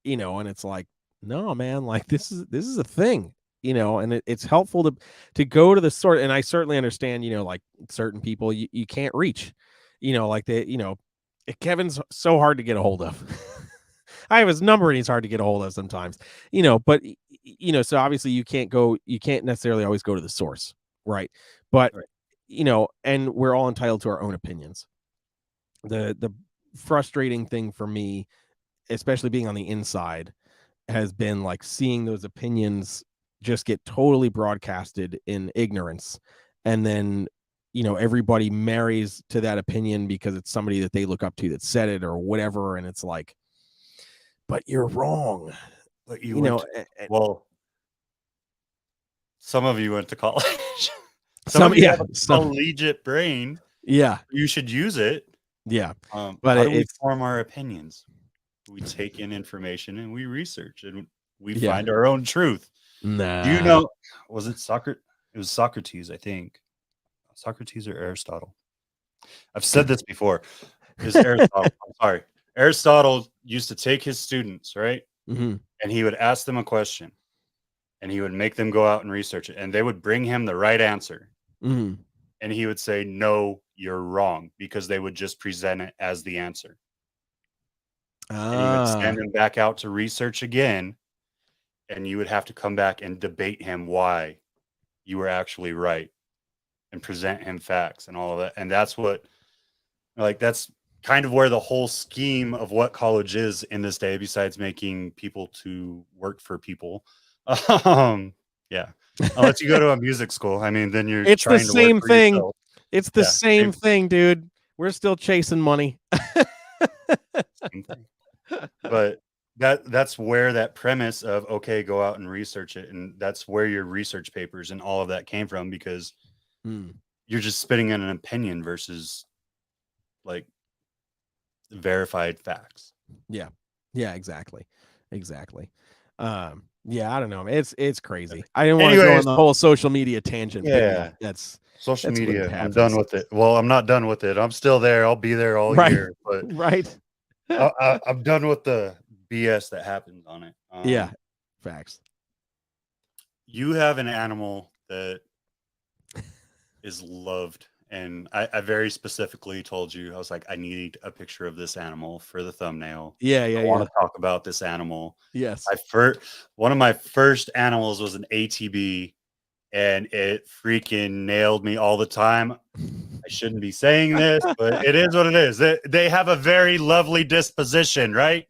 you know, and it's like, no, man, like this is a thing, you know, and it's helpful to go to the source. And I certainly understand, you know, like certain people you can't reach, you know, like Kevin's so hard to get a hold of. I have his number and he's hard to get a hold of sometimes, you know, but you know, so obviously you can't necessarily always go to the source. Right. But, you know, and we're all entitled to our own opinions. The frustrating thing for me, especially being on the inside, has been like seeing those opinions just get totally broadcasted in ignorance. And then, you know, everybody marries to that opinion because it's somebody that they look up to that said it or whatever. And it's like, but you're wrong. But you know, well, some of you went to college. Some of you have a collegiate brain. Yeah. You should use it. Yeah. But how do we form our opinions? We take in information and we research and we find our own truth. Nah. Do you know, was it Socrates? It was Socrates, I think. Socrates or Aristotle. I've said this before. Is Aristotle? I'm sorry. Aristotle used to take his students, right, Mm-hmm. and he would ask them a question, and he would make them go out and research it, and they would bring him the right answer, Mm-hmm. and he would say, "No, you're wrong," because they would just present it as the answer, and he would Ah, send him back out to research again, and you would have to come back and debate him why you were actually right and present him facts and all of that. And that's what, like, that's kind of where the whole scheme of what college is in this day, besides making people to work for people. Yeah. Unless you go to a music school. I mean, then you're it's the trying to work same for thing. yourself. It's the Yeah. same thing, dude. We're still chasing money. Same thing. But that's where that premise of, okay, go out and research it, and that's where your research papers and all of that came from, because Hmm. you're just spitting in an opinion versus like verified facts. Yeah. Yeah, exactly. Exactly. Yeah, I don't know. It's crazy. I didn't want to go on Anyways, the whole social media tangent, but yeah, yeah, that's social what media, I'm done happens. with it. Well, I'm not done with it. I'm still there. I'll be there all Right. year, but Right. I'm done with the BS that happens on it. Yeah. Facts. You have an animal that is loved, and I very specifically told you, I was like, I need a picture of this animal for the thumbnail. Yeah, I yeah, want yeah. to talk about this animal. Yes. One of my first animals was an ATB, and it freaking nailed me all the time. I shouldn't be saying this, but it is what it is. They have a very lovely disposition, right?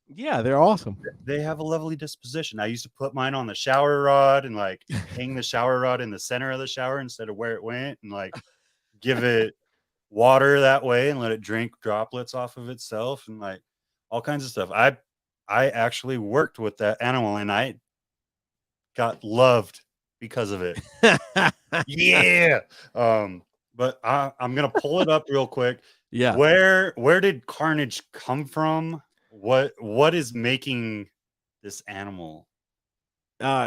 Yeah, they're awesome. They have a lovely disposition. I used to put mine on the shower rod and like hang the shower rod in the center of the shower instead of where it went, and like give it water that way and let it drink droplets off of itself, and like all kinds of stuff. I actually worked with that animal, and I got loved because of it. Yeah. But I'm gonna pull it up real quick. Yeah. Where did Carnage come from? What is making this animal?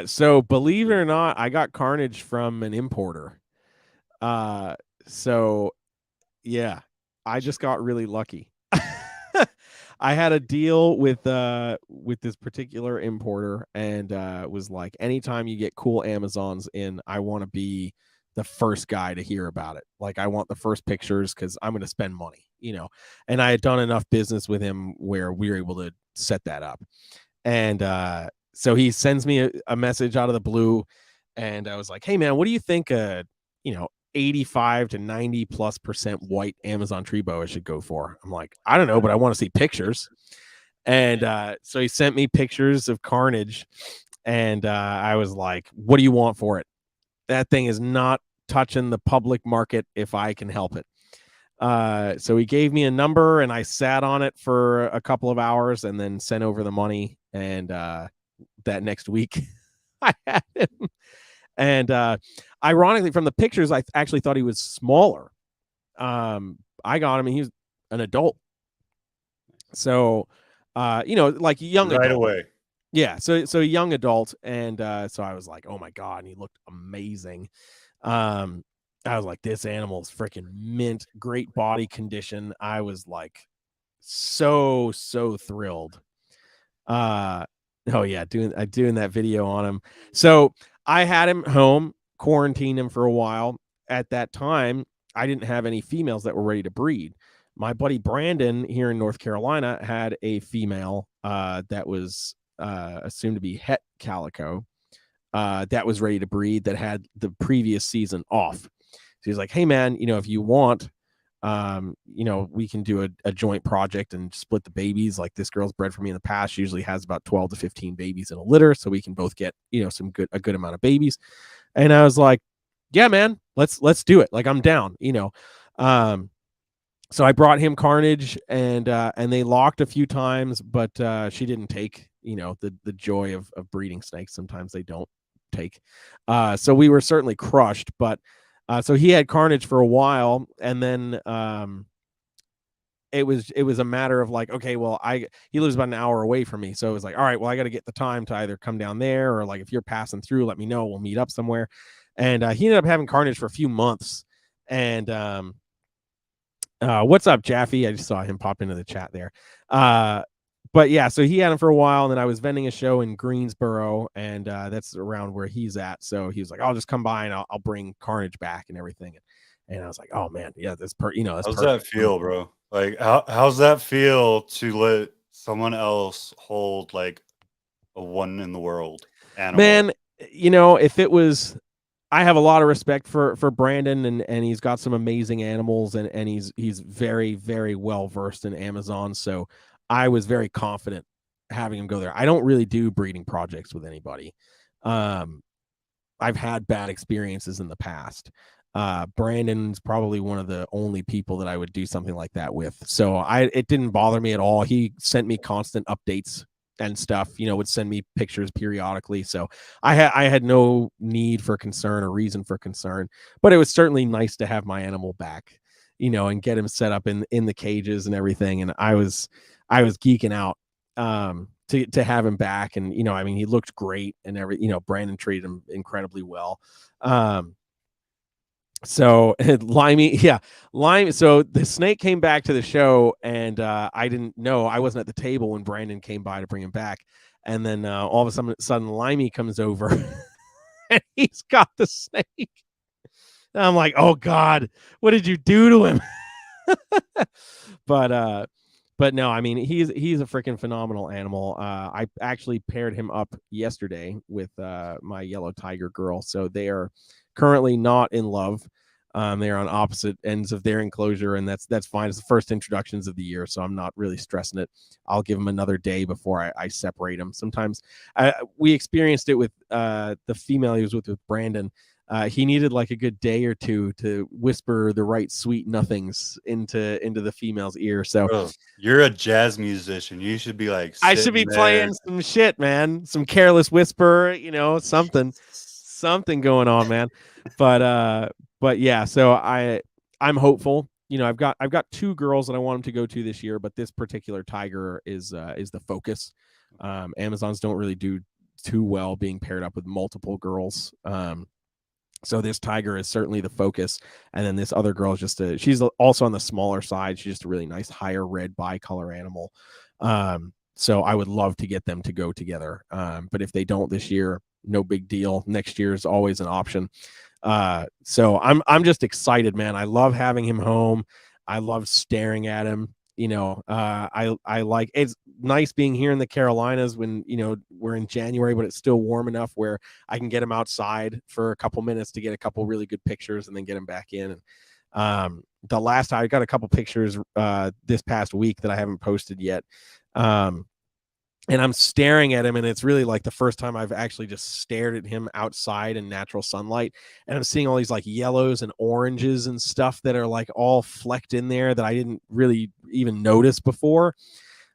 So believe it or not, I got Carnage from an importer. So yeah, I just got really lucky. I had a deal with this particular importer, and was like, anytime you get cool Amazons in, I want to be the first guy to hear about it. Like, I want the first pictures because I'm going to spend money, And I had done enough business with him where we were able to set that up. And so he sends me a message out of the blue, and I was like, hey man, what do you think 85 to 90+% white Amazon tree boa should go for? I'm like, I don't know, but I want to see pictures. And so he sent me pictures of Carnage, and I was like, what do you want for it? That thing is not touching the public market if I can help it. So he gave me a number, and I sat on it for a couple of hours and then sent over the money. And that next week I had him. And ironically, from the pictures, I actually thought he was smaller. I got him, and he was an adult. So, like a young Right adult. away. Yeah. So a young adult. And so I was like, oh my God. And he looked amazing. I was like, this animal is freaking mint, great body condition. I was like, so thrilled. Oh yeah, doing that video on him. So I had him home, quarantined him for a while. At that time, I didn't have any females that were ready to breed. My buddy Brandon here in North Carolina had a female that was assumed to be het calico that was ready to breed, that had the previous season off. So he's like, hey man, if you want, we can do a joint project and split the babies. Like, this girl's bred for me in the past. She usually has about 12 to 15 babies in a litter, so we can both get, a good amount of babies. And I was like, yeah, man, let's do it. Like, I'm down, So I brought him Carnage, and they locked a few times, but she didn't take, the joy of breeding snakes. Sometimes they don't take. So we were certainly crushed, but so he had Carnage for a while, and then it was a matter of like, okay, well, he lives about an hour away from me, so it was like, all right, well, I got to get the time to either come down there, or like, if you're passing through, let me know, we'll meet up somewhere. And he ended up having Carnage for a few months, and What's up, Jaffe? I just saw him pop into the chat there. But yeah, so he had him for a while, and then I was vending a show in Greensboro, and that's around where he's at. So he was like, "I'll just come by and I'll bring Carnage back and everything." And I was like, "Oh man, yeah, that's that's How's perfect." that feel, bro? Like, how's that feel to let someone else hold like a one in the world animal? Man, if it was, I have a lot of respect for Brandon, and he's got some amazing animals, and he's very, very well versed in Amazon. So I was very confident having him go there. I don't really do breeding projects with anybody. I've had bad experiences in the past. Brandon's probably one of the only people that I would do something like that with. So it didn't bother me at all. He sent me constant updates and stuff, would send me pictures periodically. So I had no need for concern or reason for concern, but it was certainly nice to have my animal back, and get him set up in the cages and everything. And I was geeking out to have him back. And he looked great, and Brandon treated him incredibly well. So Limey, yeah, Lime. So the snake came back to the show, and I didn't know. I wasn't at the table when Brandon came by to bring him back, and then all of a sudden, Limey comes over, and he's got the snake. And I'm like, oh God, what did you do to him? But no, he's a freaking phenomenal animal. I actually paired him up yesterday with my yellow tiger girl, so they are currently not in love. They're on opposite ends of their enclosure, and that's fine. It's the first introductions of the year, so I'm not really stressing it. I'll give them another day before I separate them. Sometimes we experienced it with the female he was with Brandon. He needed like a good day or two to whisper the right sweet nothings into the female's ear. So Bro, you're a jazz musician. You should be like I should be playing some shit, man. Some Careless Whisper, something going on, man. But yeah, so I'm hopeful. I've got two girls that I want them to go to this year, but this particular tiger is the focus. Amazons don't really do too well being paired up with multiple girls. So this tiger is certainly the focus, and then this other girl is she's also on the smaller side. She's just a really nice higher red bicolor animal. So I would love to get them to go together. But if they don't this year, no big deal. Next year is always an option. So I'm just excited, man. I love having him home. I love staring at him. I like, it's nice being here in the Carolinas when we're in January, but it's still warm enough where I can get him outside for a couple minutes to get a couple really good pictures and then get him back in. And the last time I got a couple pictures this past week that I haven't posted yet. And I'm staring at him, and it's really like the first time I've actually just stared at him outside in natural sunlight. And I'm seeing all these like yellows and oranges and stuff that are like all flecked in there that I didn't really even notice before.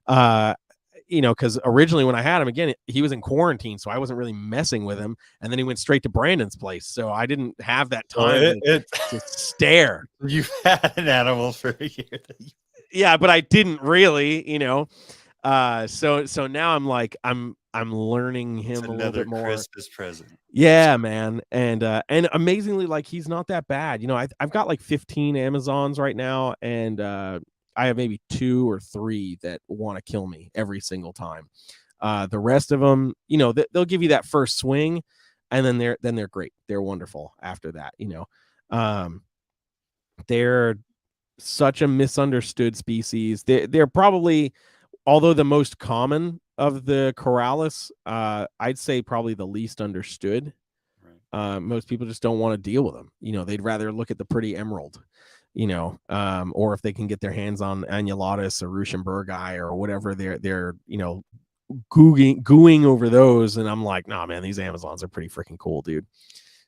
Because originally when I had him, again, he was in quarantine, so I wasn't really messing with him. And then he went straight to Brandon's place, so I didn't have that time to stare. You've had an animal for a year. Yeah, but I didn't really, so now I'm like I'm learning him a little bit more. Christmas present. Yeah, man. And amazingly, like, he's not that bad. I've got like 15 Amazons right now, and I have maybe 2 or 3 that want to kill me every single time. The rest of them, they'll give you that first swing, and then they're great. They're wonderful after that. They're such a misunderstood species. They're probably, although the most common of the Corrales, I'd say probably the least understood. Right. Most people just don't want to deal with them. They'd rather look at the pretty emerald, or if they can get their hands on Annulatus or Ruschenbergi or whatever, they're gooing over those. And I'm like, nah, man, these Amazons are pretty freaking cool, dude.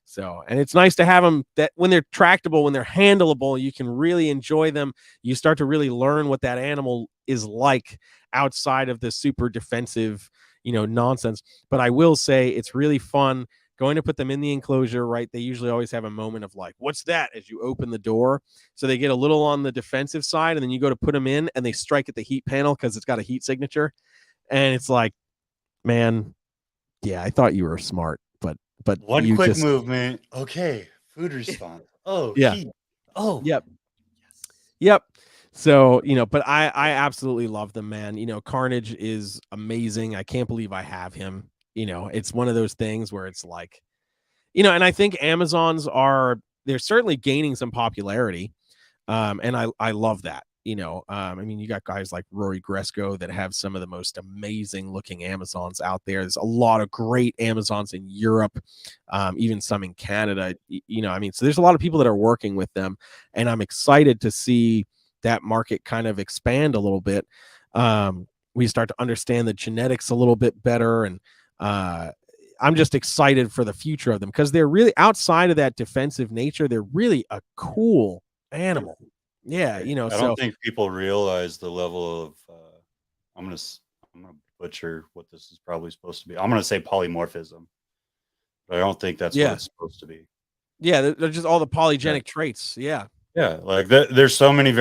So, and it's nice to have them that when they're tractable, when they're handleable, you can really enjoy them. You start to really learn what that animal is like outside of the super defensive, nonsense. But I will say it's really fun going to put them in the enclosure, right? They usually always have a moment of like, what's that? As you open the door. So they get a little on the defensive side, and then you go to put them in and they strike at the heat panel because it's got a heat signature. And it's like, man, yeah, I thought you were smart. But one quick movement. Okay. Food response. Oh, yeah. heat. Oh, yep. Yep. So, but I absolutely love them, man. Carnage is amazing. I can't believe I have him. It's one of those things where it's like, and I think they're certainly gaining some popularity. And I love that. I mean, you got guys like Rory Gresco that have some of the most amazing looking Amazons out there. There's a lot of great Amazons in Europe, even some in Canada. I mean, so there's a lot of people that are working with them, and I'm excited to see that market kind of expand a little bit. We start to understand the genetics a little bit better, and I'm just excited for the future of them because they're really outside of that defensive nature. They're really a cool animal. Yeah, I don't think people realize the level of I'm gonna butcher what this is probably supposed to be. I'm gonna say polymorphism, but I don't think that's what it's supposed to be. Yeah, they're just all the polygenic traits. Yeah. Yeah, like there's so many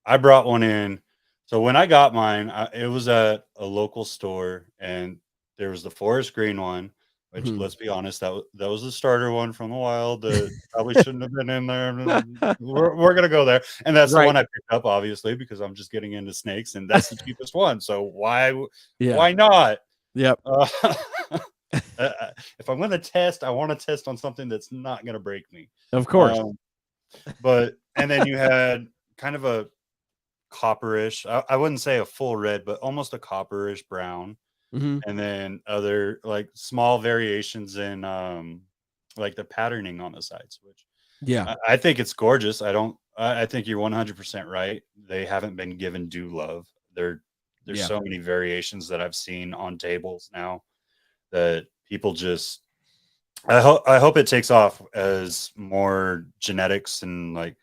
I brought one in. So when I got mine, it was at a local store, and there was the forest green one, which let's be honest, that was the starter one from the wild that probably shouldn't have been in there. We're gonna go there, and that's the one I picked up, obviously, because I'm just getting into snakes, and that's the cheapest one. So why not? Yep. If I'm gonna test, I want to test on something that's not gonna break me. Of course. And then you had kind of a copperish, I wouldn't say a full red, but almost a copperish brown. And then other like small variations in like the patterning on the sides, which I think it's gorgeous. I think you're 100% right. They haven't been given due love. There's so many variations that I've seen on tables now that people just I hope it takes off as more genetics and like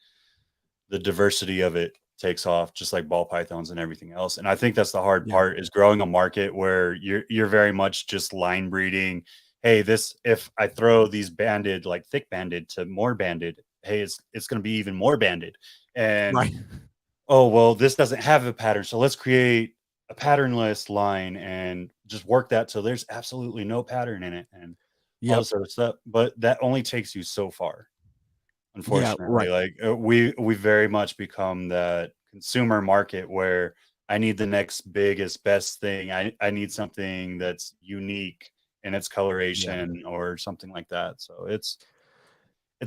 the diversity of it takes off, just like ball pythons and everything else. And I think that's the hard part, is growing a market where you're very much just line breeding. Hey, if I throw these banded, like thick banded to more banded, hey, it's going to be even more banded. And oh, well, this doesn't have a pattern, so let's create a patternless line and just work that so there's absolutely no pattern in it, and all this other stuff. But that only takes you so far. Unfortunately, like we very much become that consumer market where I need the next biggest, best thing. I need something that's unique in its coloration or something like that. So it's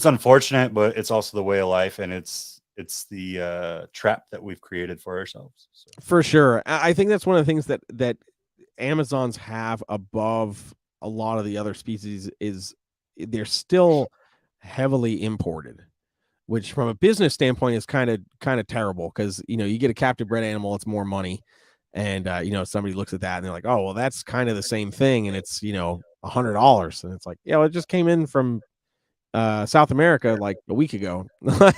unfortunate, but it's also the way of life, and it's the trap that we've created for ourselves. So. For sure. I think that's one of the things that Amazons have above a lot of the other species is they're still heavily imported, which from a business standpoint is kind of terrible, because you get a captive bred animal, it's more money, and somebody looks at that and they're like, oh well, that's kind of the same thing, and it's $100, and it's like, yeah, well, it just came in from South America like a week ago. But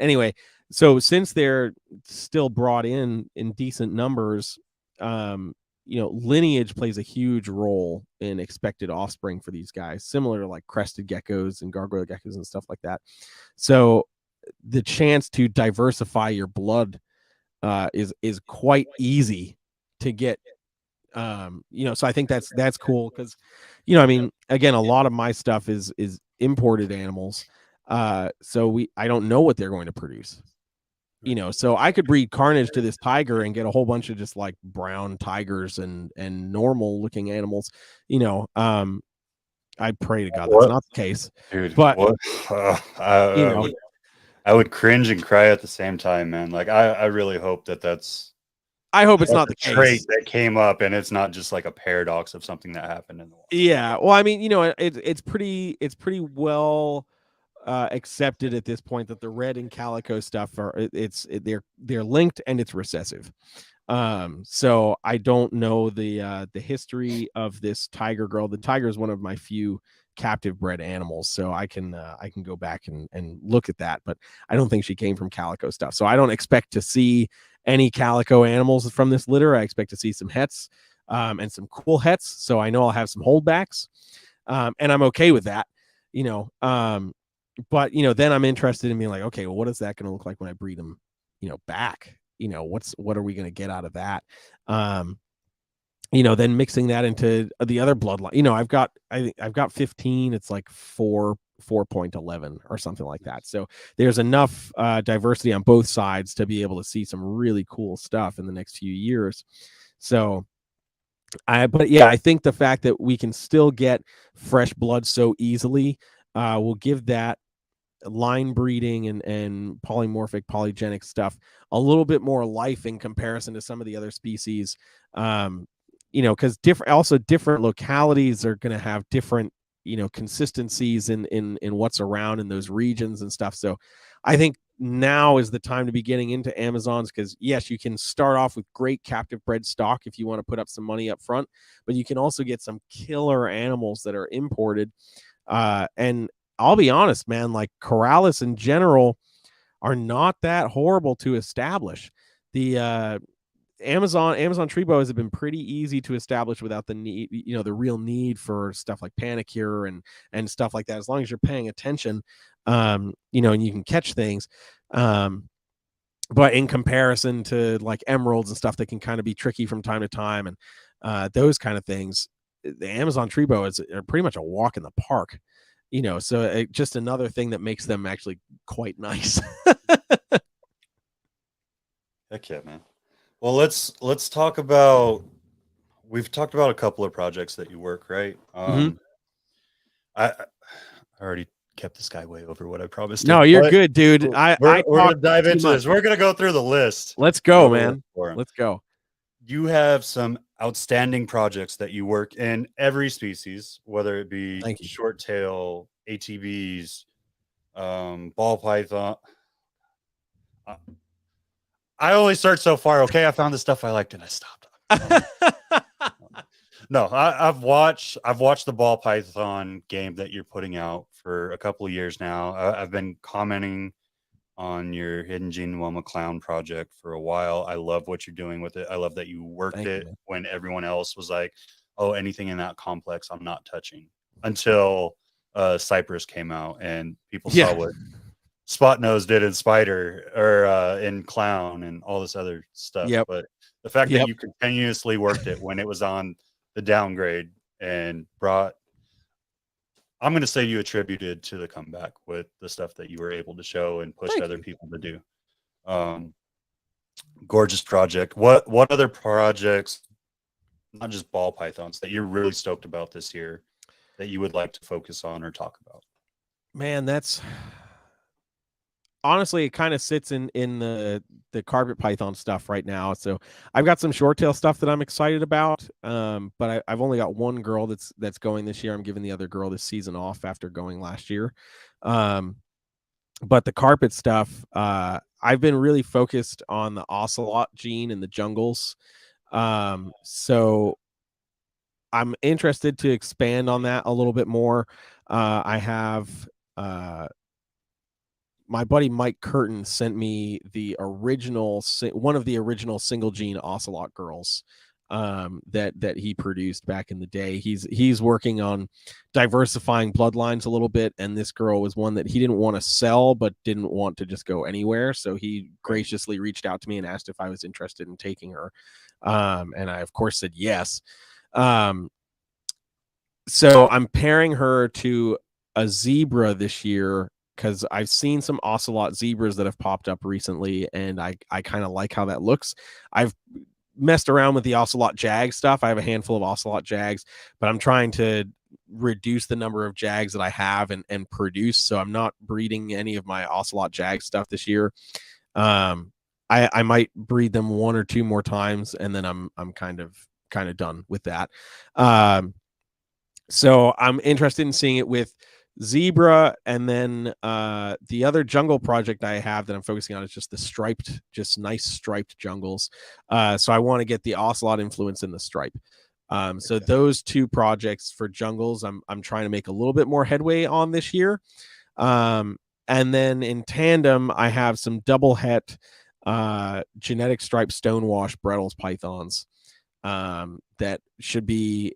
anyway, so since they're still brought in decent numbers, lineage plays a huge role in expected offspring for these guys, similar to like crested geckos and gargoyle geckos and stuff like that. So the chance to diversify your blood is quite easy to get. So I think that's cool, because I mean, again, a lot of my stuff is imported animals, so I don't know what they're going to produce. So I could breed Carnage to this tiger and get a whole bunch of just like brown tigers and normal looking animals. I pray to God that's not the case, dude. But I would cringe and cry at the same time, man. Like I really hope that's. I hope it's not the trait case that came up, and it's not just like a paradox of something that happened in the world. Yeah, well, I mean, it's pretty well accepted at this point that the red and calico stuff they're linked, and it's recessive. So I don't know the history of this tiger girl. The tiger is one of my few captive bred animals, so I can go back and look at that, but I don't think she came from calico stuff. So I don't expect to see any calico animals from this litter. I expect to see some hets, and some cool hets. So I know I'll have some holdbacks, and I'm okay with that, but then I'm interested in being like, okay, well, what is that going to look like when I breed them, back? What are we going to get out of that? Then mixing that into the other bloodline. I've got 15. It's like 4 4.11 or something like that. So there's enough diversity on both sides to be able to see some really cool stuff in the next few years. So but yeah, I think the fact that we can still get fresh blood so easily will give that line breeding and polymorphic polygenic stuff a little bit more life in comparison to some of the other species. Because different localities are going to have different consistencies in what's around in those regions and stuff. So I think now is the time to be getting into Amazons, because yes, you can start off with great captive bred stock if you want to put up some money up front, but you can also get some killer animals that are imported. And I'll be honest, man, like Corrales in general are not that horrible to establish. The Amazon tree boas have been pretty easy to establish without the need, the real need for stuff like panicure and stuff like that. As long as you're paying attention, and you can catch things. But in comparison to like emeralds and stuff that can kind of be tricky from time to time, and those kind of things, the Amazon tree boas are pretty much a walk in the park. So just another thing that makes them actually quite nice. Heck yeah, man. Well, let's talk about. We've talked about a couple of projects that you work, right? I already kept this guy way over what I promised. No, you're good, dude. We're gonna dive into this. We're gonna go through the list. Let's go, man. Let's go. You have some outstanding projects that you work in every species, whether it be short tail, ATVs, ball python. I only searched so far. Okay, I found the stuff I liked and I stopped. No, I've watched the ball python game that you're putting out for a couple of years now. I've been commenting on your Hidden Gene Wilma Clown project for a while. I love what you're doing with it. I love that you worked it when everyone else was like, oh, anything in that complex I'm not touching, until Cypress came out and people saw what Spot Nose did in Spider or in Clown and all this other stuff. But the fact that you continuously worked it when it was on the downgrade and brought, I'm going to say you attributed to the comeback with the stuff that you were able to show and push other people to do. Gorgeous project. What other projects, not just ball pythons, that you're really stoked about this year that you would like to focus on or talk about? Man, that's honestly, it kind of sits in the carpet python stuff right now. So I've got some short tail stuff that I'm excited about. But I've only got one girl that's going this year. I'm giving the other girl this season off after going last year. But the carpet stuff, I've been really focused on the ocelot gene in the jungles. So I'm interested to expand on that a little bit more. I have my buddy Mike Curtin sent me the original, one of the original single gene ocelot girls that he produced back in the day. He's working on diversifying bloodlines a little bit, and this girl was one that he didn't want to sell but didn't want to just go anywhere. So he graciously reached out to me and asked if I was interested in taking her. And I of course said yes. So I'm pairing her to a zebra this year, because I've seen some ocelot zebras that have popped up recently, and I kind of like how that looks. I've messed around with the ocelot jag stuff. I have a handful of ocelot jags, but I'm trying to reduce the number of jags that I have and produce. So I'm not breeding any of my ocelot jag stuff this year. I might breed them one or two more times, and then I'm kind of done with that. So I'm interested in seeing it with zebra, and then the other jungle project I have that I'm focusing on is just the striped, just nice striped jungles. So I want to get the ocelot influence in the stripe. So those two projects for jungles, I'm trying to make a little bit more headway on this year. And then in tandem, I have some double het genetic striped stonewash Brettles pythons that should be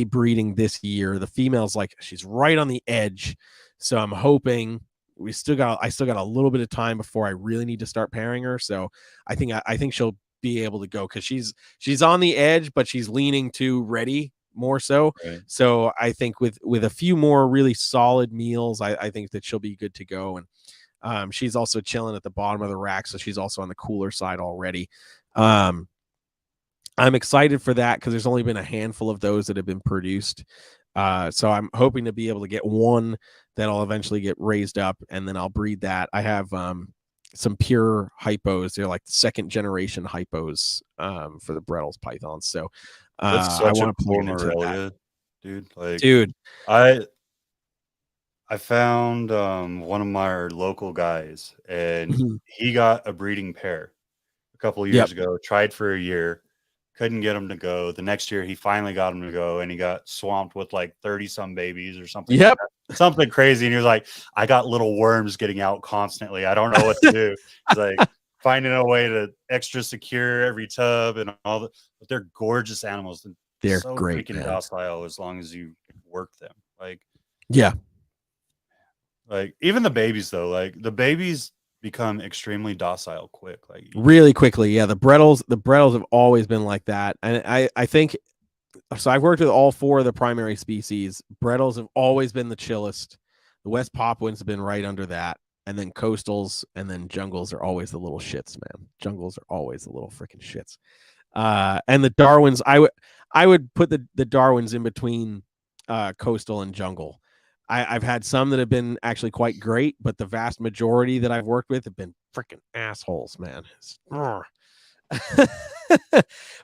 breeding this year. The female's like, she's right on the edge, so I'm hoping I still got a little bit of time before I really need to start pairing her. So I think she'll be able to go, because she's on the edge, but she's leaning to ready, more so. Right. So I think with a few more really solid meals, I think that she'll be good to go. And she's also chilling at the bottom of the rack, so she's also on the cooler side already. I'm excited for that because there's only been a handful of those that have been produced. So I'm hoping to be able to get one that'll eventually get raised up, and then I'll breed that. I have some pure hypos. They're like second generation hypos for the Brettles pythons. So That's I such a want to plug cool it into that. Morelia, dude. Like, Dude. I found one of my local guys, and he got a breeding pair a couple of years ago. Tried for a year, couldn't get him to go. The next year, he finally got him to go, and he got swamped with like 30-some babies or something. Yep. Like that. Something crazy. And he was like, "I got little worms getting out constantly. I don't know what to do." He's like finding a way to extra secure every tub and all that. But they're gorgeous animals. And they're so great, freaking man. docile as long as you work them. Like, yeah. Like even the babies though, like the babies become extremely docile quick, like really quickly. Yeah, the Brettles have always been like that, and I think so. I've worked with all four of the primary species. Brettles have always been the chillest. The West Papuans have been right under that, and then coastals, and then jungles are always the little shits, man. Jungles are always the little freaking shits. And the Darwins, I would put the Darwins in between coastal and jungle. I've had some that have been actually quite great, but the vast majority that I've worked with have been freaking assholes, man.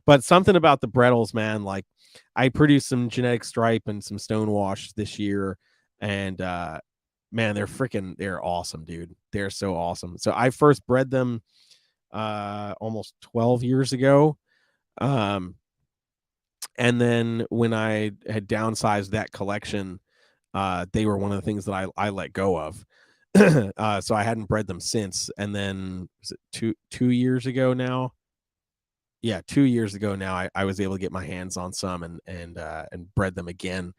But something about the Brettles, man, like I produced some genetic stripe and some stonewash this year, and man, they're awesome, dude. They're so awesome. So I first bred them almost 12 years ago. And then when I had downsized that collection, they were one of the things that I let go of. So I hadn't bred them since. And then was it two years ago now? Yeah, 2 years ago now, I was able to get my hands on some and bred them again.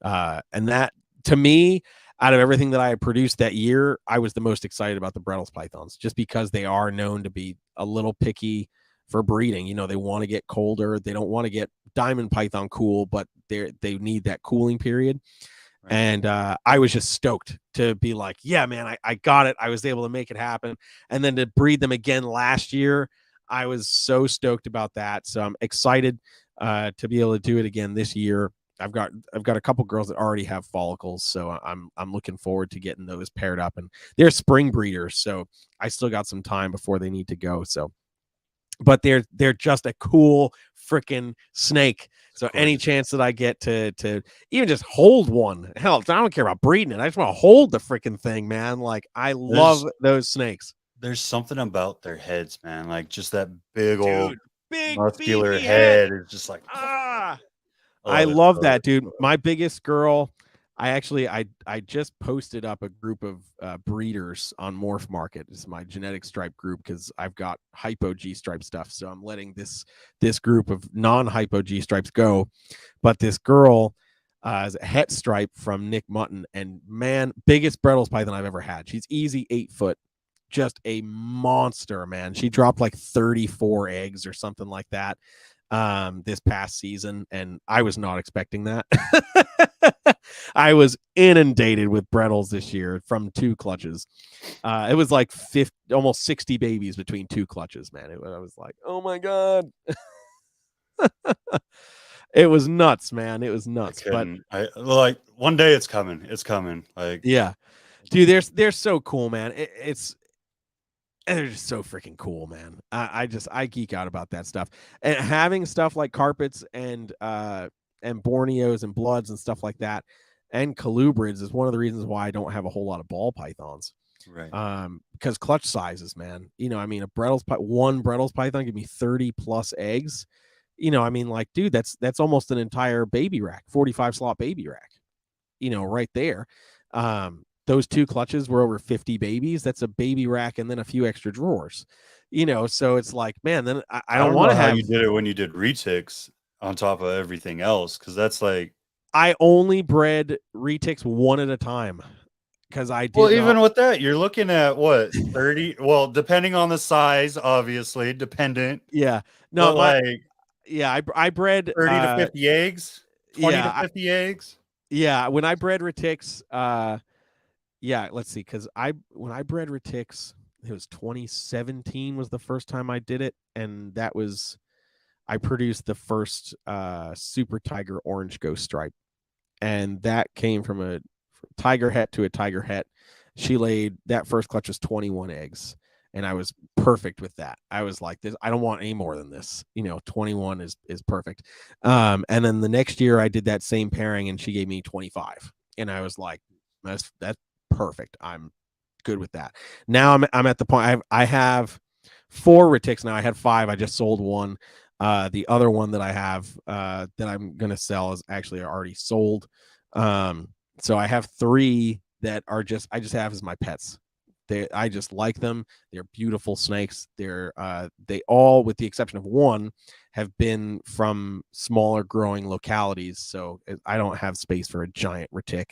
And that, to me, out of everything that I had produced that year, I was the most excited about the Brettles pythons, just because they are known to be a little picky for breeding. You know, they want to get colder. They don't want to get diamond python cool, but they need that cooling period. Right. And I was just stoked to be like, yeah, man, I got it. I was able to make it happen. And then to breed them again last year, I was so stoked about that. So I'm excited to be able to do it again this year. I've got a couple girls that already have follicles, so I'm looking forward to getting those paired up. And they're spring breeders, so I still got some time before they need to go. So, but they're just a cool freaking snake. So any chance that I get to even just hold one, hell, I don't care about breeding it. I just want to hold the freaking thing, man. Like I love those snakes. There's something about their heads, man. Like just that big old muscular head is just like I love that, dude. My biggest girl, I just posted up a group of breeders on Morph Market. It's my genetic stripe group because I've got hypo G stripe stuff. So I'm letting this group of non-hypo G stripes go. But this girl is a het stripe from Nick Mutton, and man, biggest Brettles python I've ever had. She's easy 8 foot. Just a monster, man. She dropped like 34 eggs or something like that this past season, and I was not expecting that. I was inundated with Brettles this year from 2 clutches. It was like almost 60 babies between 2 clutches, man. I was like, oh my god. It was nuts, man. It was nuts. But like one day it's coming. It's coming. Like, yeah, dude, they're so cool, man. They're just so freaking cool, man. I geek out about that stuff. And having stuff like carpets and Borneos and bloods and stuff like that, and colubrids is one of the reasons why I don't have a whole lot of ball pythons. Right. Because clutch sizes, man. You know, I mean, one Brettles python give me 30 plus eggs. You know, I mean, like, dude, that's almost an entire baby rack, 45 slot baby rack. You know, right there. Those 2 clutches were over 50 babies. That's a baby rack and then a few extra drawers, you know? So it's like, man, then I don't want to have. How you did it when you did retics on top of everything else. Cause that's like, I only bred retics one at a time. Cause I did. Well, even with that, you're looking at what, 30, well, depending on the size, obviously dependent. Yeah. No, like, I bred 30 to 50 eggs. 20 to 50 eggs. Yeah, when I bred retics, yeah, let's see, because when I bred retics, it was 2017 was the first time I did it, and that was I produced the first Super Tiger Orange Ghost Stripe, and that came from a tiger het to a tiger het. She laid that first clutch was 21 eggs, and I was perfect with that. I was like, this, I don't want any more than this. 21 is perfect. And then the next year I did that same pairing, and she gave me 25, and I was like, that's perfect. I'm good with that. Now I'm at the point I have 4 retics now. I had 5. I just sold one. The other one that I have that I'm gonna sell is actually already sold. So I have 3 that are I just have as my pets. I just like them. They're beautiful snakes. They all, with the exception of one, have been from smaller growing localities. So I don't have space for a giant retic,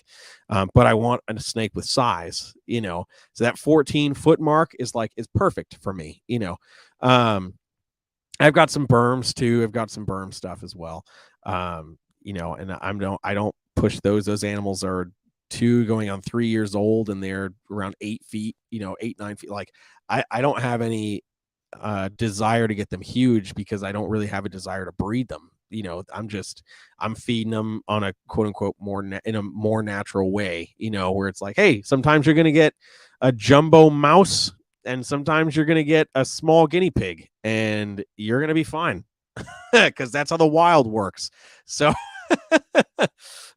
but I want a snake with size. So that 14-foot mark is perfect for me. I've got some berms too. I've got some berm stuff as well. And I don't push those. Those animals are 2 going on 3 years old, and they're around 8 feet, 8-9 feet. Like I don't have any desire to get them huge, because I don't really have a desire to breed them. I'm feeding them on a quote unquote in a more natural way, where it's like, hey, sometimes you're going to get a jumbo mouse, and sometimes you're going to get a small guinea pig, and you're going to be fine, because that's how the wild works. So,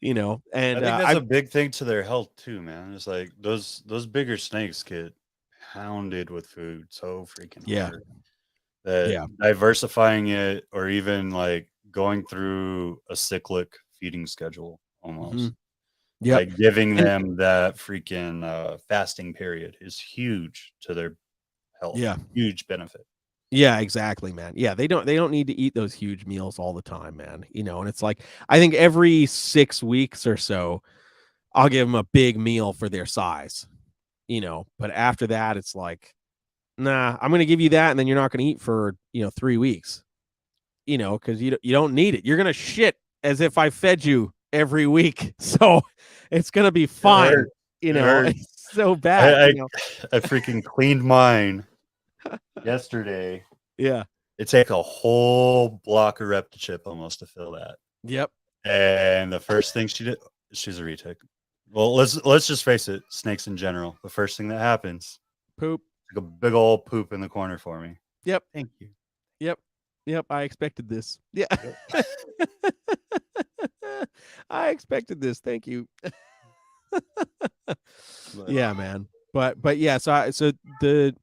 and I think that's a big thing to their health too, man. It's like those bigger snakes get hounded with food so freaking hard. That diversifying it, or even like going through a cyclic feeding schedule almost. Like giving them that freaking fasting period is huge to their health. Yeah. Huge benefit. Yeah, exactly, man. Yeah, they don't need to eat those huge meals all the time, man. And it's like, I think every 6 weeks or so, I'll give them a big meal for their size, but after that, it's like, nah, I'm going to give you that, and then you're not going to eat for, 3 weeks, because you don't need it. You're going to shit as if I fed you every week. So it's going to be fine. It's so bad. I freaking cleaned mine yesterday. Yeah. It take a whole block of Reptichip almost to fill that. Yep. And the first thing she did, she's a retic. Well, let's just face it, snakes in general. The first thing that happens, poop. Like a big old poop in the corner for me. Yep. Thank you. Yep. I expected this. Yeah. I expected this. Thank you. Yeah, man. But yeah, so the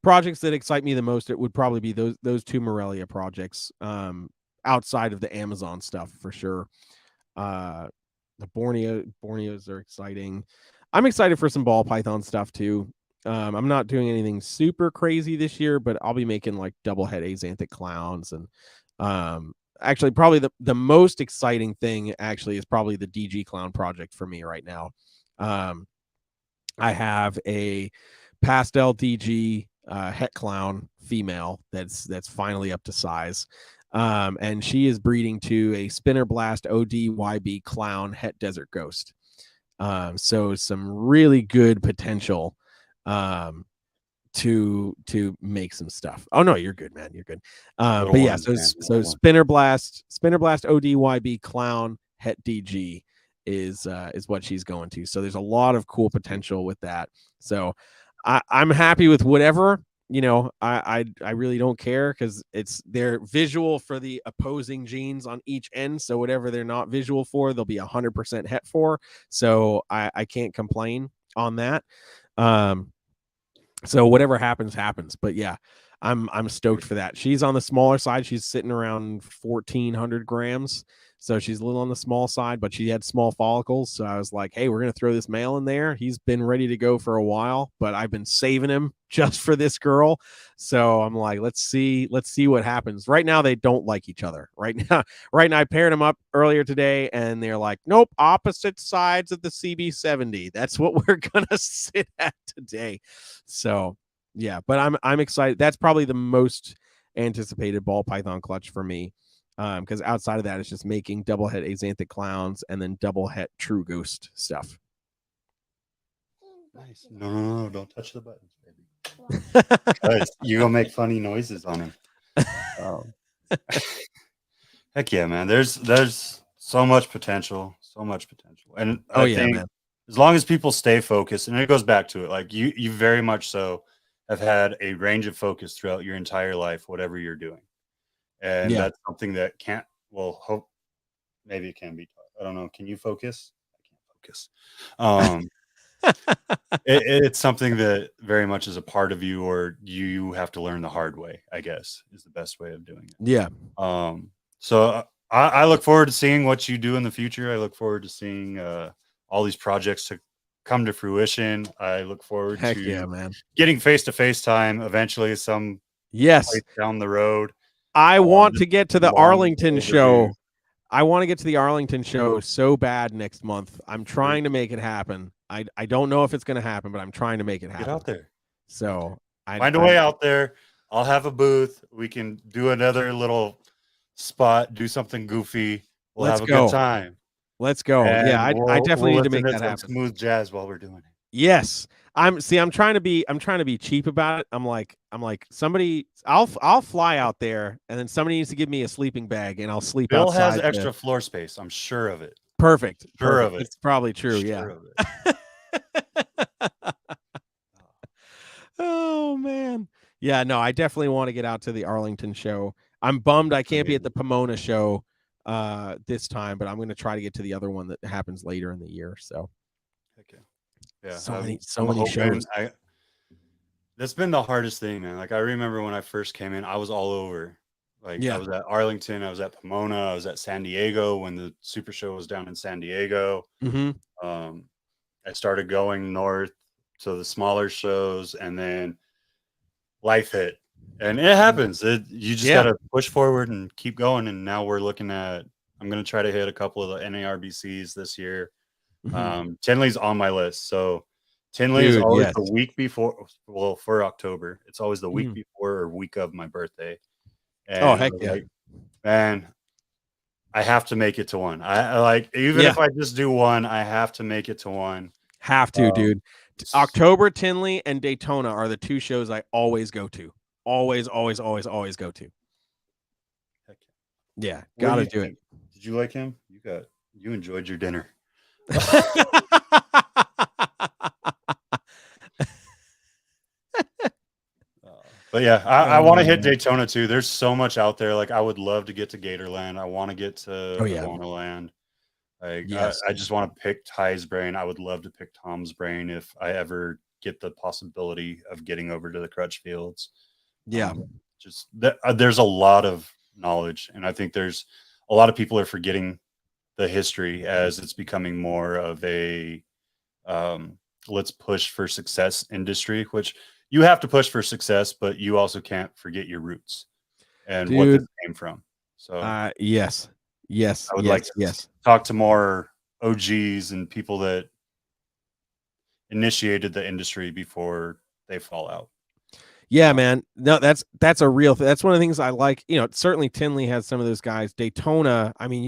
projects that excite me the most, it would probably be those 2 Morelia projects, outside of the Amazon stuff for sure. The Borneos are exciting. I'm excited for some ball python stuff too. I'm not doing anything super crazy this year, but I'll be making like double head axanthic clowns, and actually probably the most exciting thing actually is probably the DG clown project for me right now. I have a pastel DG het clown female that's finally up to size. And she is breeding to a Spinner Blast ODYB clown het desert ghost. So some really good potential to make some stuff. Oh no, you're good, man. You're good. But yeah, so Spinner Blast ODYB clown het DG is what she's going to. So there's a lot of cool potential with that. So I'm happy with whatever. I really don't care, because they're visual for the opposing genes on each end. So whatever they're not visual for, they'll be 100% het for. So I can't complain on that. So whatever happens. But yeah, I'm stoked for that. She's on the smaller side. She's sitting around 1,400 grams. So she's a little on the small side, but she had small follicles. So I was like, hey, we're going to throw this male in there. He's been ready to go for a while, but I've been saving him just for this girl. So I'm like, let's see what happens. Right now, they don't like each other. Right now, I paired them up earlier today, and they're like, nope, opposite sides of the CB70. That's what we're going to sit at today. So yeah, but I'm excited. That's probably the most anticipated ball python clutch for me. Because outside of that, it's just making double het axanthic clowns and then double het true ghost stuff. Nice. No, don't touch the buttons, baby. Guys, you're gonna make funny noises on him. Heck yeah, man. There's so much potential, and I think man. as long as people stay focused, and it goes back to it, like you very much so have had a range of focus throughout your entire life, whatever you're doing, and that's something that can't. Well, hope maybe it can be taught. I don't know. Can you focus? I can't focus. It's something that very much is a part of you, or you have to learn the hard way, I guess, is the best way of doing it. Yeah. So I look forward to seeing what you do in the future. I look forward to seeing all these projects to come to fruition. I look forward to getting face-to-face time eventually, some place down the road. I want to get to the Arlington show. I want to get to the Arlington show so bad next month. I'm trying to make it happen. I don't know if it's going to happen, but I'm trying to make it happen. Get out there. So find a way out there. I'll have a booth. We can do another little spot, do something goofy. We'll have a good time. Let's go. And yeah, I definitely need to make that happen. Smooth jazz while we're doing it. Yes. I'm trying to be cheap about it. I'm like somebody I'll fly out there and then somebody needs to give me a sleeping bag and I'll sleep Bill outside. Has extra floor space. I'm sure of it. Perfect. Sure of it. It's probably true. Sure yeah. Oh man. Yeah, no, I definitely want to get out to the Arlington show. I'm bummed I can't be at the Pomona show this time, but I'm going to try to get to the other one that happens later in the year. So, okay. Yeah, so many shows. That's been the hardest thing, man. Like I remember when I first came in, I was all over. Like I was at Arlington, I was at Pomona, I was at San Diego when the Super Show was down in San Diego. I started going north to the smaller shows, and then life hit, and it happens. You just gotta push forward and keep going. And now we're looking at. I'm gonna try to hit a couple of the NARBCs this year. Tinley's on my list, so Tinley is always the week before. Well, for October, it's always the week before or week of my birthday. And heck yeah, man! I have to make it to one. I like even if I just do one, I have to make it to one. Have to, dude. October, Tinley, and Daytona are the two shows I always go to. Always go to. Heck yeah, gotta do it. Did you like him? You enjoyed your dinner. But yeah, I want to hit Daytona too. There's so much out there. Like I would love to get to Gatorland. I want to get to Iguanaland. Like I just want to pick Ty's brain. I would love to pick Tom's brain if I ever get the possibility of getting over to the Crutchfields. Yeah, just there's a lot of knowledge, and I think there's a lot of people are forgetting the history as it's becoming more of a let's push for success industry, which you have to push for success, but you also can't forget your roots and what this came from. So yes, I would like to talk to more OGs and people that initiated the industry before they fall out. Yeah, man. No, that's a real thing. That's one of the things I like. You know, certainly Tinley has some of those guys. Daytona, I mean,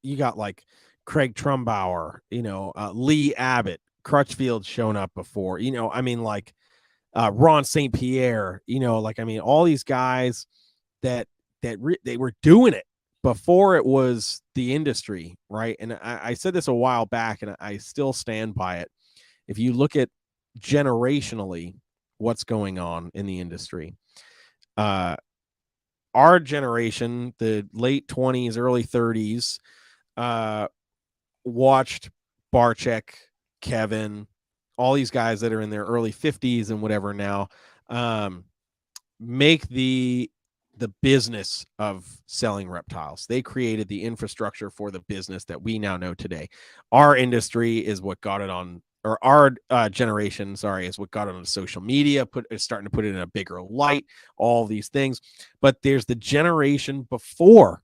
you got like Craig Trumbauer, Lee Abbott, Crutchfield shown up before, I mean, like Ron St. Pierre, all these guys that they were doing it before it was the industry, right? And I said this a while back, and I still stand by it. If you look at generationally what's going on in the industry, our generation, the late 20s, early 30s, watched Barczyk, Kevin, all these guys that are in their early 50s and whatever now, make the business of selling reptiles. They created the infrastructure for the business that we now know today. Our industry is what got it on, or our generation, is what got it on social media, is starting to put it in a bigger light, all these things. But there's the generation before,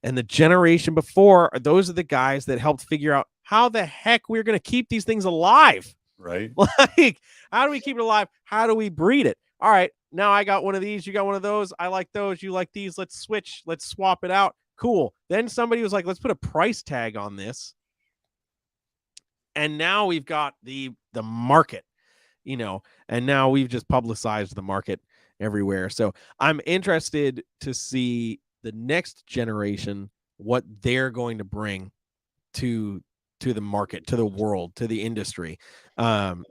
and the generation before, those are the guys that helped figure out how the heck we're going to keep these things alive. Right. Like, how do we keep it alive? How do we breed it? All right, now I got one of these, you got one of those. I like those, you like these. Let's switch. Let's swap it out. Cool. Then somebody was like, let's put a price tag on this. And now we've got the market, and now we've just publicized the market everywhere. So I'm interested to see the next generation, what they're going to bring to the market, to the world, to the industry. I'm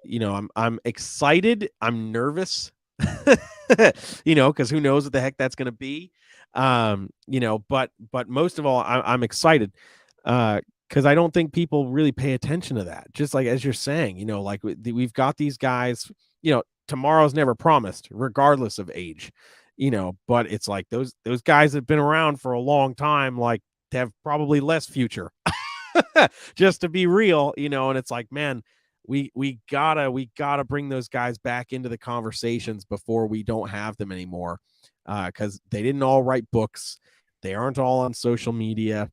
excited. I'm nervous, because who knows what the heck that's going to be. But most of all, I'm excited. Because I don't think people really pay attention to that. Just like as you're saying, like we've got these guys, tomorrow's never promised, regardless of age, but it's like those guys that have been around for a long time, like have probably less future, just to be real, and it's like, man, we gotta bring those guys back into the conversations before we don't have them anymore. Because they didn't all write books. They aren't all on social media.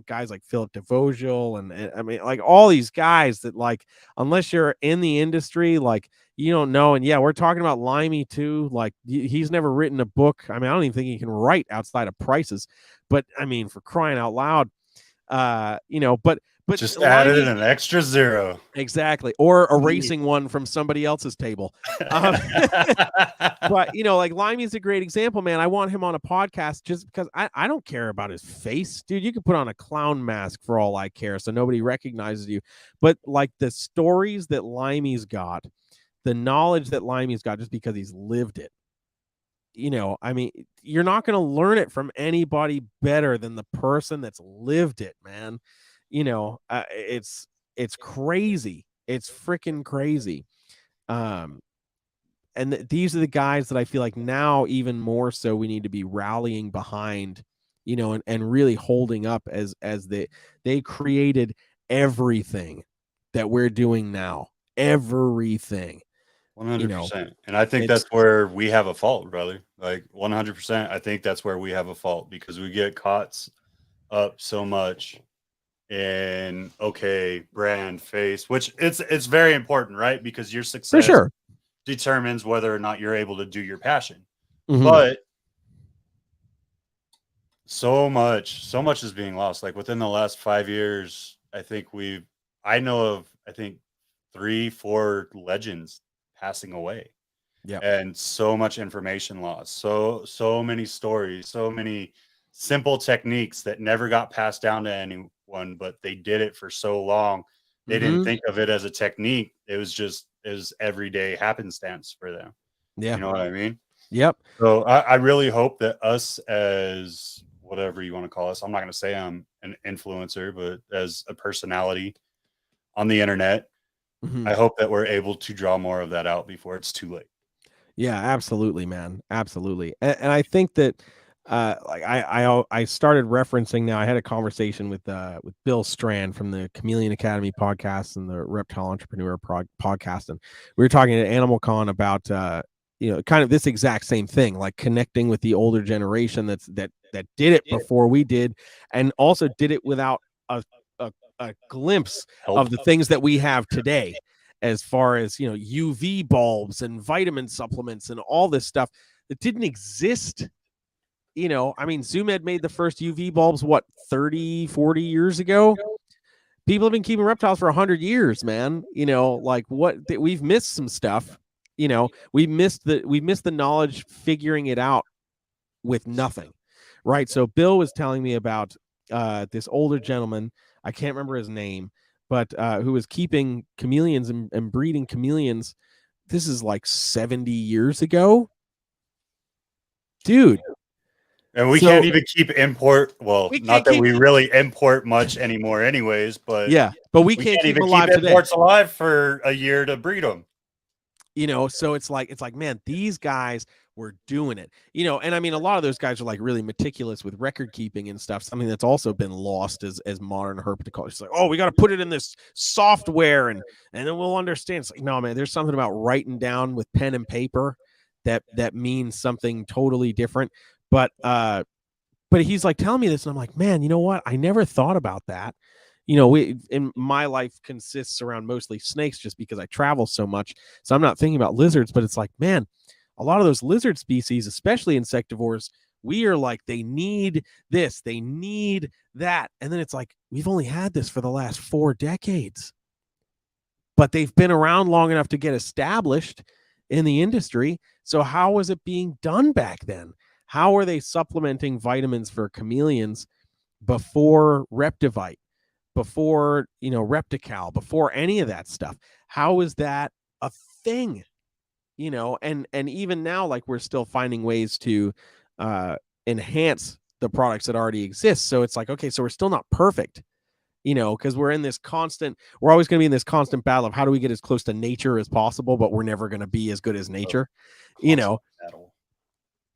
Guys like Philip DeVogel and I mean, like all these guys that, like, unless you're in the industry, like, you don't know. And yeah, we're talking about Limey too. Like, he's never written a book. I mean, I don't even think he can write outside of Prices, but I mean, for crying out loud, but just added an extra zero. Exactly. Or erasing one from somebody else's table. But, like Limey's a great example, man. I want him on a podcast just because I don't care about his face. Dude, you can put on a clown mask for all I care, so nobody recognizes you. But like the stories that Limey's got, the knowledge that Limey's got just because he's lived it. I mean, you're not going to learn it from anybody better than the person that's lived it, man. It's crazy. It's freaking crazy. And these are the guys that I feel like now even more so we need to be rallying behind, and really holding up as they created everything that we're doing now. Everything. 100%. And I think that's where we have a fault, brother. Like 100%. I think that's where we have a fault because we get caught up so much in brand, face, which it's very important, right? Because your success for sure determines whether or not you're able to do your passion. Mm-hmm. But so much is being lost. Like within the last 5 years, I know of 3-4 legends passing away. Yeah. And so much information lost. So many stories, so many simple techniques that never got passed down to anyone, but they did it for so long. They didn't think of it as a technique. It was everyday happenstance for them. Yeah. You know what I mean? Yep. So I really hope that us, as whatever you want to call us, I'm not going to say I'm an influencer, but as a personality on the internet, I hope that we're able to draw more of that out before it's too late. Yeah, absolutely, man. Absolutely. And I think that like I started referencing now. I had a conversation with Bill Strand from the Chameleon Academy podcast and the Reptile Entrepreneur podcast, and we were talking at AnimalCon about kind of this exact same thing, like connecting with the older generation that did it before we did, and also did it without a glimpse of the things that we have today, as far as UV bulbs and vitamin supplements and all this stuff that didn't exist. I mean, ZoomEd made the first UV bulbs, 30-40 years ago. People have been keeping reptiles for 100 years, man. Like we've missed some stuff. We missed the knowledge figuring it out with nothing, right? So Bill was telling me about this older gentleman, I can't remember his name, but who was keeping chameleons and breeding chameleons. This is like 70 years ago, dude. And we can't even keep import. Well, not that we really import much anymore, anyways. But yeah, but we can't even keep imports alive for a year to breed them. So it's like, man, these guys were doing it. And I mean, a lot of those guys are like really meticulous with record keeping and stuff. Something that's also been lost as modern herpetoculture. It's like, oh, we got to put it in this software and then we'll understand. It's like, no, man, there's something about writing down with pen and paper that means something totally different. But he's like telling me this, and I'm like, man, you know what? I never thought about that. In my life consists around mostly snakes just because I travel so much. So I'm not thinking about lizards, but it's like, man, a lot of those lizard species, especially insectivores, We are like, they need this, they need that. And then it's like, we've only had this for the last 4 decades. But they've been around long enough to get established in the industry. So how was it being done back then? How are they supplementing vitamins for chameleons before Reptivite, before, Reptical, before any of that stuff? How is that a thing? And even now, like, we're still finding ways to enhance the products that already exist. So it's like, okay, so we're still not perfect, because we're always going to be in this constant battle of how do we get as close to nature as possible, but we're never going to be as good as nature, Battle.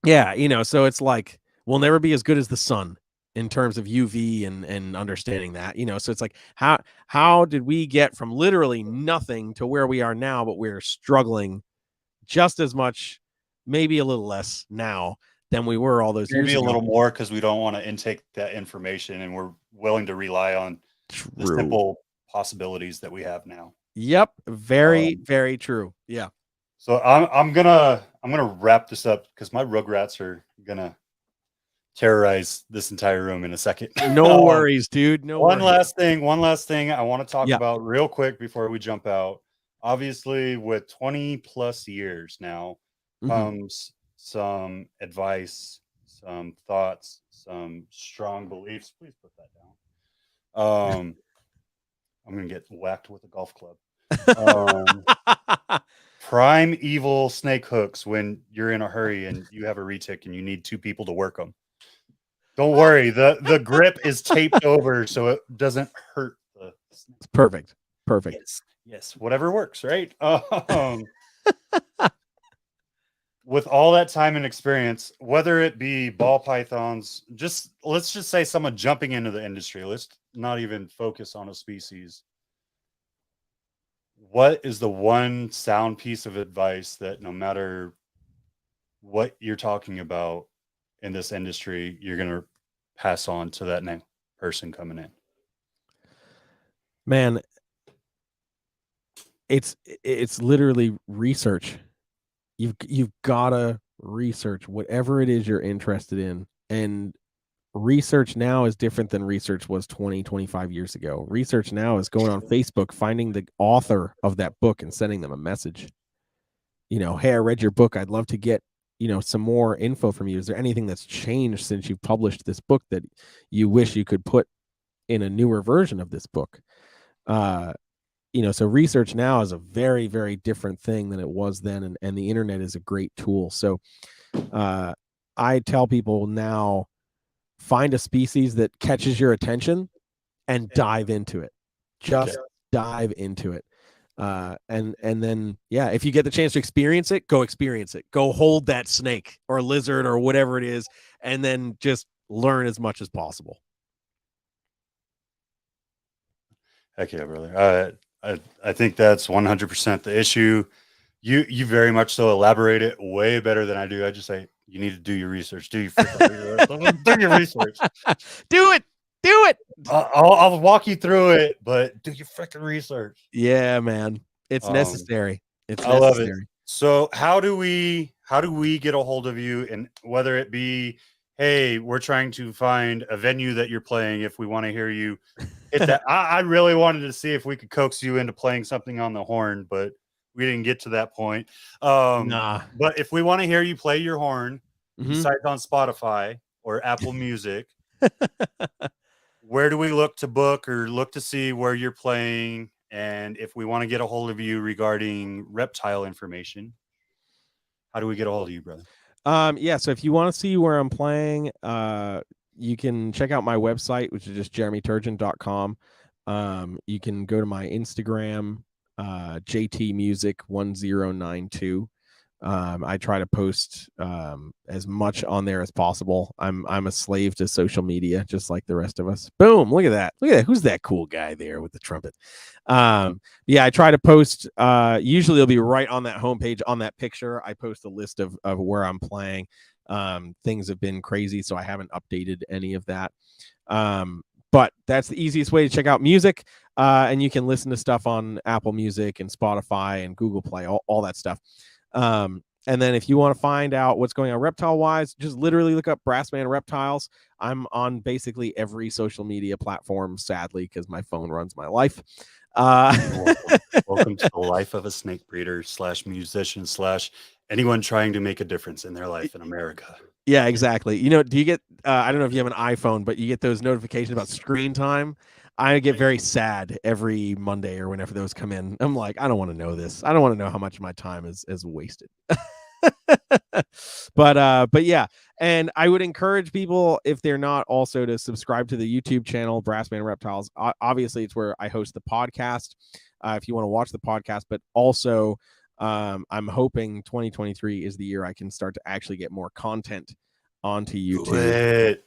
Yeah, so it's like we'll never be as good as the sun in terms of UV and understanding that, so it's like, how did we get from literally nothing to where we are now, but we're struggling just as much, maybe a little less now than we were all those years ago. Maybe a little more, because we don't want to intake that information, and we're willing to rely on the simple possibilities that we have now. Yep, very true. Yeah. So I'm gonna wrap this up, because my rugrats are gonna terrorize this entire room in a second. No worries, dude. One last thing I want to talk about real quick before we jump out. Obviously, with 20 plus years now comes some advice, some thoughts, some strong beliefs. Please put that down. I'm gonna get whacked with a golf club. Prime evil snake hooks when you're in a hurry and you have a retic and you need 2 people to work them. Don't worry, the grip is taped over so it doesn't hurt the snake. Perfect. Yes, whatever works, right? With all that time and experience, whether it be ball pythons, let's just say someone jumping into the industry, let's not even focus on a species. What is the one sound piece of advice that no matter what you're talking about in this industry, you're going to pass on to that next person coming in? Man, it's literally research. You've got to research whatever it is you're interested in. And research now is different than research was 20, 25 years ago. Research now is going on Facebook, finding the author of that book and sending them a message. Hey, I read your book. I'd love to get, some more info from you. Is there anything that's changed since you published this book that you wish you could put in a newer version of this book? So research now is a very, very different thing than it was then. And the internet is a great tool. So I tell people now, find a species that catches your attention and dive into it. Just dive into it. And then, if you get the chance to experience it, go experience it. Go hold that snake or lizard or whatever it is, and then just learn as much as possible. Heck yeah, brother. I think that's 100% the issue. You very much so elaborate it way better than I do. I just say, you need to do your research. Do your research. Do it. I'll walk you through it, but do your freaking research. Yeah, man. It's necessary. I love it. So how do we get a hold of you? And whether it be, hey, we're trying to find a venue that you're playing, if we want to hear you hit that. I really wanted to see if we could coax you into playing something on the horn, but we didn't get to that point. But if we want to hear you play your horn, besides on Spotify or Apple Music, where do we look to book or look to see where you're playing? And if we want to get a hold of you regarding reptile information, how do we get a hold of you, brother? So if you want to see where I'm playing, you can check out my website, which is just jeremyturgeon.com. You can go to my Instagram, JTmusic1092. I try to post as much on there as possible. I'm a slave to social media, just like the rest of us. Boom! Look at that! Who's that cool guy there with the trumpet? I try to post. Usually, it'll be right on that homepage. On that picture, I post a list of where I'm playing. Things have been crazy, so I haven't updated any of that. But that's the easiest way to check out music. And you can listen to stuff on Apple Music and Spotify and Google Play, all that stuff. And then if you want to find out what's going on reptile wise, just literally look up Brassman Reptiles. I'm on basically every social media platform, sadly, because my phone runs my life. Welcome to the life of a snake breeder / musician / anyone trying to make a difference in their life in America. Yeah, exactly. You know, do you get, I don't know if you have an iPhone, but you get those notifications about screen time. I get very sad every Monday or whenever those come in. I'm like, I don't want to know this. I don't want to know how much of my time is wasted. But yeah, and I would encourage people, if they're not, also to subscribe to the YouTube channel Brassman Reptiles. Obviously, it's where I host the podcast. If you want to watch the podcast, but also I'm hoping 2023 is the year I can start to actually get more content onto YouTube.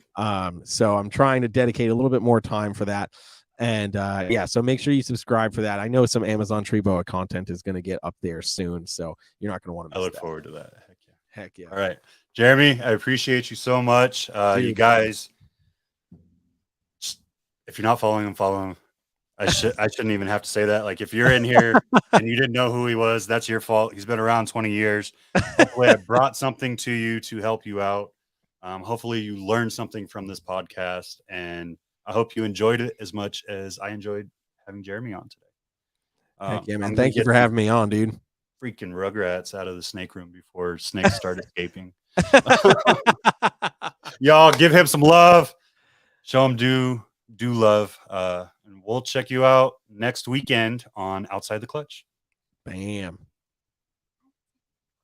So I'm trying to dedicate a little bit more time for that. And yeah, so make sure you subscribe for that. I know some Amazon Tree Boa content is going to get up there soon, so you're not going to want to miss I look that. forward to that. Heck yeah. All right, Jeremy, I appreciate you so much. You guys, if you're not following him, follow him. I shouldn't even have to say that. Like, if you're in here and you didn't know who he was, that's your fault. He's been around 20 years. Hopefully I brought something to you to help you out. Hopefully you learned something from this podcast, and I hope you enjoyed it as much as I enjoyed having Jeremy on today. Heck yeah, man. Thank you for having me on, dude. Freaking Rugrats out of the snake room before snakes start escaping. Y'all give him some love. Show him do love. And we'll check you out next weekend on Outside the Clutch. Bam.